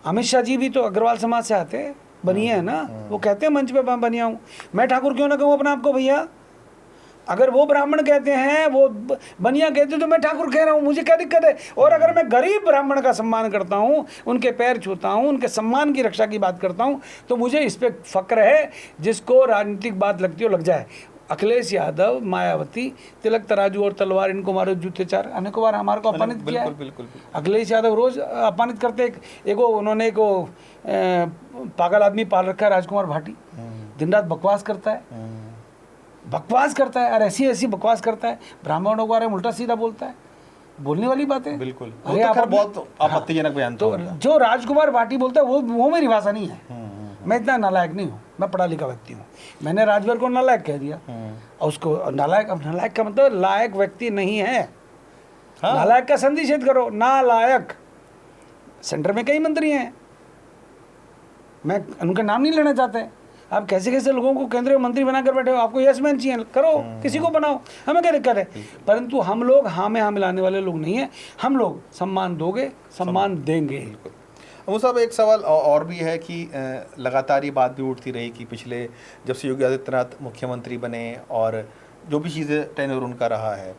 अमित शाह जी भी तो अग्रवाल समाज से आते, बनिए है ना, वो कहते हैं मंच पे बनिया हूँ। मैं ठाकुर क्यों ना कहूँ अपने आप को भैया? अगर वो ब्राह्मण कहते हैं, वो बनिया कहते हैं, तो मैं ठाकुर कह रहा हूँ, मुझे क्या दिक्कत है? और अगर मैं गरीब ब्राह्मण का सम्मान करता हूँ, उनके पैर छूता हूँ, उनके सम्मान की रक्षा की बात करता हूँ, तो मुझे इस पर फक्र है। जिसको राजनीतिक बात लगती हो लग जाए। अखिलेश यादव, मायावती, तिलक तराजू और तलवार, इनको मारो जूते चार, अनेकों बार हमारे को अपमानित किया है।
बिल्कुल।
अखिलेश यादव रोज अपमानित करते। उन्होंने पागल आदमी पाल रखा है, राजकुमार भाटी, दिन रात बकवास करता है, और ऐसी बकवास करता है, ब्राह्मणों के बारे में उल्टा सीधा बोलता है। बोलने वाली बात है।
बिल्कुल।
अरे आप
बहुत आपत्तिजनक बयान। तो
जो राजकुमार भाटी बोलता है वो मेरी भाषा नहीं है। मैं इतना नालायक नहीं हूँ, मैं पढ़ा लिखा व्यक्ति हूँ। मैंने राजभर को नालायक कह दिया और उसको नालायक, अब नालायक का मतलब लायक व्यक्ति नहीं है। हाँ। नालायक का संधिच्छेद करो, नालायक। सेंटर में कई मंत्री हैं, मैं उनका नाम नहीं लेना चाहते। आप कैसे लोगों को केंद्रीय मंत्री बनाकर बैठे हो, आपको यस मैन चाहिए, करो, किसी को बनाओ, हमें क्या दिक्कत है। परंतु हम लोग हाँ में हाँ मिलाने वाले लोग नहीं हैं। हम लोग सम्मान दोगे, सम्मान देंगे।
वो साहब, एक सवाल और भी है कि लगातार ये बात भी उठती रही कि पिछले जब से योगी आदित्यनाथ मुख्यमंत्री बने और जो भी चीज़ें टेन्योर उनका रहा है,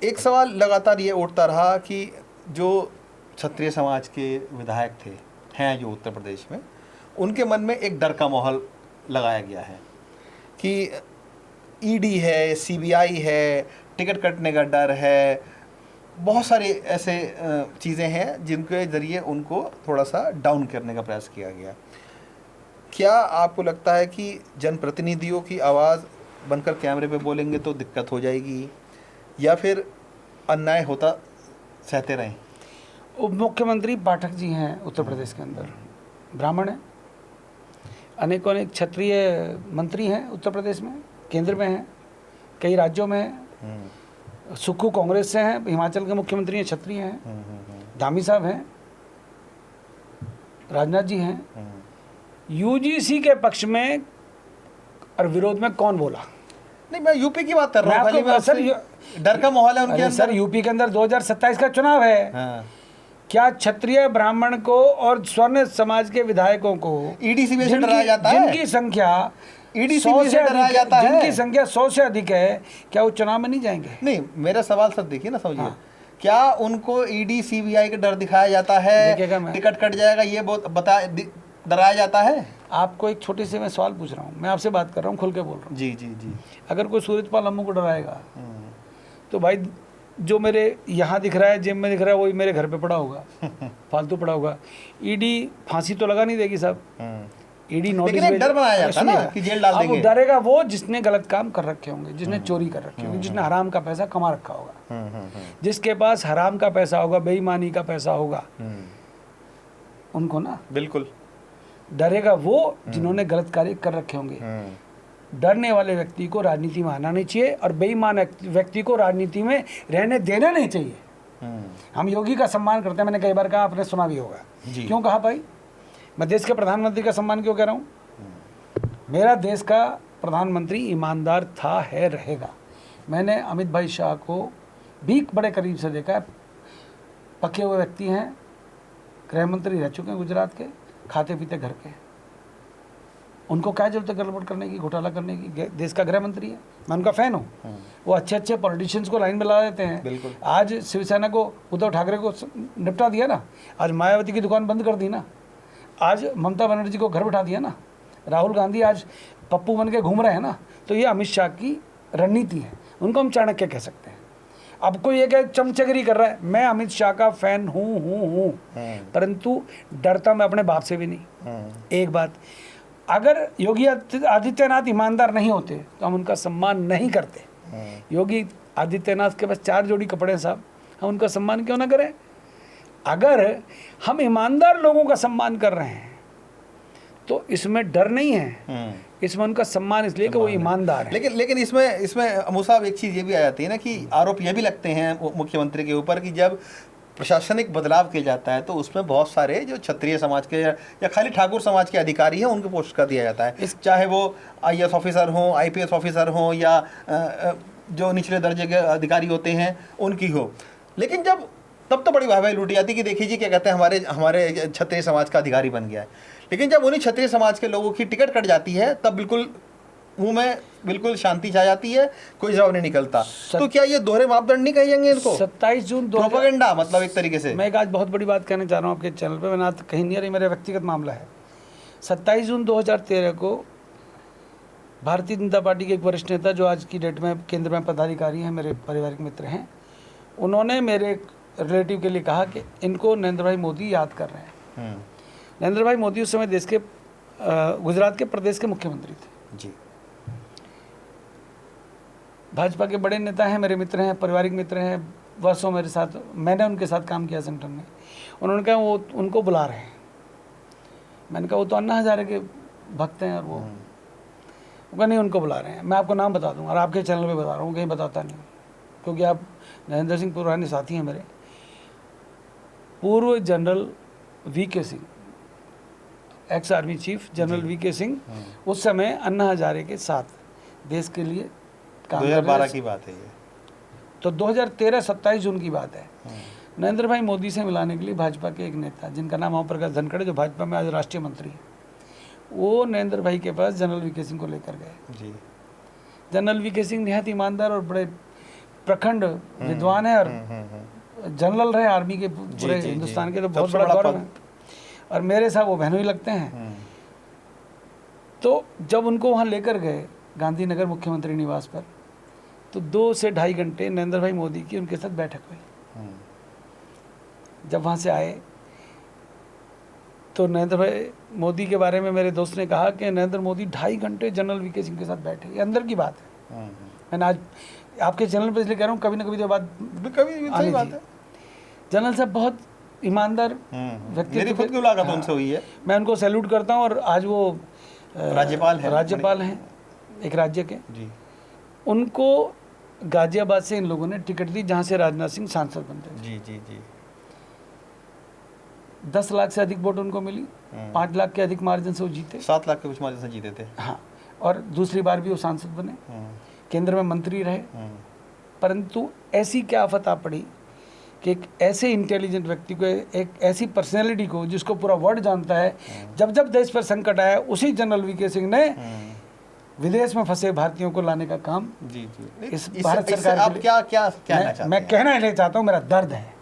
एक सवाल लगातार ये उठता रहा कि जो क्षत्रिय समाज के विधायक थे हैं जो उत्तर प्रदेश में, उनके मन में एक डर का माहौल लगाया गया है कि ईडी है, सीबीआई है, टिकट कटने का डर है, बहुत सारे ऐसे चीज़ें हैं जिनके ज़रिए उनको थोड़ा सा डाउन करने का प्रयास किया गया। क्या आपको लगता है कि जनप्रतिनिधियों की आवाज़ बनकर कैमरे पे बोलेंगे तो दिक्कत हो जाएगी, या फिर अन्याय होता सहते रहें?
उप मुख्यमंत्री पाठक जी हैं उत्तर प्रदेश के अंदर, ब्राह्मण हैं। अनेक क्षत्रिय मंत्री हैं उत्तर प्रदेश में, केंद्र में हैं, कई राज्यों में हैं। सुक्खू कांग्रेस से हैं, हिमाचल के मुख्यमंत्री हैं, क्षत्रिय हैं। धामी साहब हैं, राजनाथ जी हैं। यूजीसी के पक्ष में और विरोध में कौन बोला?
नहीं, मैं यूपी की बात कर रहा हूँ।
सर,
डर का माहौल है उनके अंदर।
सर, यूपी के अंदर 2027 का चुनाव है। हाँ। क्या क्षत्रिय ब्राह्मण को और स्वर्ण समाज के विधायकों को
ईडी से डराया जाता है?
जिनकी संख्या
ईडी
100 से
डराया
अधिक
जाता है।
जिनकी संख्या 100 से अधिक है, क्या वो चुनाव में नहीं जाएंगे?
नहीं, मेरा सवाल सर देखिए ना, समझिए,
हाँ।
क्या उनको ईडी सीबीआई का डर दिखाया जाता है,
देखिएगा मैं-
टिकट कट जाएगा ये बहुत डराया जाता है?
आपको एक छोटी सी मैं सवाल पूछ रहा हूँ, मैं आपसे बात कर रहा हूँ, खुल के बोल रहा हूँ।
जी जी जी।
अगर कोई सूरजपाल अम्मू को डराएगा तो भाई जो मेरे यहाँ दिख रहा है, जेब में दिख रहा है, वही मेरे घर पे पड़ा होगा, फालतू पड़ा होगा। ईडी फांसी तो लगा नहीं देगी साहब, ईडी नोटिस
लेकिन एक डर बनाया जाता है ना
सुनिएगा,
कि जेल डाल
अब
देंगे।
डरेगा वो जिसने गलत काम कर रखे होंगे, जिसने चोरी कर रखी होगी, जिसने हराम का पैसा कमा रखा होगा, जिसके पास हराम का पैसा होगा, बेईमानी का पैसा होगा, उनको ना
बिल्कुल।
डरेगा वो जिन्होंने गलत कार्य कर रखे होंगे। डरने वाले व्यक्ति को राजनीति में आना नहीं चाहिए और बेईमान व्यक्ति को राजनीति में रहने देना नहीं चाहिए। हम योगी का सम्मान करते हैं, मैंने कई बार कहा, आपने सुना भी होगा।
जी।
क्यों कहा भाई? मैं देश के प्रधानमंत्री का सम्मान क्यों कह रहा हूँ? मेरा देश का प्रधानमंत्री ईमानदार था, है, रहेगा। मैंने अमित भाई शाह को भी बड़े करीब से देखा है, पके हुए व्यक्ति हैं, गृह मंत्री रह चुके हैं गुजरात के, खाते पीते घर के, उनको क्या जरूरत है गड़बड़ करने की, घोटाला करने की? देश का गृह मंत्री है, मैं उनका फैन हूँ। वो अच्छे अच्छे पॉलिटिशियंस को लाइन में ला देते हैं।
बिल्कुल।
आज शिवसेना को, उद्धव ठाकरे को निपटा दिया ना, आज मायावती की दुकान बंद कर दी ना, आज ममता बनर्जी को घर बिठा दिया ना, राहुल गांधी आज पप्पू बन के घूम रहे हैं ना। तो ये अमित शाह की रणनीति है, उनको हम चाणक्य कह सकते हैं। अब कोई ये क्या चमचगरी कर रहा है, मैं अमित शाह का फैन हूँ, परंतु डरता मैं अपने बाप से भी नहीं। एक बात, अगर योगी आदित्यनाथ ईमानदार नहीं होते तो हम उनका सम्मान नहीं करते। योगी आदित्यनाथ के पास 4 जोड़ी कपड़े हैं साहब, हम उनका सम्मान क्यों ना करें? अगर हम ईमानदार लोगों का सम्मान कर रहे हैं तो इसमें डर नहीं है, इसमें उनका सम्मान इसलिए कि वो ईमानदार है।
लेकिन इसमें अमू साहब एक चीज़ ये भी आ जाती है ना कि आरोप ये भी लगते हैं मुख्यमंत्री के ऊपर कि जब प्रशासनिक बदलाव किया जाता है तो उसमें बहुत सारे जो क्षत्रिय समाज के या खाली ठाकुर समाज के अधिकारी हैं उनको पोस्ट कर दिया जाता है, चाहे वो IAS ऑफिसर हों, IPS ऑफिसर हों या जो निचले दर्जे के अधिकारी होते हैं उनकी हो। लेकिन जब तब तो बड़ी वाहवाही लूटी जाती कि देखिए जी क्या कहते हैं, हमारे क्षत्रिय समाज का अधिकारी बन गया है। लेकिन जब उन्हीं क्षत्रिय समाज के लोगों की टिकट कट जाती है तब बिल्कुल मुंह में बिल्कुल शांति छा जाती है, कोई जवाब नहीं निकलता। तो क्या ये दोहरे मापदंड नहीं कहे जाएंगे इनको?
27 जून
प्रोपेगेंडा मतलब एक तरीके से।
मैं एक आज बहुत बड़ी बात कहना चाह रहा हूँ आपके चैनल पे, मैंने आज कहीं नहीं, मेरा व्यक्तिगत मामला है। 27 जून 2013 को भारतीय जनता पार्टी के एक वरिष्ठ नेता जो आज की डेट में केंद्र में पदाधिकारी हैं, मेरे पारिवारिक मित्र हैं, उन्होंने मेरे रिलेटिव के लिए कहा कि इनको नरेंद्र भाई मोदी याद कर रहे हैं। नरेंद्र भाई मोदी उस समय देश के गुजरात के प्रदेश के मुख्यमंत्री थे
जी।
भाजपा के बड़े नेता हैं, मेरे मित्र हैं, पारिवारिक मित्र हैं, वर्षों मेरे साथ, मैंने उनके साथ काम किया संगठन में। उन्होंने कहा वो उनको बुला रहे हैं। मैंने कहा वो तो अन्ना हजारे के भक्त हैं और वो कहा नहीं उनको बुला रहे हैं। मैं आपको नाम बता दूंगा और आपके चैनल पे बता रहा हूँ, कहीं बताता नहीं क्योंकि आप नरेंद्र सिंह पुराने साथी हैं मेरे। पूर्व general VK Singh, ex army chief general VK Singh उस समय अन्ना हजारे के साथ देश के लिए
2012 की बात है ये,
तो 2013 27 जून की बात है। नरेंद्र भाई मोदी से मिलाने के लिए भाजपा के एक नेता जिनका नाम ओम प्रकाश धनखड़, जो भाजपा में आज राष्ट्रीय मंत्री है, वो नरेंद्र भाई के पास जनरल VK सिंह को लेकर गए जी। जनरल VK सिंह निहायत ईमानदार और बड़े प्रखंड विद्वान है और जनरल रहे आर्मी के पूरे हिंदुस्तान के, तो बहुत बड़ा गौरव है और मेरे साथ वो बहनोई लगते हैं। तो जब उनको वहाँ लेकर गए गांधीनगर मुख्यमंत्री निवास पर, तो 2 से ढाई घंटे नरेंद्र भाई मोदी की उनके साथ बैठक हुई। जब वहाँ से आए तो नरेंद्र भाई मोदी के बारे में मेरे दोस्त ने कहा कि नरेंद्र मोदी 2.5 घंटे जनरल VK सिंह के साथ बैठे। ये अंदर की बात है, मैंने आज आपके चैनल पर इसलिए कह रहा हूँ, कभी ना कभी तो बात
सही बात है।
जनरल साहब बहुत ईमानदार व्यक्ति,
मेरी खुद की मुलाकात उनसे हुई है,
मैं उनको सैल्यूट करता हूँ। और आज वो
राज्यपाल हैं
एक राज्य के
जी।
उनको गाजियाबाद से इन लोगों ने टिकट दी जहाँ से राजनाथ सिंह सांसद बनते थे।
जी जी जी।
10 लाख से अधिक वोट उनको मिली, 5 लाख के अधिक मार्जिन से वो जीते,
7 लाख के कुछ मार्जिन से जीते थे।
हाँ, और दूसरी बार भी वो सांसद बने, केंद्र में मंत्री रहे। परंतु ऐसी क्या आफत आ पड़ी कि एक ऐसे इंटेलिजेंट व्यक्ति को, एक ऐसी पर्सनैलिटी को जिसको पूरा वर्ल्ड जानता है, जब जब देश पर संकट आया उसी जनरल VK सिंह ने विदेश में फंसे भारतीयों को लाने का काम
जी जी
इस भारत
इससे
सरकार
आप
के लिए-
क्या क्या कहना चाहते
मैं
हैं?
कहना नहीं चाहता हूँ, मेरा दर्द है।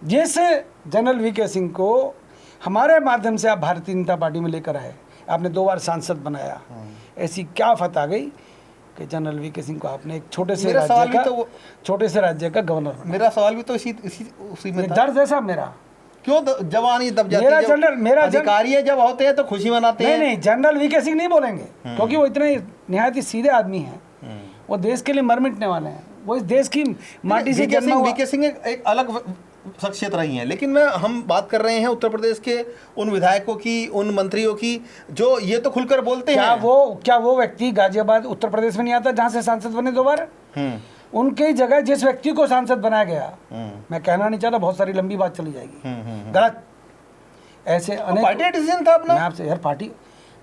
जिस जनरल वीके सिंह को हमारे माध्यम से आप भारतीय जनता पार्टी में लेकर आए, आपने 2 बार सांसद बनाया, ऐसी क्या आफत आ गई कि जनरल वीके सिंह को आपने एक छोटे से
मेरा सवाल
राज्य
भी
का
तो
छोटे से राज्य का गवर्नर बनाया।
मेरा सवाल भी तो इसी इसी उसी में
ये
था।
दर्द है साहब मेरा।
क्यों जवानी दब जाती
मेरा
है?
जनरल- मेरा जन-
अधिकारी जब होते हैं तो खुशी मनाते
नहीं
हैं।
नहीं, जनरल वीके सिंह नहीं बोलेंगे, क्योंकि वो इतने निहायत ही सीधे आदमी हैं, वो देश के लिए मर मिटने वाले हैं, वो इस देश की माटी से जन्मा हुआ।
वीके सिंह एक अलग शख्सियत रही हैं, लेकिन हम बात कर रहे हैं उत्तर प्रदेश के उन विधायकों की, उन मंत्रियों की जो ये तो खुलकर बोलते हैं।
क्या वो व्यक्ति गाजियाबाद उत्तर प्रदेश में नहीं आता जहां से सांसद बने 2 बार? उनकी जगह जिस व्यक्ति को सांसद बनाया गया, मैं कहना नहीं चाहता, बहुत सारी लंबी बात चली जाएगी, गलत ऐसे अनेक
पार्टी डिसीजन था अपना।
मैं आपसे यार,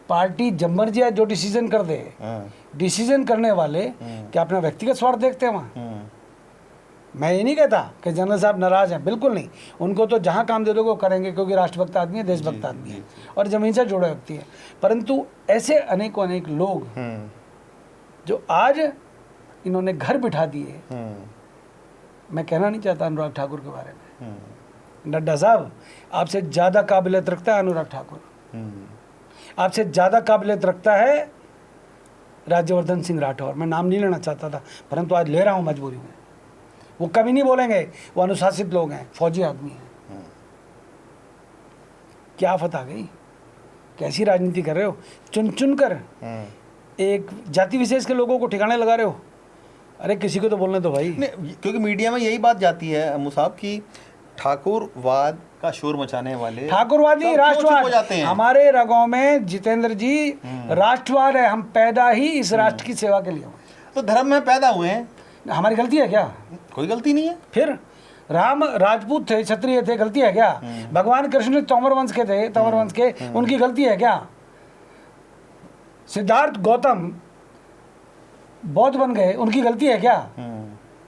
पार्टी जब मर्जी आए जो डिसीजन कर दे, डिसीजन करने वाले क्या अपना व्यक्तिगत स्वार्थ देखते हैं वहाँ? मैं ये नहीं कहता कि जनरल साहब नाराज हैं, बिल्कुल नहीं। उनको तो जहाँ काम दे दोगे वो करेंगे, क्योंकि राष्ट्रभक्त आदमी है, देशभक्त आदमी है और जमीन से जुड़े व्यक्ति है। परंतु ऐसे अनेकों अनेक लोग जो आज इन्होंने घर बिठा दिए, मैं कहना नहीं चाहता अनुराग ठाकुर के बारे में, नड्डा साहब आपसे ज़्यादा काबिलियत रखता है अनुराग ठाकुर, आपसे ज़्यादा काबिलियत रखता है राज्यवर्धन सिंह राठौर। मैं नाम नहीं लेना चाहता था, परंतु आज ले रहा हूँ मजबूरी में। वो कभी नहीं बोलेंगे, वो अनुशासित लोग हैं, फौजी आदमी हैं। क्या आफत आ गई? कैसी राजनीति कर रहे हो? चुन चुन कर एक जाति विशेष के लोगों को ठिकाने लगा रहे हो। अरे किसी को तो बोलने दो भाई।
क्योंकि मीडिया में यही बात जाती है मुसाब की ठाकुरवाद का शोर मचाने वाले,
ठाकुरवादी राष्ट्रवाद
हो जाते हैं।
हमारे रगों में जितेंद्र जी राष्ट्रवाद है। हम पैदा ही इस राष्ट्र की सेवा के लिए हुए।
तो धर्म में पैदा हुए हैं,
हमारी गलती है क्या?
कोई गलती नहीं है।
फिर राम राजपूत थे, क्षत्रिय थे, गलती है क्या? भगवान कृष्ण तोमर वंश के थे, तंवर वंश के, उनकी गलती है क्या? सिद्धार्थ गौतम बौद्ध बन गए, उनकी गलती है क्या?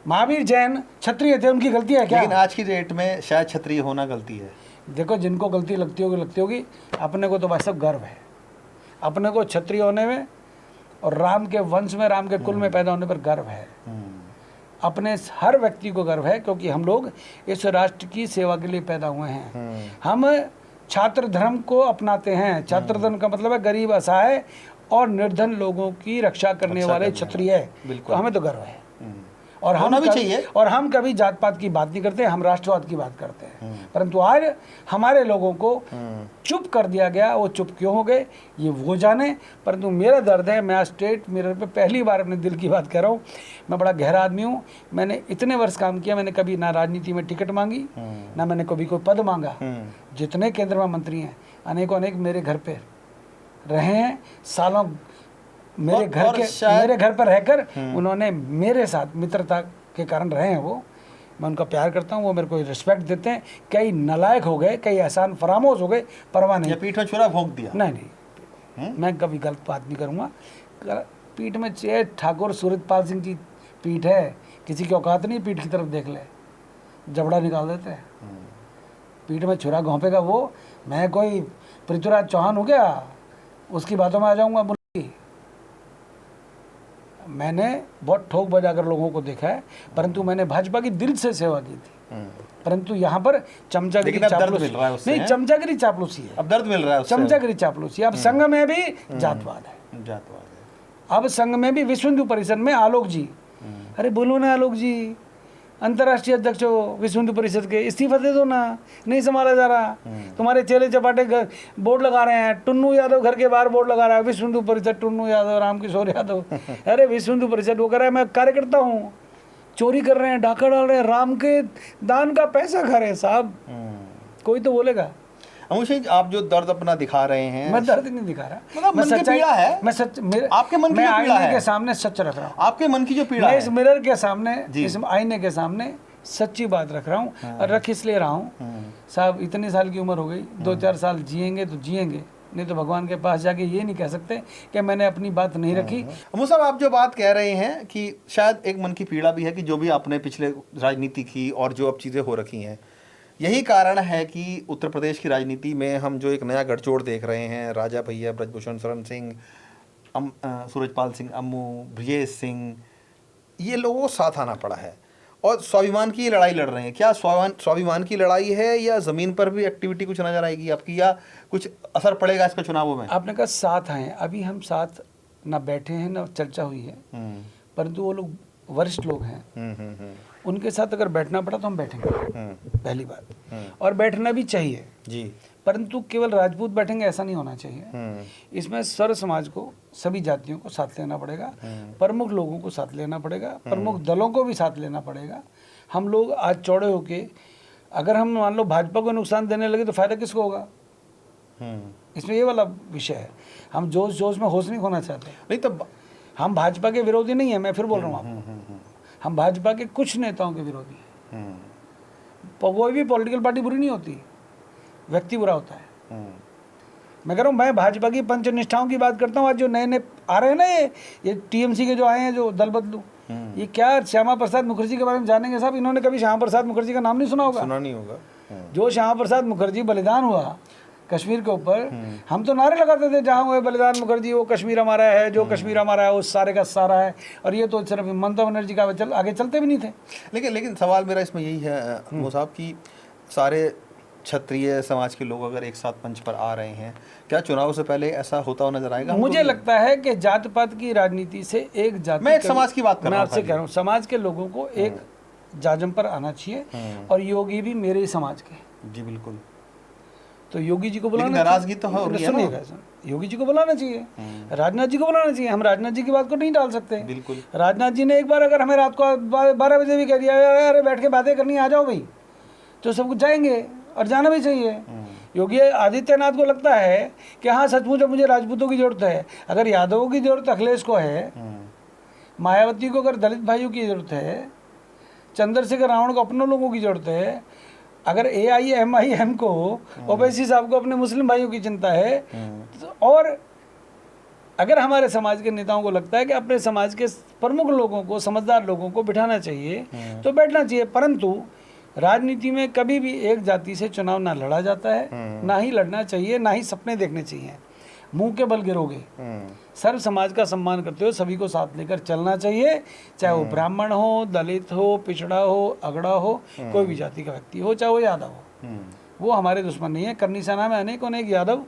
महावीर जैन क्षत्रिय थे, उनकी गलती है क्या?
लेकिन आज की डेट में शायद क्षत्रिय होना गलती है।
देखो, जिनको गलती लगती होगी। अपने को तो बस सब गर्व है, अपने को क्षत्रिय होने में और राम के वंश में, राम के कुल में पैदा होने पर गर्व है। अपने हर व्यक्ति को गर्व है, क्योंकि हम लोग इस राष्ट्र की सेवा के लिए पैदा हुए हैं। हम छात्र धर्म को अपनाते हैं। छात्र धर्म का मतलब है गरीब, असहाय और निर्धन लोगों की रक्षा करने वाले क्षत्रिय है। तो हमें तो गर्व है। और हम कभी जात पात की बात नहीं करते, हम राष्ट्रवाद की बात करते हैं। परंतु आज हमारे लोगों को चुप कर दिया गया। वो चुप क्यों हो गए ये वो जाने। परंतु मेरा दर्द है, मैं आज स्टेट मिरर पे पहली बार अपने दिल की बात कह रहा हूँ। मैं बड़ा गहरा आदमी हूँ। मैंने इतने वर्ष काम किया, मैंने कभी ना राजनीति में टिकट मांगी, ना मैंने कभी कोई पद मांगा। जितने केंद्र में मंत्री हैं अनेकों अनेक मेरे घर पे रहे हैं, सालों मेरे घर पर रहकर उन्होंने मेरे साथ मित्रता के कारण रहे हैं। वो मैं उनका प्यार करता हूँ, वो मेरे को रिस्पेक्ट देते हैं। कई नालायक हो गए, कई एहसान फरामोश हो गए, परवाह नहीं।
पीठ में छुरा भोंक दिया?
नहीं, मैं कभी गलत बात नहीं करूँगा। पीठ में ठाकुर सूरजपाल सिंह की पीठ है, किसी की औकात नहीं पीठ की तरफ देख ले, जबड़ा निकाल देते हैं। पीठ में छुरा घोंपेगा वो। मैं कोई पृथ्वीराज चौहान हो गया उसकी बातों में आ जाऊँगा? मैंने बहुत ठोक बजाकर लोगों को देखा है, परंतु मैंने भाजपा की दिल से सेवा की थी। परंतु यहाँ पर चमचागिरी चापलूसी नहीं, चमचागिरी चापलूसी है।
अब दर्द मिल रहा है,
चमचागिरी चापलूसी। अब संघ में भी जातवाद है। अब संघ में भी विश्व हिंदू परिषद में आलोक जी, अरे बोलो ना आलोक जी, अंतर्राष्ट्रीय अध्यक्ष हो विश्व हिंदू परिषद के, इस्तीफा दे दो ना, नहीं संभाला जा रहा। तुम्हारे चेले चपाटे बोर्ड लगा रहे हैं, टुन्नू यादव घर के बाहर बोर्ड लगा रहा है, विश्व हिंदू परिषद टुन्नू यादव, रामकिशोर यादव। अरे विश्व हिंदू परिषद वो कर रहा है, मैं कार्यकर्ता हूँ। चोरी कर रहे हैं, डाका डाल रहे हैं, राम के दान का पैसा खा रहे हैं साहब। कोई तो बोलेगा।
आप जो दर्द अपना दिखा रहे हैं,
मैं दर्द नहीं दिखा रहा,
मतलब मन की पीड़ा है।
मैं सच,
आपके मन की जो पीड़ा है,
के सामने सच रख रहा हूँ।
आपके मन की जो पीड़ा है,
इस मिरर के सामने, इस आईने के सामने सच्ची बात रख रहा हूँ। और रख इसलिए रहा हूँ साहब, इतनी साल की उम्र हो गई, 2-4 साल जिएंगे तो जिएंगे, नहीं तो भगवान के पास जाके ये नहीं कह सकते कि मैंने अपनी बात नहीं रखी।
साहब, आप जो बात कह रहे हैं कि शायद एक मन की पीड़ा भी है कि जो भी आपने पिछले राजनीति की और जो अब चीज़ें हो रखी हैं, यही कारण है कि उत्तर प्रदेश की राजनीति में हम जो एक नया गठजोड़ देख रहे हैं, राजा भैया, ब्रजभूषण शरण सिंह, सूरजपाल सिंह अम्मू, ब्रजेश सिंह, ये लोगों को साथ आना पड़ा है और स्वाभिमान की लड़ाई लड़ रहे हैं। क्या स्वाभिमान की लड़ाई है या ज़मीन पर भी एक्टिविटी कुछ नजर आएगी आपकी, या कुछ असर पड़ेगा इसका चुनावों में?
आपने कहा साथ आए, अभी हम साथ ना बैठे हैं ना चर्चा हुई है, परंतु वो लोग वरिष्ठ लोग हैं, उनके साथ अगर बैठना पड़ा तो हम बैठेंगे, पहली बात। और बैठना भी चाहिए
जी,
परंतु केवल राजपूत बैठेंगे ऐसा नहीं होना चाहिए। इसमें सर्व समाज को, सभी जातियों को साथ लेना पड़ेगा, प्रमुख लोगों को साथ लेना पड़ेगा, प्रमुख दलों को भी साथ लेना पड़ेगा। हम लोग आज चौड़े होके अगर हम मान लो भाजपा को नुकसान देने लगे तो फायदा किसको होगा? इसमें ये वाला विषय है। हम जोश जोश में होश नहीं खोना चाहते।
नहीं तो
हम भाजपा के विरोधी नहीं है, मैं फिर बोल रहा हूँ आपको, हम भाजपा के कुछ नेताओं के विरोधी हैं। कोई भी पॉलिटिकल पार्टी बुरी नहीं होती, व्यक्ति बुरा होता है। मैं कह रहा हूँ, मैं भाजपा की पंचनिष्ठाओं की बात करता हूँ। आज जो नए नए आ रहे हैं ना, ये टीएमसी के जो आए हैं, जो दल बदलू, ये क्या श्यामा प्रसाद मुखर्जी के बारे में जानेंगे साहब? इन्होंने कभी श्यामा प्रसाद मुखर्जी का नाम नहीं सुना होगा?
सुना नहीं होगा।
जो श्यामा प्रसाद मुखर्जी बलिदान हुआ कश्मीर के ऊपर, हम तो नारे लगाते थे, जहाँ हुए बलिदान मुखर्जी, वो कश्मीर हमारा है, जो कश्मीर हमारा है वो सारे का सारा है। और ये तो सिर्फ ममता बनर्जी का आगे चलते भी नहीं थे।
लेकिन सवाल मेरा इसमें यही है वो साहब कि सारे क्षत्रिय समाज के लोग अगर एक साथ मंच पर आ रहे हैं, क्या चुनाव से पहले ऐसा होता हुआ नजर आएगा?
मुझे लगता है कि जात पात की राजनीति से एक जाति,
मैं एक समाज की बात कर रहा हूं,
मैं आपसे कह रहा हूँ, समाज के लोगों को एक जाजम पर आना चाहिए। और योगी भी मेरे ही समाज के।
जी बिल्कुल।
तो योगी जी को बुलाना,
नाराजगी तो हो रही है ना,
योगी जी को बुलाना चाहिए, राजनाथ जी को बुलाना चाहिए। हम राजनाथ जी की बात को नहीं टाल सकते।
बिल्कुल।
राजनाथ जी ने एक बार अगर हमें रात को 12 बजे भी कह दिया, अरे बैठ के बातें करनी, आ जाओ भाई, तो सब कुछ जाएंगे और जाना भी चाहिए। योगी आदित्यनाथ को लगता है कि हाँ सचमुच मुझे राजपूतों की जरूरत है। अगर यादवों की जरूरत अखिलेश को है, मायावती को अगर दलित भाइयों की जरूरत है, चंद्रशेखर रावण को अपने लोगों की जरूरत है, अगर AIMIM को, ओवैसी साहब को अपने मुस्लिम भाइयों की चिंता है, तो और अगर हमारे समाज के नेताओं को लगता है कि अपने समाज के प्रमुख लोगों को, समझदार लोगों को बिठाना चाहिए, तो बैठना चाहिए। परंतु राजनीति में कभी भी एक जाति से चुनाव ना लड़ा जाता है, ना ही लड़ना चाहिए, ना ही सपने देखने चाहिए। मुंह के बल गिरोगे। सर्व समाज का सम्मान करते हुए सभी को साथ लेकर चलना चाहिए, चाहे वो ब्राह्मण हो, दलित हो, पिछड़ा हो, अगड़ा हो, कोई भी जाति का व्यक्ति हो, चाहे वो यादव हो, वो हमारे दुश्मन नहीं है। करनी सेना में अनेक यादव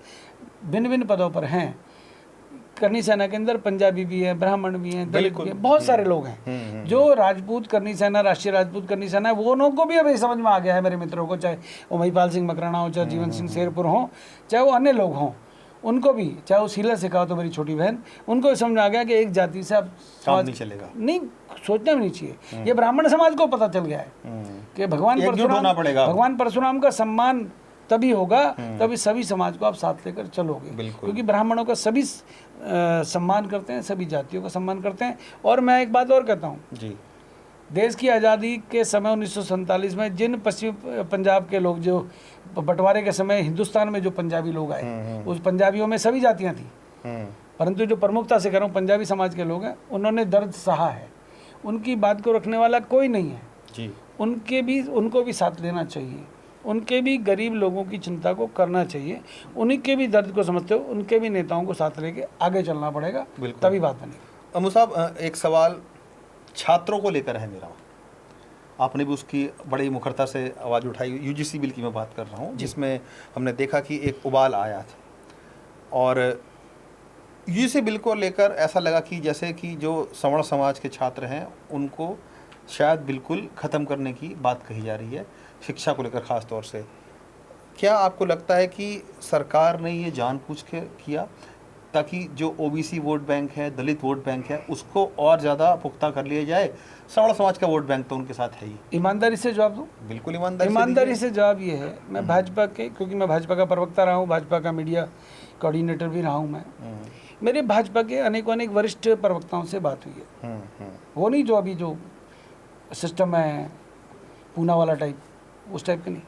भिन्न भिन्न पदों पर हैं। करनी सेना के अंदर पंजाबी भी हैं, ब्राह्मण भी हैं, दलित भी हैं, बहुत सारे लोग हैं। जो राजपूत करनी सेना, राष्ट्रीय राजपूत करनी सेना है, वो लोगों को भी अभी समझ में आ गया है, मेरे मित्रों को, चाहे वो महिपाल सिंह मकराना हो, चाहे जीवन सिंह शेरपुर हो, चाहे वो अन्य लोग हों, उनको भी, चाहे वो शीला सिखाओ तो मेरी छोटी बहन, उनको भी समझ में आ गया कि एक जाति से अब
काम नहीं चलेगा,
नहीं सोचना भी नहीं चाहिए। ये ब्राह्मण समाज को पता चल गया है कि भगवान परशुराम का सम्मान तभी होगा, तभी सभी समाज को आप साथ लेकर चलोगे, क्योंकि ब्राह्मणों का सभी सम्मान करते हैं, सभी जातियों का सम्मान करते हैं। और मैं एक बात और कहता हूँ
जी,
देश की आज़ादी के समय 1947 में जिन पश्चिम पंजाब के लोग, जो बंटवारे के समय हिंदुस्तान में जो पंजाबी लोग आए, उस पंजाबियों में सभी जातियाँ थी, परंतु जो प्रमुखता से कह रहा हूँ पंजाबी समाज के लोग हैं, उन्होंने दर्द सहा है, उनकी बात को रखने वाला कोई नहीं है
जी।
उनको भी साथ लेना चाहिए, उनके भी गरीब लोगों की चिंता को करना चाहिए, उन्हीं के भी दर्द को समझते हो, उनके भी नेताओं को साथ लेके आगे चलना पड़ेगा, तभी बात बनेगी।
अम्मू साहब, एक सवाल छात्रों को लेकर है मेरा, आपने भी उसकी बड़ी मुखरता से आवाज़ उठाई। UGC बिल की मैं बात कर रहा हूँ, जिसमें हमने देखा कि एक उबाल आया था और UGC बिल को लेकर ऐसा लगा कि जैसे कि जो सवर्ण समाज के छात्र हैं उनको शायद बिल्कुल ख़त्म करने की बात कही जा रही है, शिक्षा को लेकर ख़ास तौर से। क्या आपको लगता है कि सरकार ने ये जानबूझ के किया ताकि जो OBC वोट बैंक है, दलित वोट बैंक है, उसको और ज़्यादा पुख्ता कर लिया जाए? सवर्ण समाज का वोट बैंक तो उनके साथ है ही।
ईमानदारी से जवाब दूँ?
बिल्कुल
ईमानदारी से जवाब ये है, मैं भाजपा के, क्योंकि मैं भाजपा का प्रवक्ता रहा हूँ, भाजपा का मीडिया कोऑर्डिनेटर भी रहा हूँ मैं, मेरे भाजपा के अनेक वरिष्ठ प्रवक्ताओं से बात हुई है। वो नहीं जो अभी जो सिस्टम है पूना वाला टाइप, उस टाइप के नहीं,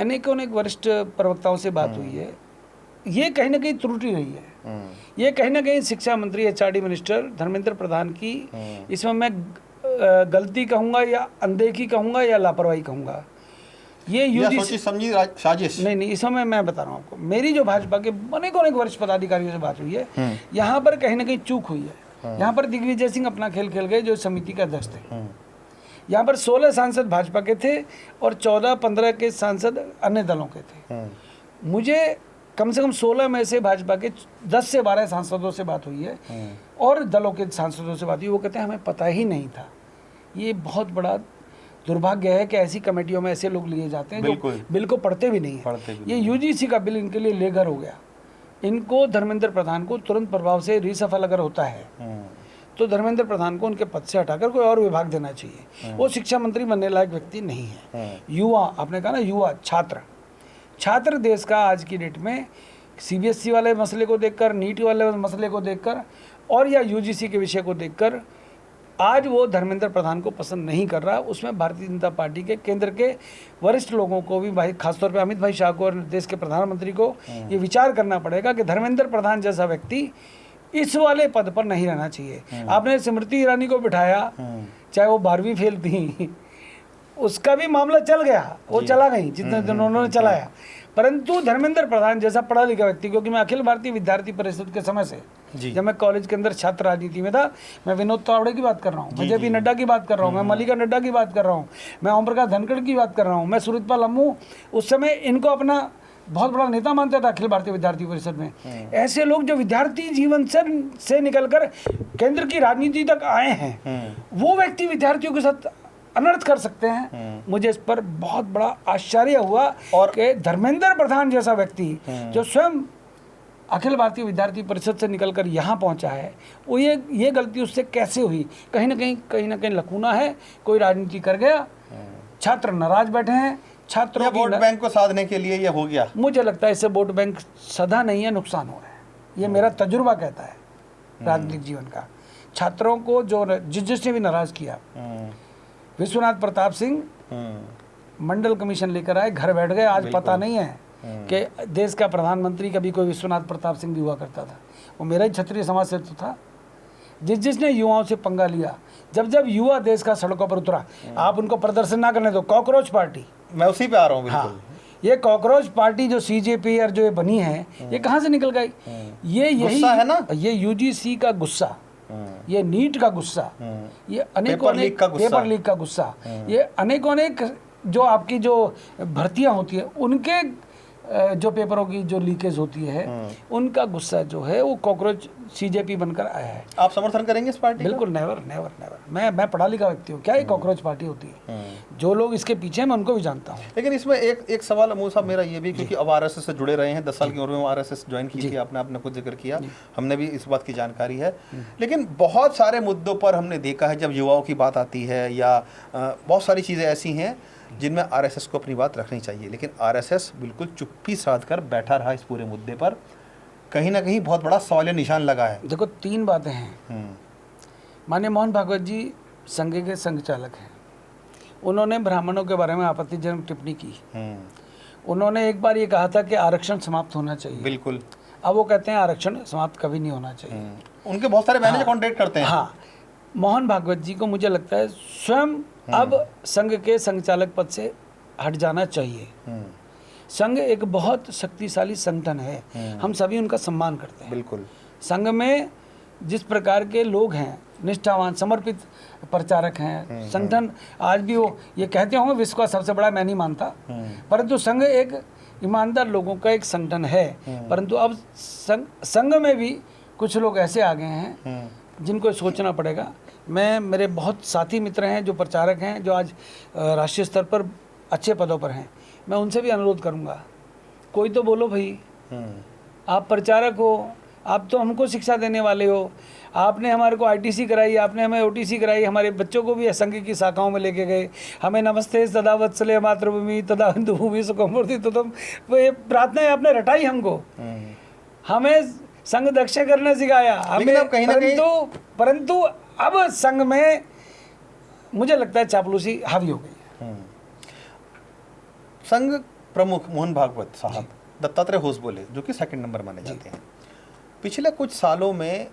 अनेक वरिष्ठ प्रवक्ताओं से बात हुई है। ये कहीं ना कहीं त्रुटि रही है, ये कहीं ना कहीं शिक्षा मंत्री HRD मिनिस्टर धर्मेंद्र प्रधान की, इसमें मैं गलती कहूँगा या अनदेखी कहूँगा या लापरवाही कहूँगा। ये
या
यूजीसी
सोची समझी साजिश?
नहीं, इस समय मैं बता रहा हूँ आपको, मेरी जो भाजपा के अनेक वरिष्ठ पदाधिकारियों से बात हुई है, यहाँ पर कहीं ना कहीं चूक हुई है। यहाँ पर दिग्विजय सिंह अपना खेल खेल गए, जो समिति के अध्यक्ष थे। यहाँ पर 16 सांसद भाजपा के थे और 14-15 के सांसद अन्य दलों के थे। मुझे कम से कम 16 में से भाजपा के 10 से 12 सांसदों से बात हुई है और दलों के सांसदों से बात हुई। वो कहते हैं हमें पता ही नहीं था। ये बहुत बड़ा दुर्भाग्य है कि ऐसी कमेटियों में ऐसे लोग लिए जाते हैं जो बिल को पढ़ते भी नहीं है। ये यूजीसी का बिल इनके लिए लेगर हो गया। इनको धर्मेंद्र प्रधान को तुरंत प्रभाव से रीसफल अगर होता है तो धर्मेंद्र प्रधान को उनके पद से हटाकर कोई और विभाग देना चाहिए। वो शिक्षा मंत्री बनने लायक व्यक्ति नहीं है। युवा, आपने कहा ना, युवा छात्र देश का आज की डेट में सीबीएसई वाले मसले को देखकर, नीट वाले मसले को देखकर और या यूजीसी के विषय को देखकर आज वो धर्मेंद्र प्रधान को पसंद नहीं कर रहा। उसमें भारतीय जनता पार्टी के केंद्र के वरिष्ठ लोगों को भी, भाई खासतौर पे अमित भाई शाह को और देश के प्रधानमंत्री को ये विचार करना पड़ेगा कि धर्मेंद्र प्रधान जैसा व्यक्ति इस वाले पद पर नहीं रहना चाहिए। आपने स्मृति ईरानी को बिठाया, चाहे वो 12वीं फेल थी, उसका भी मामला चल गया, वो चला गई जितने दिन उन्होंने चलाया। परंतु धर्मेंद्र प्रधान जैसा पढ़ा लिखा व्यक्ति, क्योंकि मैं अखिल भारतीय विद्यार्थी परिषद के समय से, जब मैं कॉलेज के अंदर छात्र राजनीति में था, मैं विनोद तावड़े की बात कर रहा हूँ, मैं जेपी नड्डा की बात कर रहा हूँ, मैं मल्लिका नड्डा की बात कर रहा हूँ, मैं ओम प्रकाश धनखड़ की बात कर रहा हूँ, मैं सुरजपाल अम्मू, उस समय इनको अपना बहुत बड़ा नेता मानता था अखिल भारतीय विद्यार्थी परिषद में। ऐसे लोग जो विद्यार्थी जीवन से निकलकर केंद्र की राजनीति तक आए हैं, वो व्यक्ति विद्यार्थियों के साथ अनर्थ कर सकते हैं। मुझे इस पर बहुत बड़ा आश्चर्य हुआ और कि धर्मेंद्र प्रधान जैसा व्यक्ति जो स्वयं अखिल भारतीय विद्यार्थी परिषद से निकलकर यहाँ पहुँचा है, वो ये गलती उससे कैसे हुई? कहीं ना कहीं लकूना है, कोई राजनीति कर गया, छात्र नाराज बैठे हैं, छात्रों
वोट बैंक को साधने के लिए ये हो गया।
मुझे लगता है इससे वोट बैंक सधा नहीं है, नुकसान हो रहा है। ये मेरा तजुर्बा कहता है राजनीतिक जीवन का। छात्रों को जो जिसने भी नाराज किया, विश्वनाथ प्रताप सिंह मंडल कमीशन लेकर आए, घर बैठ गए। आज पता नहीं है कि देश का प्रधानमंत्री कभी कोई विश्वनाथ प्रताप सिंह भी हुआ करता था। वो मेरा ही क्षत्रिय समाज से तो था। जिसने युवाओं से पंगा लिया, जब युवा देश का सड़कों पर उतरा, आप उनको प्रदर्शन ना करने दो। कॉकरोच पार्टी,
मैं उसी पे आ रहा हूँ बिल्कुल।
हाँ, ये कॉकरोच पार्टी जो सीजेपी और जो ये बनी है, ये कहाँ से निकल गई? ये यही
है ना,
ये यूजीसी का गुस्सा, ये नीट का गुस्सा, ये अनेकों अनेक पेपर लीक का गुस्सा, ये अनेकों अनेक जो आपकी जो भर्तियां होती है उनके जो पेपरों की जो लीकेज होती है, उनका गुस्सा जो है वो कॉकरोच सीजेपी बनकर आया है।
आप समर्थन करेंगे इस पार्टी?
बिल्कुल, नेवर नेवर नेवर। मैं पढ़ा लिखा व्यक्ति हूँ, क्या ये कॉकरोच पार्टी होती है? जो लोग इसके पीछे हैं मैं उनको भी जानता हूँ।
लेकिन इसमें एक सवाल अमू साहब मेरा ये भी, क्योंकि अब आरएसएस से जुड़े रहे हैं, 10 साल की उम्र में आरएसएस ज्वाइन की थी, आपने खुद जिक्र किया, हमने भी इस बात की जानकारी है। लेकिन बहुत सारे मुद्दों पर हमने देखा है, जब युवाओं की बात आती है या बहुत सारी चीज़ें ऐसी हैं जिनमें आरएसएस को अपनी बात रखनी चाहिए, लेकिन आरएसएस बिल्कुल चुप्पी साध कर बैठा रहा इस पूरे मुद्दे पर। कहीं ना कहीं बहुत बड़ा सवालिया निशान लगा है।
देखो, 3 बातें हैं। माननीय मोहन भागवत जी संघ के संघ चालक हैं। उन्होंने ब्राह्मणों के बारे में आपत्तिजनक टिप्पणी की। उन्होंने एक बार ये कहा था कि आरक्षण समाप्त होना चाहिए।
बिल्कुल।
अब वो कहते हैं आरक्षण समाप्त कभी नहीं होना चाहिए।
उनके बहुत सारे मैनेजर कॉन्ट्रैक्ट करते हैं।
हाँ, मोहन भागवत जी को मुझे लगता है स्वयं अब संघ के संचालक पद से हट जाना चाहिए। संघ एक बहुत शक्तिशाली संगठन है, हम सभी उनका सम्मान करते हैं।
बिल्कुल। संघ
में जिस प्रकार के लोग हैं, निष्ठावान समर्पित प्रचारक हैं, संगठन आज भी वो ये कहते होंगे विश्व का सबसे बड़ा, मैं नहीं मानता, परंतु संघ एक ईमानदार लोगों का एक संगठन है। परंतु अब संघ में भी कुछ लोग ऐसे आ गए हैं जिनको सोचना पड़ेगा। मेरे बहुत साथी मित्र हैं जो प्रचारक हैं, जो आज राष्ट्रीय स्तर पर अच्छे पदों पर हैं, मैं उनसे भी अनुरोध करूंगा, कोई तो बोलो भाई, आप प्रचारक हो, आप तो हमको शिक्षा देने वाले हो, आपने हमारे को आईटीसी कराई, आपने हमें ओटीसी कराई, हमारे बच्चों को भी संघ की शाखाओं में लेके गए, हमें नमस्ते सदा वत्सले मातृभूमि तदा हिंदू भूमि सुखमूर्ति, तो तुम ये प्रार्थनाएं आपने रटाई हमको, हमें संघ दक्ष करना सिखाया हमें, परंतु अब संघ में मुझे लगता है चापलूसी हावी हो गई है।
संघ प्रमुख मोहन भागवत साहब दत्तात्रेय होसबोले, जो कि 2nd नंबर माने जाते हैं, पिछले कुछ सालों में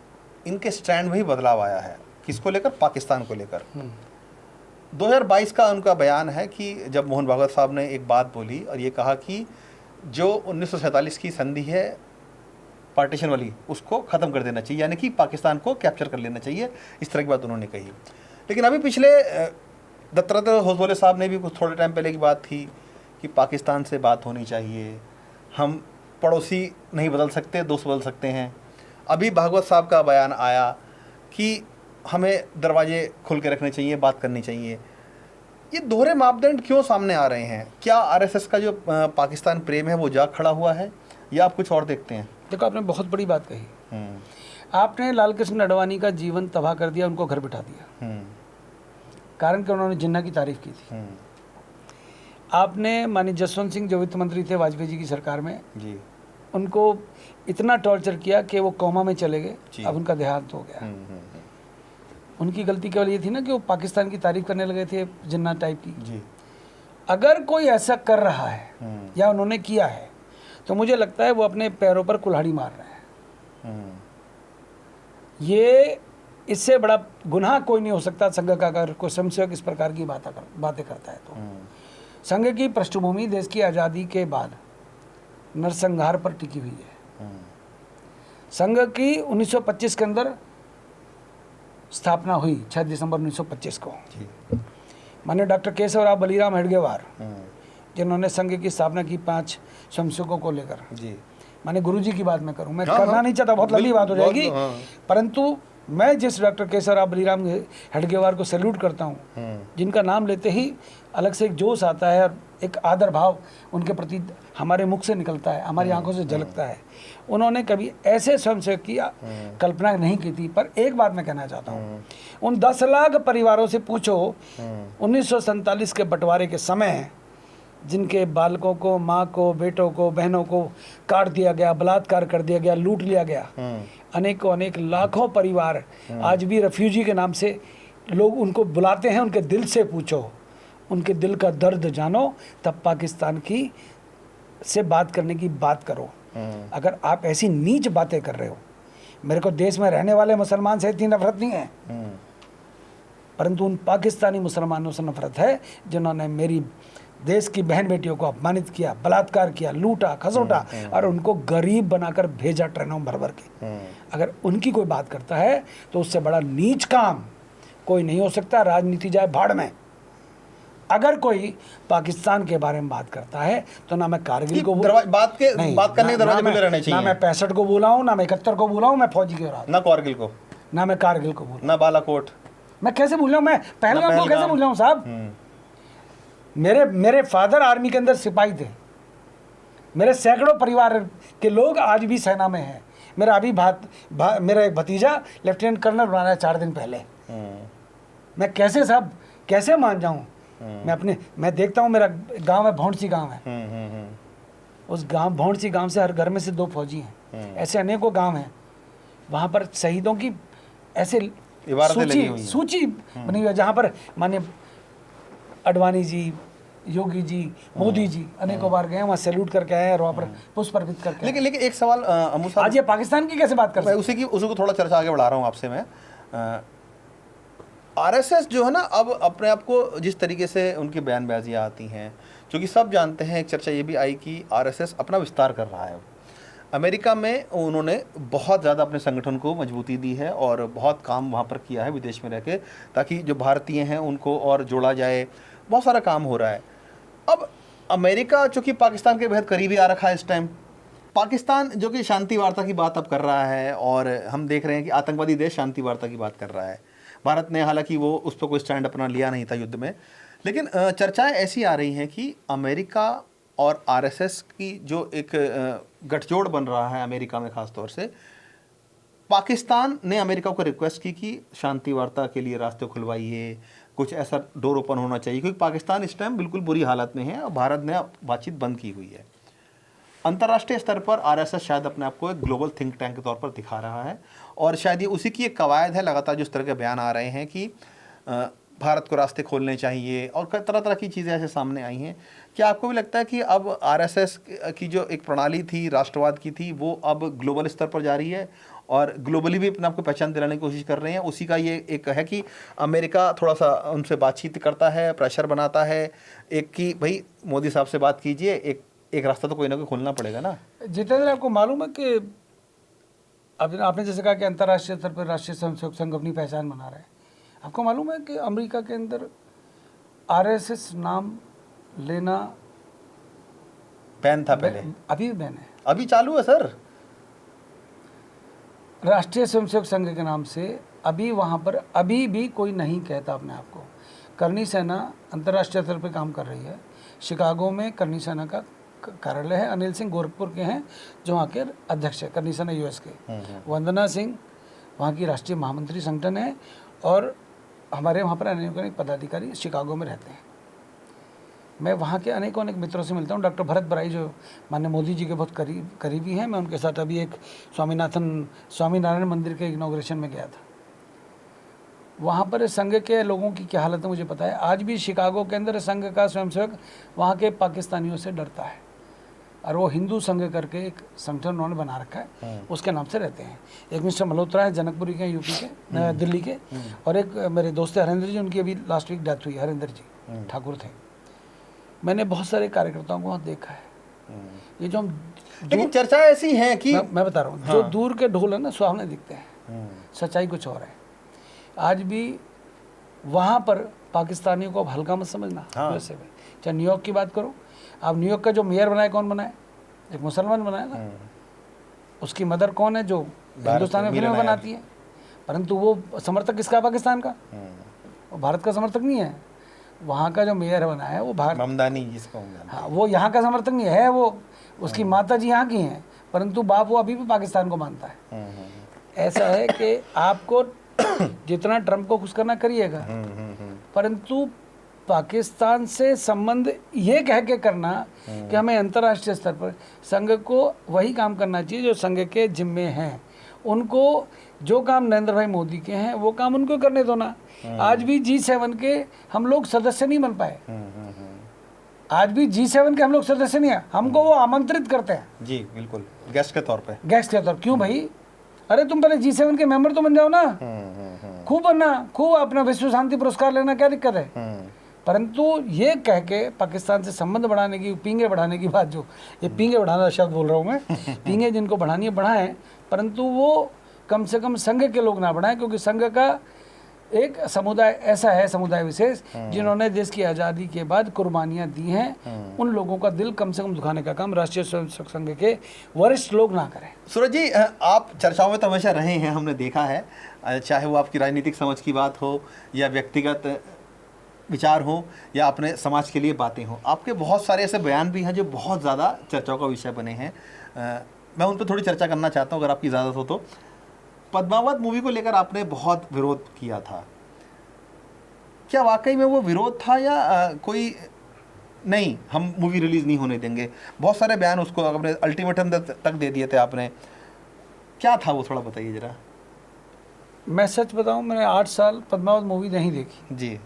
इनके स्टैंड में ही बदलाव आया है। किसको लेकर? पाकिस्तान को लेकर। 2022 का उनका बयान है कि जब मोहन भागवत साहब ने एक बात बोली और ये कहा कि जो 1947 की संधि है पार्टीशन वाली, उसको ख़त्म कर देना चाहिए, यानी कि पाकिस्तान को कैप्चर कर लेना चाहिए, इस तरह की बात उन्होंने कही। लेकिन अभी पिछले दत्तात्रेय होसबोले साहब ने भी कुछ थोड़े टाइम पहले की बात थी कि पाकिस्तान से बात होनी चाहिए, हम पड़ोसी नहीं बदल सकते, दोस्त बदल सकते हैं। अभी भागवत साहब का बयान आया कि हमें दरवाजे खुल के रखने चाहिए, बात करनी चाहिए। ये दोहरे मापदंड क्यों सामने आ रहे हैं? क्या आरएसएस का जो पाकिस्तान प्रेम है वो जाग खड़ा हुआ है या आप कुछ और देखते हैं?
देखो, आपने बहुत बड़ी बात कही। आपने लाल कृष्ण अडवाणी का जीवन तबाह कर दिया, उनको घर बिठा दिया, कारण कि उन्होंने जिन्ना की तारीफ की थी। आपने माननीय जसवंत सिंह जो वित्त मंत्री थे वाजपेयी जी की सरकार में जी, उनको इतना टॉर्चर किया कि वो कोमा में चले गए, अब उनका देहांत हो गया। उनकी गलती केवल ये थी ना कि वो पाकिस्तान की तारीफ करने लगे थे, जिन्ना टाइप की जी। अगर कोई ऐसा कर रहा है या उन्होंने किया है तो मुझे लगता है वो अपने पैरों पर कुल्हाड़ी मार रहे हैं। ये इससे बड़ा गुनाह कोई नहीं हो सकता संघ का, अगर कोई स्वयंसेवक इस प्रकार की बातें करता है तो। संघ की पृष्ठभूमि देश की आज़ादी के बाद नरसंहार पर टिकी हुई है। संघ की 1925 के अंदर स्थापना हुई, 6 दिसंबर 1925 को। माननीय डॉक्टर केशवराव बलीराम हेडगेवार जिन्होंने संघ की स्थापना की 5 स्वयंसेवकों को लेकर जी। माने गुरुजी की बात मैं करूं, मैं करना नहीं चाहता, बहुत लंबी बात हो जाएगी, परंतु मैं जिस डॉक्टर केशवराव बलीराम हेडगेवार को सैल्यूट करता हूं, जिनका नाम लेते ही अलग से एक जोश आता है और एक आदर भाव उनके प्रति हमारे मुख से निकलता है, हमारी आंखों से झलकता है। उन्होंने कभी ऐसे स्वयंसेवक की कल्पना नहीं की थी। पर एक बात मैं कहना चाहता हूँ, उन 10 लाख परिवारों से पूछो 1947 के बंटवारे के समय जिनके बालकों को, माँ को, बेटों को, बहनों को काट दिया गया, बलात्कार कर दिया गया, लूट लिया गया, अनेक लाखों परिवार आज भी रेफ्यूजी के नाम से लोग उनको बुलाते हैं। उनके दिल से पूछो, उनके दिल का दर्द जानो, तब पाकिस्तान की से बात करने की बात करो। अगर आप ऐसी नीच बातें कर रहे हो, मेरे को देश में रहने वाले मुसलमान से इतनी नफरत नहीं है, परंतु उन पाकिस्तानी मुसलमानों से नफरत है जिन्होंने मेरी देश की बहन बेटियों को अपमानित किया, बलात्कार किया, लूटा खसोटा और उनको गरीब बनाकर भेजा ट्रेनों में भर भर के। अगर उनकी कोई बात करता है तो उससे बड़ा नीच काम कोई नहीं हो सकता। राजनीति जाए भाड़ में। अगर कोई पाकिस्तान के बारे में बात करता है तो ना मैं कारगिल को
बात करने के दरवाजे खुले रहने चाहिए।
ना मैं 65 को बोला हूँ, ना मैं 71 को बोला हूँ, मैं फौजी के रात,
ना कारगिल को,
ना मैं कारगिल को बोला,
ना बालाकोट।
मैं कैसे भूल रहा हूँ? मैं पहलगाम को कैसे भूल रहा हूँ साहब? मेरे फादर आर्मी के अंदर सिपाही थे। मेरे सैकड़ों परिवार के लोग आज भी सेना में हैं। मेरा अभी मेरा एक भतीजा लेफ्टिनेंट कर्नल बना है 4 दिन पहले। मैं कैसे साहब, कैसे मान जाऊं? मैं देखता हूं, मेरा गांव है भौंडसी गांव है। उस गांव भौंडसी गांव से हर घर में से 2 फौजी हैं। ऐसे अनेकों गांव हैं, वहां पर शहीदों की ऐसे सूची बनी हुई है, जहाँ पर माने अडवाणी जी, योगी जी, मोदी जी अनेकों बार गए, वहाँ सैल्यूट करके आए और वहाँ पर पुष्प अर्पित करके।
लेकिन एक सवाल अमू साहब,
आज ये पाकिस्तान की कैसे बात कर सकते?
उसी को थोड़ा चर्चा आगे बढ़ा रहा हूँ आपसे मैं। आरएसएस जो है ना, अब अपने आप को जिस तरीके से उनकी बयानबाजियाँ आती हैं, क्योंकि सब जानते हैं, एक चर्चा ये भी आई कि आरएसएस अपना विस्तार कर रहा है। अमेरिका में उन्होंने बहुत ज़्यादा अपने संगठन को मजबूती दी है और बहुत काम वहाँ पर किया है विदेश में रह के, ताकि जो भारतीय हैं उनको और जोड़ा जाए। बहुत सारा काम हो रहा है। अब अमेरिका जो कि पाकिस्तान के बेहद करीबी आ रखा है इस टाइम, पाकिस्तान जो कि शांति वार्ता की बात अब कर रहा है और हम देख रहे हैं कि आतंकवादी देश शांति वार्ता की बात कर रहा है। भारत ने हालांकि वो उस पर कोई स्टैंड अपना लिया नहीं था युद्ध में, लेकिन चर्चाएं ऐसी आ रही हैं कि अमेरिका और आरएसएस की जो एक गठजोड़ बन रहा है अमेरिका में ख़ास तौर से, पाकिस्तान ने अमेरिका को रिक्वेस्ट की कि शांति वार्ता के लिए रास्ते खुलवाइए, कुछ ऐसा डोर ओपन होना चाहिए, क्योंकि पाकिस्तान इस टाइम बिल्कुल बुरी हालत में है और भारत ने बातचीत बंद की हुई है। अंतर्राष्ट्रीय स्तर पर आरएसएस शायद अपने आप को एक ग्लोबल थिंक टैंक के तौर पर दिखा रहा है और शायद ये उसी की एक कवायद है। लगातार जिस तरह के बयान आ रहे हैं कि भारत को रास्ते खोलने चाहिए और तरह तरह की चीज़ें ऐसे सामने आई हैं। क्या आपको भी लगता है कि अब आरएसएस की जो एक प्रणाली थी राष्ट्रवाद की थी वो अब ग्लोबल स्तर पर जा रही है और ग्लोबली भी अपने आप को पहचान दिलाने की कोशिश कर रहे हैं? उसी का ये एक है कि अमेरिका थोड़ा सा उनसे बातचीत करता है, प्रेशर बनाता है एक कि भाई मोदी साहब से बात कीजिए, एक रास्ता तो कोई ना कोई खोलना पड़ेगा ना।
जितेंद्र, आपको मालूम है कि अब आपने जैसे कहा कि अंतर्राष्ट्रीय स्तर पर राष्ट्रीय स्वयंसेवक संघ अपनी पहचान बना रहे हैं, आपको मालूम है कि अमेरिका के अंदर आरएसएस नाम लेना
बैन था पहले,
अभी भी बैन है,
अभी चालू है सर।
राष्ट्रीय स्वयंसेवक संघ के नाम से अभी वहाँ पर अभी भी कोई नहीं कहता अपने आप को। करनी सेना अंतर्राष्ट्रीय स्तर पर काम कर रही है। शिकागो में करनी सेना का कार्यालय है। अनिल सिंह गोरखपुर के हैं जो वहाँ के अध्यक्ष है करनी सेना यूएस के। वंदना सिंह वहाँ की राष्ट्रीय महामंत्री संगठन है और हमारे वहाँ पर अनेक पदाधिकारी शिकागो में रहते हैं। मैं वहाँ के अनेक मित्रों से मिलता हूँ। डॉक्टर भरत बराई जो माननीय मोदी जी के बहुत करीबी हैं, मैं उनके साथ अभी एक स्वामीनारायण मंदिर के इनॉग्रेशन में गया था। वहाँ पर संघ के लोगों की क्या हालत है मुझे पता है। आज भी शिकागो के अंदर संघ का स्वयंसेवक वहाँ के पाकिस्तानियों से डरता है और वो हिंदू संघ करके एक संगठन उन्होंने बना रखा है, उसके नाम से रहते हैं। एक मिस्टर मल्होत्रा है जनकपुरी के, यूपी के, दिल्ली के, और एक मेरे दोस्त हरिंदर जी, उनकी अभी लास्ट वीक डेथ हुई। हरिंदर जी ठाकुर थे। मैंने बहुत सारे कार्यकर्ताओं को वहाँ देखा है। ये जो हम
लेकिन चर्चा ऐसी है कि
मैं बता रहा हूँ, जो दूर के ढोल है ना सुहावने दिखते हैं, सच्चाई कुछ और है। आज भी वहाँ पर पाकिस्तानियों को अब हल्का मत समझना। वैसे भी चाहे न्यूयॉर्क की बात करो, अब न्यूयॉर्क का जो मेयर बनाया कौन बनाया? एक मुसलमान बनाया ना। उसकी मदर कौन है जो हिंदुस्तान में फिल्में बनाती है, परंतु वो समर्थक किसका? पाकिस्तान का। वो भारत का समर्थक नहीं है। वहाँ का जो मेयर बना है वो भारत,
ममदानी जिसको,
हाँ, वो यहाँ का समर्थक नहीं है। वो उसकी माता जी यहाँ की हैं, परंतु बाप वो अभी भी पाकिस्तान को मानता है। ऐसा है कि आपको जितना ट्रंप को खुश करना करिएगा, परंतु पाकिस्तान से संबंध ये कह के करना कि हमें अंतर्राष्ट्रीय स्तर पर संघ को वही काम करना चाहिए जो संघ के जिम्मे हैं। उनको जो काम नरेंद्र भाई मोदी के हैं वो काम उनको करने दो ना। आज भी G7 के हम लोग सदस्य नहीं बन पाए। आज भी G7 के हम लोग सदस्य नहीं है। हमको वो आमंत्रित करते हैं।
जी बिल्कुल, गेस्ट के तौर पे।
गेस्ट के तौर। क्यों भाई? अरे तुम पहले G7 के मेंबर तो बन जाओ ना। खूब बनना, खूब अपना विश्व शांति पुरस्कार लेना, क्या दिक्कत है? परंतु ये कह के पाकिस्तान से संबंध बढ़ाने की, पींगे बढ़ाने की बात, जो ये पींगे बढ़ाना शब्द बोल रहा हूँ मैं, पींगे जिनको बढ़ानी है बढ़ाएं, परंतु वो कम से कम संघ के लोग ना बढ़ाएं, क्योंकि संघ का एक समुदाय ऐसा है, समुदाय विशेष, जिन्होंने देश की आज़ादी के बाद कुर्बानियाँ दी हैं। उन लोगों का दिल कम से कम दुखाने का काम राष्ट्रीय स्वयंसेवक संघ के वरिष्ठ लोग ना करें।
सूरज जी, आप चर्चाओं में तो हमेशा रहे हैं, हमने देखा है, चाहे वो आपकी राजनीतिक समझ की बात हो या व्यक्तिगत विचार हो या अपने समाज के लिए बातें हो, आपके बहुत सारे ऐसे बयान भी हैं जो बहुत ज़्यादा चर्चाओं का विषय बने हैं। मैं उन पर थोड़ी चर्चा करना चाहता हूँ अगर आपकी इजाज़त हो तो। पद्मावत मूवी को लेकर आपने बहुत विरोध किया था, क्या वाकई में वो विरोध था या कोई नहीं हम मूवी रिलीज़ नहीं होने देंगे? बहुत सारे बयान उसको अपने अल्टीमेटम तक दे दिए थे आपने, क्या था वो, थोड़ा बताइए ज़रा।
मैं सच बताऊं, मैंने 8 साल पद्मावत मूवी नहीं देखी
जी,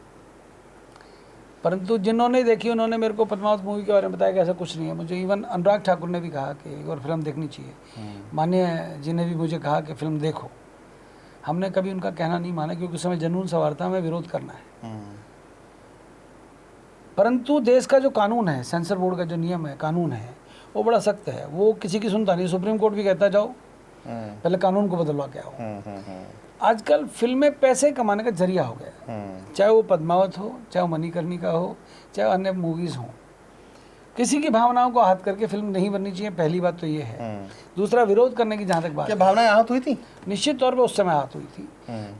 परंतु जिन्होंने देखी उन्होंने मेरे को पद्मावत मूवी के बारे में बताया कि ऐसा कुछ नहीं है। मुझे इवन अनुराग ठाकुर ने भी कहा कि एक और फिल्म देखनी चाहिए। माननीय जी ने भी मुझे कहा कि फिल्म देखो। हमने कभी उनका कहना नहीं माना, क्योंकि उस समय जनून सवार था, हमें विरोध करना है। परंतु देश का जो कानून है, सेंसर बोर्ड का जो नियम है, कानून है, वो बड़ा सख्त है। वो किसी की सुनता नहीं। सुप्रीम कोर्ट भी कहता जाओ पहले कानून को बदलवा के आओ। आजकल फिल्में पैसे कमाने का जरिया हो गया, चाहे वो पद्मावत हो, चाहे वो मणिकर्णिका हो, चाहे अन्य मूवीज़ हों। किसी की भावनाओं को आहत करके फिल्म नहीं बननी चाहिए, पहली बात तो ये है। दूसरा, विरोध करने की जहाँ तक बात,
क्या भावनाएं आहत हुई थी?
निश्चित तौर पर उस समय आहत हुई थी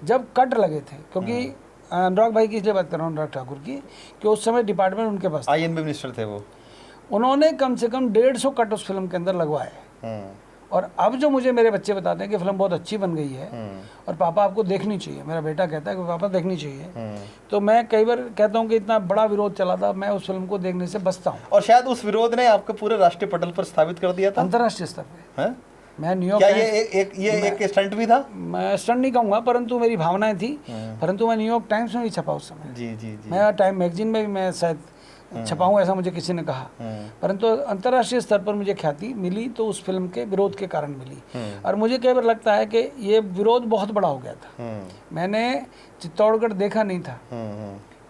जब कट लगे थे। क्योंकि अनुराग भाई की इसलिए बात कर रहा हूँ, अनुराग ठाकुर की, कि उस समय डिपार्टमेंट उनके पास,
INB मिनिस्टर थे वो,
उन्होंने कम से कम 150 कट उस फिल्म के अंदर लगवाए। और अब जो मुझे मेरे बच्चे बताते हैं कि फिल्म बहुत अच्छी बन गई है और पापा आपको देखनी चाहिए, मेरा बेटा कहता है कि पापा देखनी चाहिए, तो मैं कई बार कहता हूँ कि इतना बड़ा विरोध चला था, मैं उस फिल्म को देखने से बचता हूँ।
और शायद उस विरोध ने आपको पूरे राष्ट्रीय पटल पर स्थापित कर दिया था,
अंतर्राष्ट्रीय स्तर पे। मैं न्यूयॉर्क
क्या
टाइम्स,
ये एक स्टंट भी था?
मैं स्टंट नहीं कहूँगा, परंतु मेरी भावनाएं थी। परंतु मैं न्यूयॉर्क टाइम्स में भी छपा उस समय।
जी जी जी।
मैं टाइम मैगजीन में भी मैं शायद छपा हूँ, ऐसा मुझे किसी ने कहा। परंतु अंतर्राष्ट्रीय स्तर पर मुझे ख्याति मिली तो उस फिल्म के विरोध के कारण मिली। और मुझे कई बार लगता है कि ये विरोध बहुत बड़ा हो गया था। मैंने चित्तौड़गढ़ देखा नहीं था।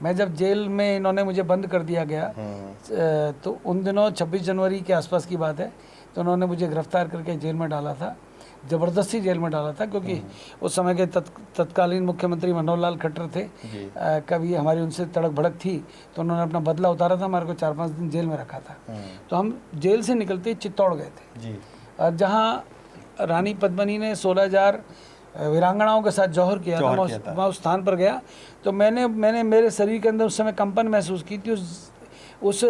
मैं जब जेल में इन्होंने मुझे बंद कर दिया गया, तो उन दिनों 26 जनवरी के आसपास की बात है, तो उन्होंने मुझे गिरफ्तार करके जेल में डाला था, ज़बरदस्ती जेल में डाला था, क्योंकि उस समय के तत्कालीन मुख्यमंत्री मनोहर लाल खट्टर थे। कभी हमारी उनसे तड़क भड़क थी तो उन्होंने अपना बदला उतारा था, हमारे को 4-5 दिन जेल में रखा था। तो हम जेल से निकलते चित्तौड़ गए थे, और जहाँ रानी पद्मिनी ने 16,000 वीरांगनाओं के साथ जौहर किया था, मैं उस स्थान पर गया तो मैंने मेरे शरीर के अंदर उस समय कंपन महसूस की थी। उस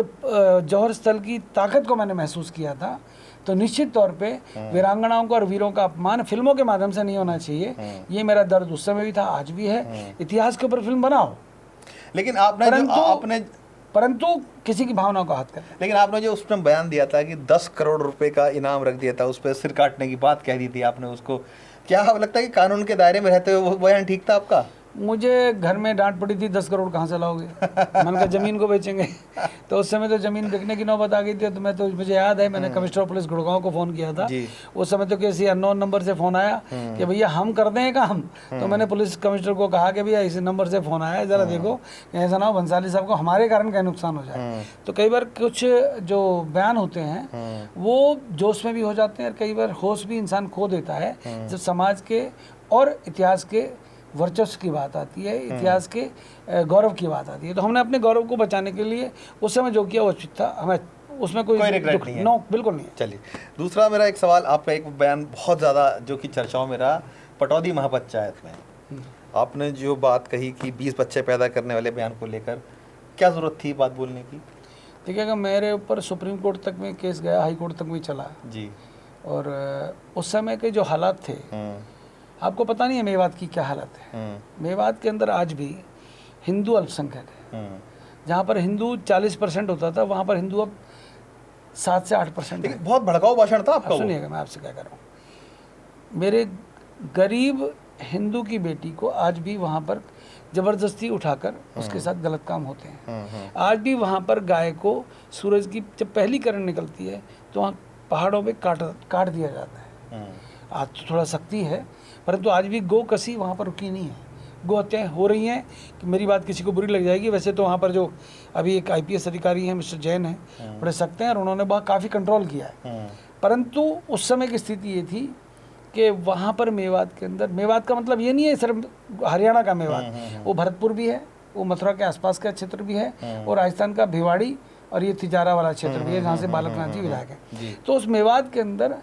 जौहर स्थल की ताकत को मैंने महसूस किया था। तो निश्चित तौर पे वीरांगनाओं का और वीरों का अपमान फिल्मों के माध्यम से नहीं होना चाहिए। ये मेरा दर्द उस समय भी था, आज भी है। इतिहास के ऊपर फिल्म बनाओ,
लेकिन आपने
परंतु किसी की भावना को हाथ कर।
लेकिन आपने जो उसमें बयान दिया था कि 10 करोड़ रुपए का इनाम रख दिया था, उस पर सिर काटने की बात कह दी थी आपने, उसको क्या लगता है कि कानून के दायरे में रहते हुए वो बयान ठीक था आपका?
मुझे घर में डांट पड़ी थी, 10 करोड़ कहाँ से लाओगे? मैंने कहा जमीन को बेचेंगे। तो उस समय तो जमीन बिकने की नौबत आ गई थी। तो मुझे याद है मैंने कमिश्नर पुलिस गुड़गांव को फ़ोन किया था। उस समय तो किसी अननोन नंबर से फ़ोन आया कि भैया हम कर दें काम। तो मैंने पुलिस कमिश्नर को कहा कि भैया इस नंबर से फ़ोन आया है, ज़रा देखो ऐसा ना हो भंसाली साहब को हमारे कारण का नुकसान हो जाए। तो कई बार कुछ जो बयान होते हैं वो जोश में भी हो जाते हैं, और कई बार होश भी इंसान खो देता है जब समाज के और इतिहास के वर्चस्व की बात आती है, इतिहास के गौरव की बात आती है। तो हमने अपने गौरव को बचाने के लिए उस समय जो किया वो उचित था, हमें उसमें कोई
रिग्रेट नहीं है।
नो, बिल्कुल नहीं है।
चलिए, दूसरा मेरा एक सवाल, आपका एक बयान बहुत ज़्यादा जो कि चर्चाओं में रहा, पटौदी महापंचायत में आपने जो बात कही कि 20 बच्चे पैदा करने वाले बयान को लेकर, क्या ज़रूरत थी बात बोलने की?
देखिएगा, मेरे ऊपर सुप्रीम कोर्ट तक में केस गया, हाई कोर्ट तक भी चला
जी,
और उस समय के जो हालात थे, आपको पता नहीं है मेवात की क्या हालत है। मेवात के अंदर आज भी हिंदू अल्पसंख्यक है। जहाँ पर हिंदू 40% होता था, वहाँ पर हिंदू अब 7 से 8% है।
बहुत भड़काऊ भाषण था आपका।
सुनिएगा, मैं आपसे क्या कर रहा हूँ। मेरे गरीब हिंदू की बेटी को आज भी वहाँ पर ज़बरदस्ती उठाकर उसके साथ गलत काम होते हैं। आज भी वहाँ पर गाय को सूरज की जब पहली किरण निकलती है तो वहाँ पहाड़ों पे काट दिया जाता है। आज तो थोड़ा सख्ती है, परंतु आज भी गो कसी वहाँ पर रुकी नहीं है। गो हत्याएँ हो रही हैं। कि मेरी बात किसी को बुरी लग जाएगी, वैसे तो वहाँ पर जो अभी एक IPS अधिकारी हैं मिस्टर जैन हैं, बड़े सख्त हैं और उन्होंने बहुत काफ़ी कंट्रोल किया है। परंतु उस समय की स्थिति ये थी कि वहाँ पर मेवात के अंदर, मेवात का मतलब ये नहीं है सिर्फ हरियाणा का मेवात, वो भरतपुर भी है, वो मथुरा के आसपास का क्षेत्र भी है, और राजस्थान का भिवाड़ी और ये तिजारा वाला क्षेत्र भी है जहाँ से बालकनाथ जी विधायक हैं। तो उस मेवात के अंदर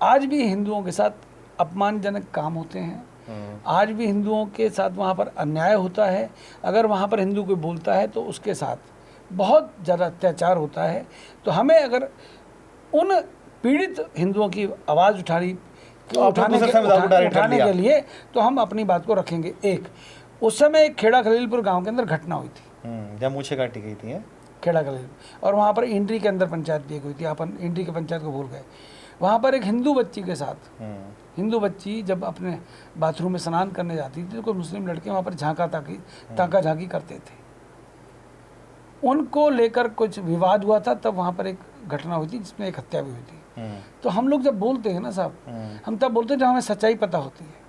आज भी हिंदुओं के साथ अपमानजनक काम होते हैं। आज भी हिंदुओं के साथ वहाँ पर अन्याय होता है। अगर वहाँ पर हिंदू कोई बोलता है तो उसके साथ बहुत ज़्यादा अत्याचार होता है। तो हमें अगर उन पीड़ित हिंदुओं की आवाज़ उठाने के लिए तो हम अपनी बात को रखेंगे। एक उस समय एक खेड़ा खलीलपुर गांव के अंदर घटना हुई थी,
जब मूछें काटी गई थी
खेड़ा खलील, और वहाँ पर इंड्री के अंदर पंचायत भी हुई थी। अपन इंड्री के पंचायत को भूल गए। वहाँ पर एक हिंदू बच्ची के साथ, हिंदू बच्ची जब अपने बाथरूम में स्नान करने जाती थी तो कोई मुस्लिम लड़के वहाँ पर ताका झांकी करते थे। उनको लेकर कुछ विवाद हुआ था, तब वहाँ पर एक घटना हुई थी जिसमें एक हत्या भी हुई थी। तो हम लोग जब बोलते हैं ना साहब, हम तब बोलते हैं जब हमें सच्चाई पता होती है।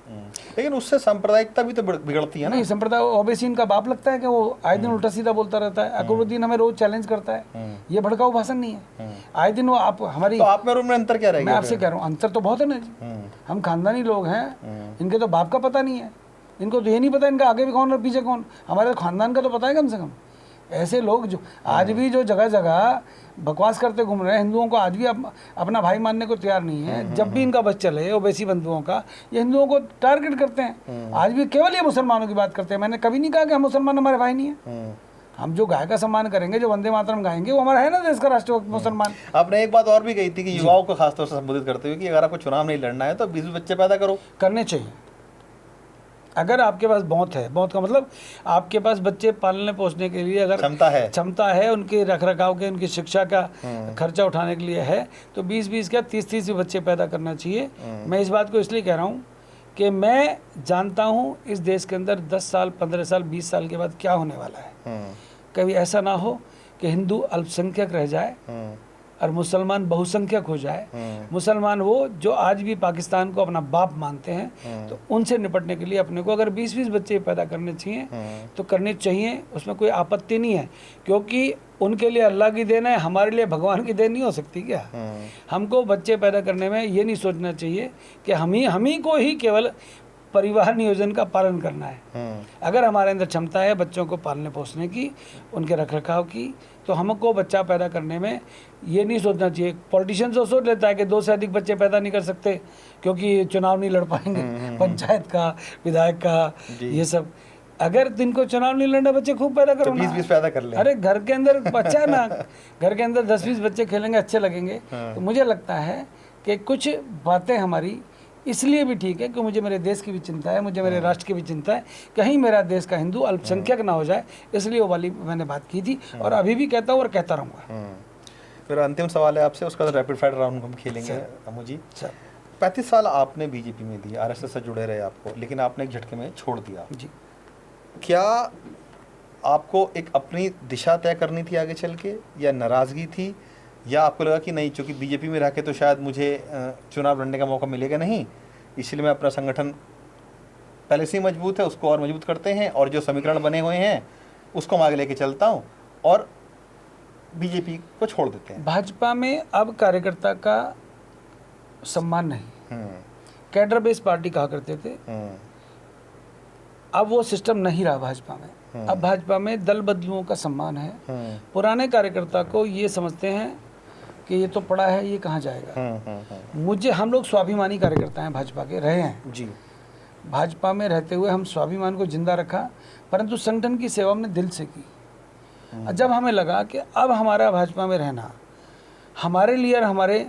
लेकिन उससे सांप्रदायिकता भी तो बिगड़ती है ना।
नहीं, संप्रदाय ओबीसी इनका बाप लगता है कि वो आए दिन उल्टा सीधा बोलता रहता है। अकबरुद्दीन हमें रोज चैलेंज करता है, ये भड़काऊ भाषण नहीं है। आए दिन वो आप हमारी,
तो आप में रूम में अंतर क्या रहेगा?
मैं आपसे कह रहा हूँ अंतर तो बहुत है ना जी। हम खानदानी लोग हैं, इनके तो बाप का पता नहीं है, इनको तो ये नहीं पता इनका आगे भी कौन और पीछे कौन। हमारे तो खानदान का तो पता है कम से कम। ऐसे लोग जो आज भी जो जगह जगह बकवास करते घूम रहे हैं, हिंदुओं को आज भी अपना भाई मानने को तैयार नहीं है। जब भी इनका बस चले ओबीसी बंधुओं का, ये हिंदुओं को टारगेट करते हैं। आज भी केवल ये मुसलमानों की बात करते हैं। मैंने कभी नहीं कहा कि हम मुसलमान हमारे भाई नहीं है। हम जो गाय का सम्मान करेंगे, जो वंदे मातरम गाएंगे, वो हमारा है ना देश का राष्ट्रभक्त मुसलमान।
आपने एक बात और भी कही थी कि युवाओं को खासतौर से संबोधित करते हुए कि अगर आपको चुनाव नहीं लड़ना है तो 20 बच्चे पैदा करो।
करने चाहिए, अगर आपके पास बहुत है, बहुत का मतलब आपके पास बच्चे पालने पोसने के लिए अगर क्षमता है उनके रखरखाव के, उनकी शिक्षा का खर्चा उठाने के लिए है, तो 20-20 क्या 30-30 भी बच्चे पैदा करना चाहिए। मैं इस बात को इसलिए कह रहा हूँ कि मैं जानता हूँ इस देश के अंदर 10 साल, 15 साल, 20 साल के बाद क्या होने वाला है। कभी ऐसा ना हो कि हिंदू अल्पसंख्यक रह जाए और मुसलमान बहुसंख्यक हो जाए। मुसलमान वो जो आज भी पाकिस्तान को अपना बाप मानते हैं, तो उनसे निपटने के लिए अपने को अगर 20-20 बच्चे पैदा करने चाहिए तो करने चाहिए, उसमें कोई आपत्ति नहीं है, क्योंकि उनके लिए अल्लाह की देन है, हमारे लिए भगवान की देन नहीं हो सकती क्या। हमको बच्चे पैदा करने में ये नहीं सोचना चाहिए कि हम ही को ही केवल परिवार नियोजन का पालन करना है। अगर हमारे अंदर क्षमता है बच्चों को पालने पोसने की, उनके रखरखाव की, तो हमको बच्चा पैदा करने में ये नहीं सोचना चाहिए। पॉलिटिशियन तो सोच लेता है कि 2 से अधिक बच्चे पैदा नहीं कर सकते क्योंकि चुनाव नहीं लड़ पाएंगे, पंचायत का, विधायक का, ये सब। अगर जिनको चुनाव नहीं लड़ना, बच्चे खूब पैदा करो,
20-20 पैदा कर ले।
अरे घर के अंदर बच्चा है ना, घर के अंदर 10-20 बच्चे खेलेंगे, अच्छे लगेंगे। तो मुझे लगता है कि कुछ बातें हमारी इसलिए भी ठीक है कि मुझे मेरे देश की भी चिंता है, मुझे मेरे राष्ट्र की भी चिंता है, कहीं मेरा देश का हिंदू अल्पसंख्यक ना हो जाए, इसलिए वो वाली मैंने बात की थी और अभी भी कहता हूँ और कहता रहूँगा।
फिर अंतिम सवाल है आपसे, उसका रैपिड फायर राउंड हम खेलेंगे। अमू जी, 35 साल आपने बीजेपी में दिए, आरएसएस से जुड़े रहे आपको, लेकिन आपने एक झटके में छोड़ दिया जी। क्या आपको एक अपनी दिशा तय करनी थी आगे चल के, या नाराज़गी थी, या आपको लगा कि नहीं, चूँकि बीजेपी में रह के तो शायद मुझे चुनाव लड़ने का मौका मिलेगा नहीं, इसलिए मैं अपना संगठन पहले से ही मजबूत है उसको और मजबूत करते हैं, और जो समीकरण बने हुए हैं उसको मैं आगे लेके चलता हूँ और बीजेपी को छोड़ देते हैं।
भाजपा में अब कार्यकर्ता का सम्मान नहीं, कैडर बेस पार्टी कहा करते थे, अब वो सिस्टम नहीं रहा भाजपा में। अब भाजपा में दल बदलुओं का सम्मान है। पुराने कार्यकर्ता को ये समझते हैं कि ये तो पड़ा है, ये कहाँ जाएगा। हम लोग स्वाभिमानी कार्यकर्ता हैं, भाजपा के रहे हैं जी। भाजपा में रहते हुए हम स्वाभिमान को जिंदा रखा, परंतु संगठन की सेवा हमने दिल से की। जब हमें लगा कि अब हमारा भाजपा में रहना हमारे लिए और हमारे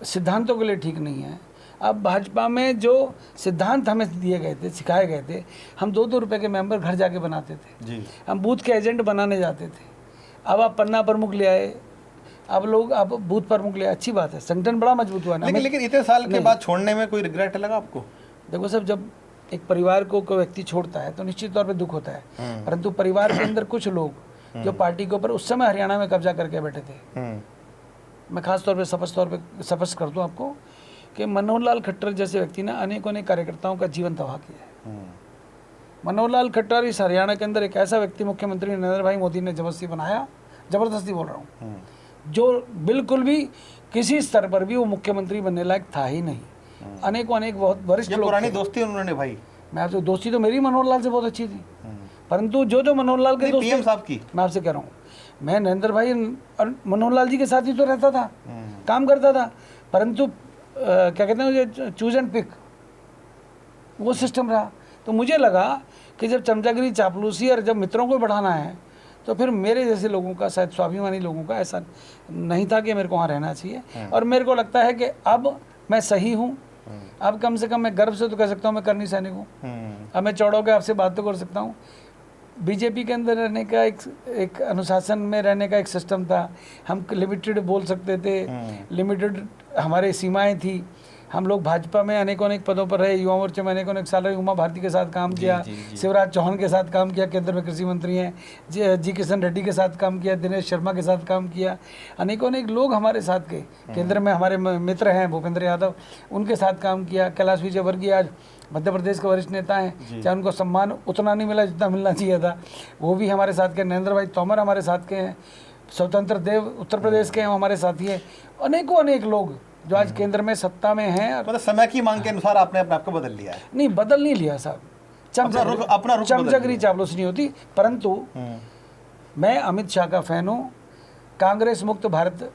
सिद्धांतों के लिए ठीक नहीं है, अब भाजपा में जो सिद्धांत हमें दिए गए थे, सिखाए गए थे, हम 2-2 रुपए के मेंबर घर जाके बनाते थे जी। हम बूथ के एजेंट बनाने जाते थे। अब आप पन्ना प्रमुख ले आए, अब लोग अब बूथ प्रमुख ले आए, अच्छी बात है, संगठन बड़ा मजबूत हुआ ना।
लेकिन इतने साल के बाद छोड़ने में कोई रिग्रेट लगा आपको?
देखो साहब, जब एक परिवार को कोई व्यक्ति छोड़ता है तो निश्चित तौर पर दुख होता है, परंतु परिवार के अंदर कुछ लोग जो पार्टी के ऊपर उस समय हरियाणा में कब्जा करके बैठे थे, मैं खास तौर पे स्पष्ट कर दूं आपको कि मनोहर लाल खट्टर जैसे व्यक्ति ने अनेकों कार्यकर्ताओं का जीवन तबाह किया है। मनोहर लाल खट्टर इस हरियाणा के अंदर एक ऐसा व्यक्ति मुख्यमंत्री नरेंद्र भाई मोदी ने जबरदस्ती बनाया, जबरदस्ती बोल रहा हूँ, जो बिल्कुल भी किसी स्तर पर भी वो मुख्यमंत्री बनने लायक था ही नहीं। अनेकों बहुत वरिष्ठ लोग,
पुरानी दोस्ती उन्होंने भाई,
मैं आपसे दोस्ती तो मेरी मनोहर लाल से बहुत अच्छी थी, परंतु जो मनोहर लाल के
पीएम साहब की,
मैं आपसे कह रहा हूँ, मैं नरेंद्र भाई और मनोहर लाल जी के साथ ही तो रहता था, काम करता था, परंतु क्या कहते हैं चूज एंड पिक, वो सिस्टम रहा। तो मुझे लगा कि जब चमचागिरी, चापलूसी और जब मित्रों को बढ़ाना है, तो फिर मेरे जैसे लोगों का, शायद स्वाभिमानी लोगों का ऐसा नहीं था कि मेरे को वहाँ रहना चाहिए। और मेरे को लगता है कि अब मैं सही हूँ, अब कम से कम मैं गर्व से तो कह सकता हूँ मैं करनी सैनिक हूँ। अब मैं चौड़ा होकर आपसे बात तो कर सकता हूँ। बीजेपी के अंदर रहने का एक अनुशासन में रहने का एक सिस्टम था, हम लिमिटेड बोल सकते थे, लिमिटेड हमारी सीमाएं थी। हम लोग भाजपा में अनेकों पदों पर रहे, युवा मोर्चे में अनेकों साल रहे, उमा भारती के साथ काम किया, शिवराज चौहान के साथ काम किया, केंद्र में कृषि मंत्री हैं, जी किशन रेड्डी के साथ काम किया, दिनेश शर्मा के साथ काम किया, अनेकों लोग हमारे साथ के केंद्र में हमारे मित्र हैं, भूपेंद्र यादव, उनके साथ काम किया। कैलाश विजयवर्गीय आज मध्य प्रदेश के वरिष्ठ नेता हैं, चाहे उनको सम्मान उतना नहीं मिला जितना मिलना चाहिए था, वो भी हमारे साथ के। नरेंद्र भाई तोमर हमारे साथ के हैं, स्वतंत्र देव उत्तर प्रदेश के हैं, हमारे साथी हैं। अनेक लोग जो आज केंद्र में सत्ता में हैं।
मतलब समय की मांग के अनुसार आपने अपने आप को बदल लिया है?
नहीं, बदल नहीं लिया साहब, चमचगरी चापलूसी नहीं होती, परंतु मैं अमित शाह का फैन हूँ। कांग्रेस मुक्त भारत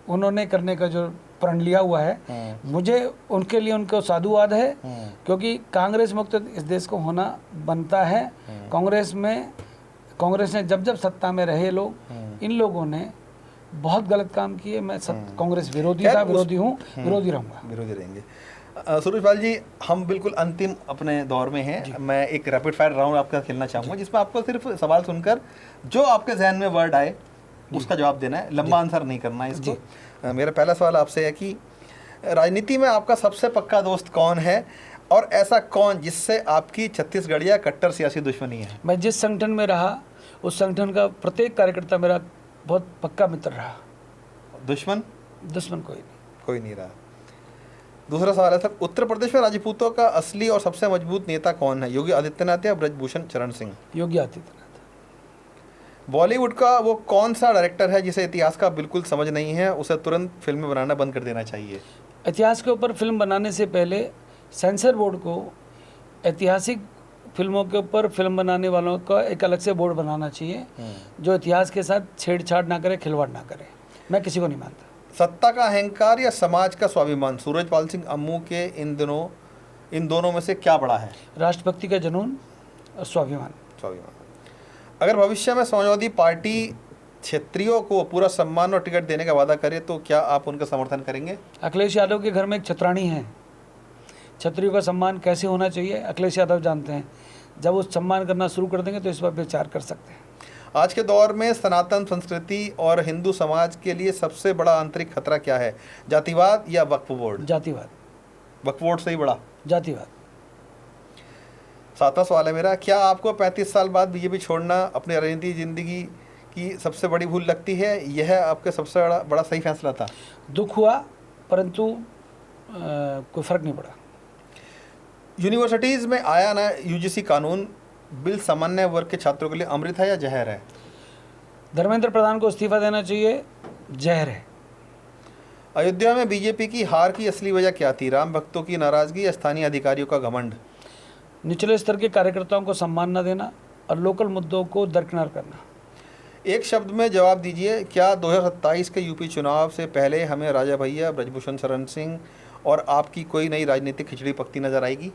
उन्होंने करने का जो प्रण लिया हुआ है, मुझे उनके लिए उनको साधुवाद है, क्योंकि कांग्रेस मुक्त इस देश को होना बनता है। कांग्रेस ने जब सत्ता में रहे लोग, इन लोगों ने बहुत गलत काम किए। मैं कांग्रेस विरोधी था, विरोधी हूँ, विरोधी रहूँगा,
विरोधी रहेंगे। सूरजपाल जी, हम बिल्कुल अंतिम अपने दौर में हैं। मैं एक रैपिड फायर राउंड आपका खेलना चाहूँगा, जिसमें आपको सिर्फ सवाल सुनकर जो आपके जहन में वर्ड आए उसका जवाब देना है, लंबा आंसर नहीं करना है इसको। मेरा पहला सवाल आपसे है कि राजनीति में आपका सबसे पक्का दोस्त कौन है, और ऐसा कौन जिससे आपकी छत्तीसगढ़िया कट्टर सियासी दुश्मनी है?
मैं जिस संगठन में रहा उस संगठन का प्रत्येक कार्यकर्ता मेरा बहुत पक्का मित्र रहा।
दुश्मन?
दुश्मन कोई नहीं
रहा। दूसरा सवाल है सर, उत्तर प्रदेश में राजपूतों का असली और सबसे मजबूत नेता कौन है? योगी आदित्यनाथ या ब्रजभूषण शरण सिंह?
योगी आदित्यनाथ।
बॉलीवुड का वो कौन सा डायरेक्टर है जिसे इतिहास का बिल्कुल समझ नहीं है, उसे तुरंत फिल्में बनाना बंद कर देना चाहिए?
इतिहास के ऊपर फिल्म बनाने से पहले सेंसर बोर्ड को ऐतिहासिक फिल्मों के ऊपर फिल्म बनाने वालों का एक अलग से बोर्ड बनाना चाहिए, जो इतिहास के साथ छेड़छाड़ ना करे, खिलवाड़ ना करे। मैं किसी को नहीं मानता।
सत्ता का अहंकार या समाज का स्वाभिमान? सूरजपाल सिंह अम्मू के इन दोनों में से क्या बड़ा है?
राष्ट्रभक्ति का जुनून और स्वाभिमान।
अगर भविष्य में समाजवादी पार्टी क्षेत्रियों को पूरा सम्मान और टिकट देने का वादा करे तो क्या आप उनका समर्थन करेंगे?
अखिलेश यादव के घर में एक छत्राणी है। क्षत्रियों का सम्मान कैसे होना चाहिए अखिलेश यादव जानते हैं। जब वो सम्मान करना शुरू कर देंगे तो इस पर विचार कर सकते हैं।
आज के दौर में सनातन संस्कृति और हिंदू समाज के लिए सबसे बड़ा आंतरिक खतरा क्या है? जातिवाद या वक्फ बोर्ड?
जातिवाद।
वक्फ बोर्ड से ही बड़ा?
जातिवाद।
सातवां सवाल है मेरा, क्या आपको 35 साल बाद बीजेपी छोड़ना अपनी राजनीतिक जिंदगी की सबसे बड़ी भूल लगती है? यह आपके सबसे बड़ा सही फैसला था?
दुख हुआ, परंतु कोई फर्क नहीं पड़ा।
यूनिवर्सिटीज़ में आया ना यूजीसी कानून बिल सामान्य वर्ग के छात्रों के लिए अमृत है या जहर है?
धर्मेंद्र प्रधान को इस्तीफा देना चाहिए, जहर है।
अयोध्या में बीजेपी की हार की असली वजह क्या थी? राम भक्तों की नाराजगी या स्थानीय अधिकारियों का घमंड?
निचले स्तर के कार्यकर्ताओं को सम्मान न देना और लोकल मुद्दों को दरकिनार करना।
एक शब्द में जवाब दीजिए, क्या 2027 के यूपी चुनाव से पहले हमें राजा भैया, ब्रजभूषण शरण सिंह और आपकी कोई नई राजनीतिक खिचड़ी पकती नजर आएगी?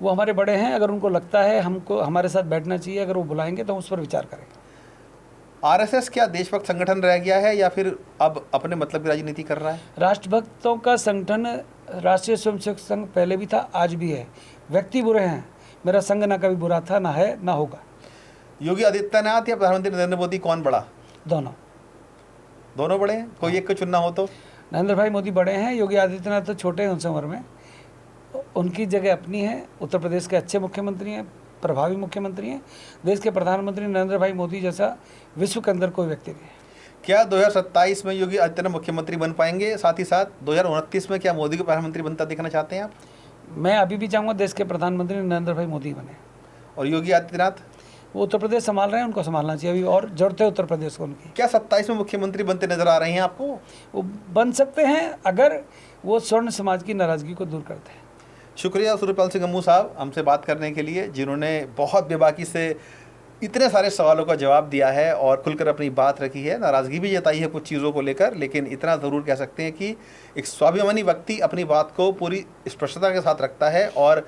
वो हमारे बड़े हैं, अगर उनको लगता है हमको हमारे साथ बैठना चाहिए, अगर वो बुलाएंगे तो हम उस पर विचार करेंगे।
आरएसएस क्या देशभक्त संगठन रह गया है या फिर अब अपने मतलब की राजनीति कर रहा है?
राष्ट्रभक्तों का संगठन राष्ट्रीय स्वयंसेवक संघ पहले भी था, आज भी है। व्यक्ति बुरे हैं, मेरा संघ ना कभी बुरा था, ना है, ना होगा।
योगी आदित्यनाथ या प्रधानमंत्री नरेंद्र मोदी कौन बड़ा? दोनों बड़े हैं। कोई एक को चुनना हो तो?
नरेंद्र भाई मोदी बड़े हैं, योगी आदित्यनाथ तो छोटे हैं उनसे उम्र में। उनकी जगह अपनी है। उत्तर प्रदेश के अच्छे मुख्यमंत्री हैं, प्रभावी मुख्यमंत्री हैं। देश के प्रधानमंत्री नरेंद्र भाई मोदी जैसा विश्व के अंदर कोई व्यक्ति नहीं है।
क्या 2027 में योगी आदित्यनाथ मुख्यमंत्री बन पाएंगे? साथ ही साथ 2029 में क्या मोदी को प्रधानमंत्री बनता देखना चाहते हैं आप?
मैं अभी भी चाहूँगा देश के प्रधानमंत्री नरेंद्र भाई मोदी बने।
और योगी आदित्यनाथ?
वो उत्तर प्रदेश संभाल रहे हैं, उनको संभालना चाहिए अभी, और जरूरत है उत्तर प्रदेश को उनकी।
क्या 27 में मुख्यमंत्री बनते नजर आ रहे हैं आपको?
वो बन सकते हैं अगर वो स्वर्ण समाज की नाराजगी को दूर करते हैं।
शुक्रिया सूरजपाल सिंह अम्मू साहब हमसे बात करने के लिए, जिन्होंने बहुत बेबाकी से इतने सारे सवालों का जवाब दिया है और खुलकर अपनी बात रखी है। नाराज़गी भी जताई है कुछ चीज़ों को लेकर, लेकिन इतना ज़रूर कह सकते हैं कि एक स्वाभिमानी व्यक्ति अपनी बात को पूरी स्पष्टता के साथ रखता है। और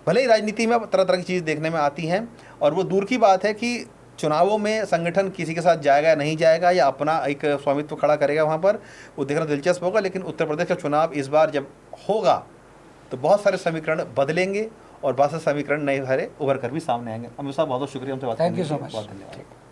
भले ही राजनीति में तरह तरह की चीज़ देखने में आती हैं, और वो दूर की बात है कि चुनावों में संगठन किसी के साथ जाएगा या नहीं जाएगा या अपना एक स्वामित्व खड़ा करेगा, वहाँ पर वो देखना दिलचस्प होगा। लेकिन उत्तर प्रदेश का चुनाव इस बार जब होगा तो बहुत सारे समीकरण बदलेंगे और बहुत सारे समीकरण नए भरे उभर कर भी सामने आएंगे। अमित साहब बहुत बहुत शुक्रिया हमसे बात करने के लिए।
Thank you so much.
बहुत धन्यवाद।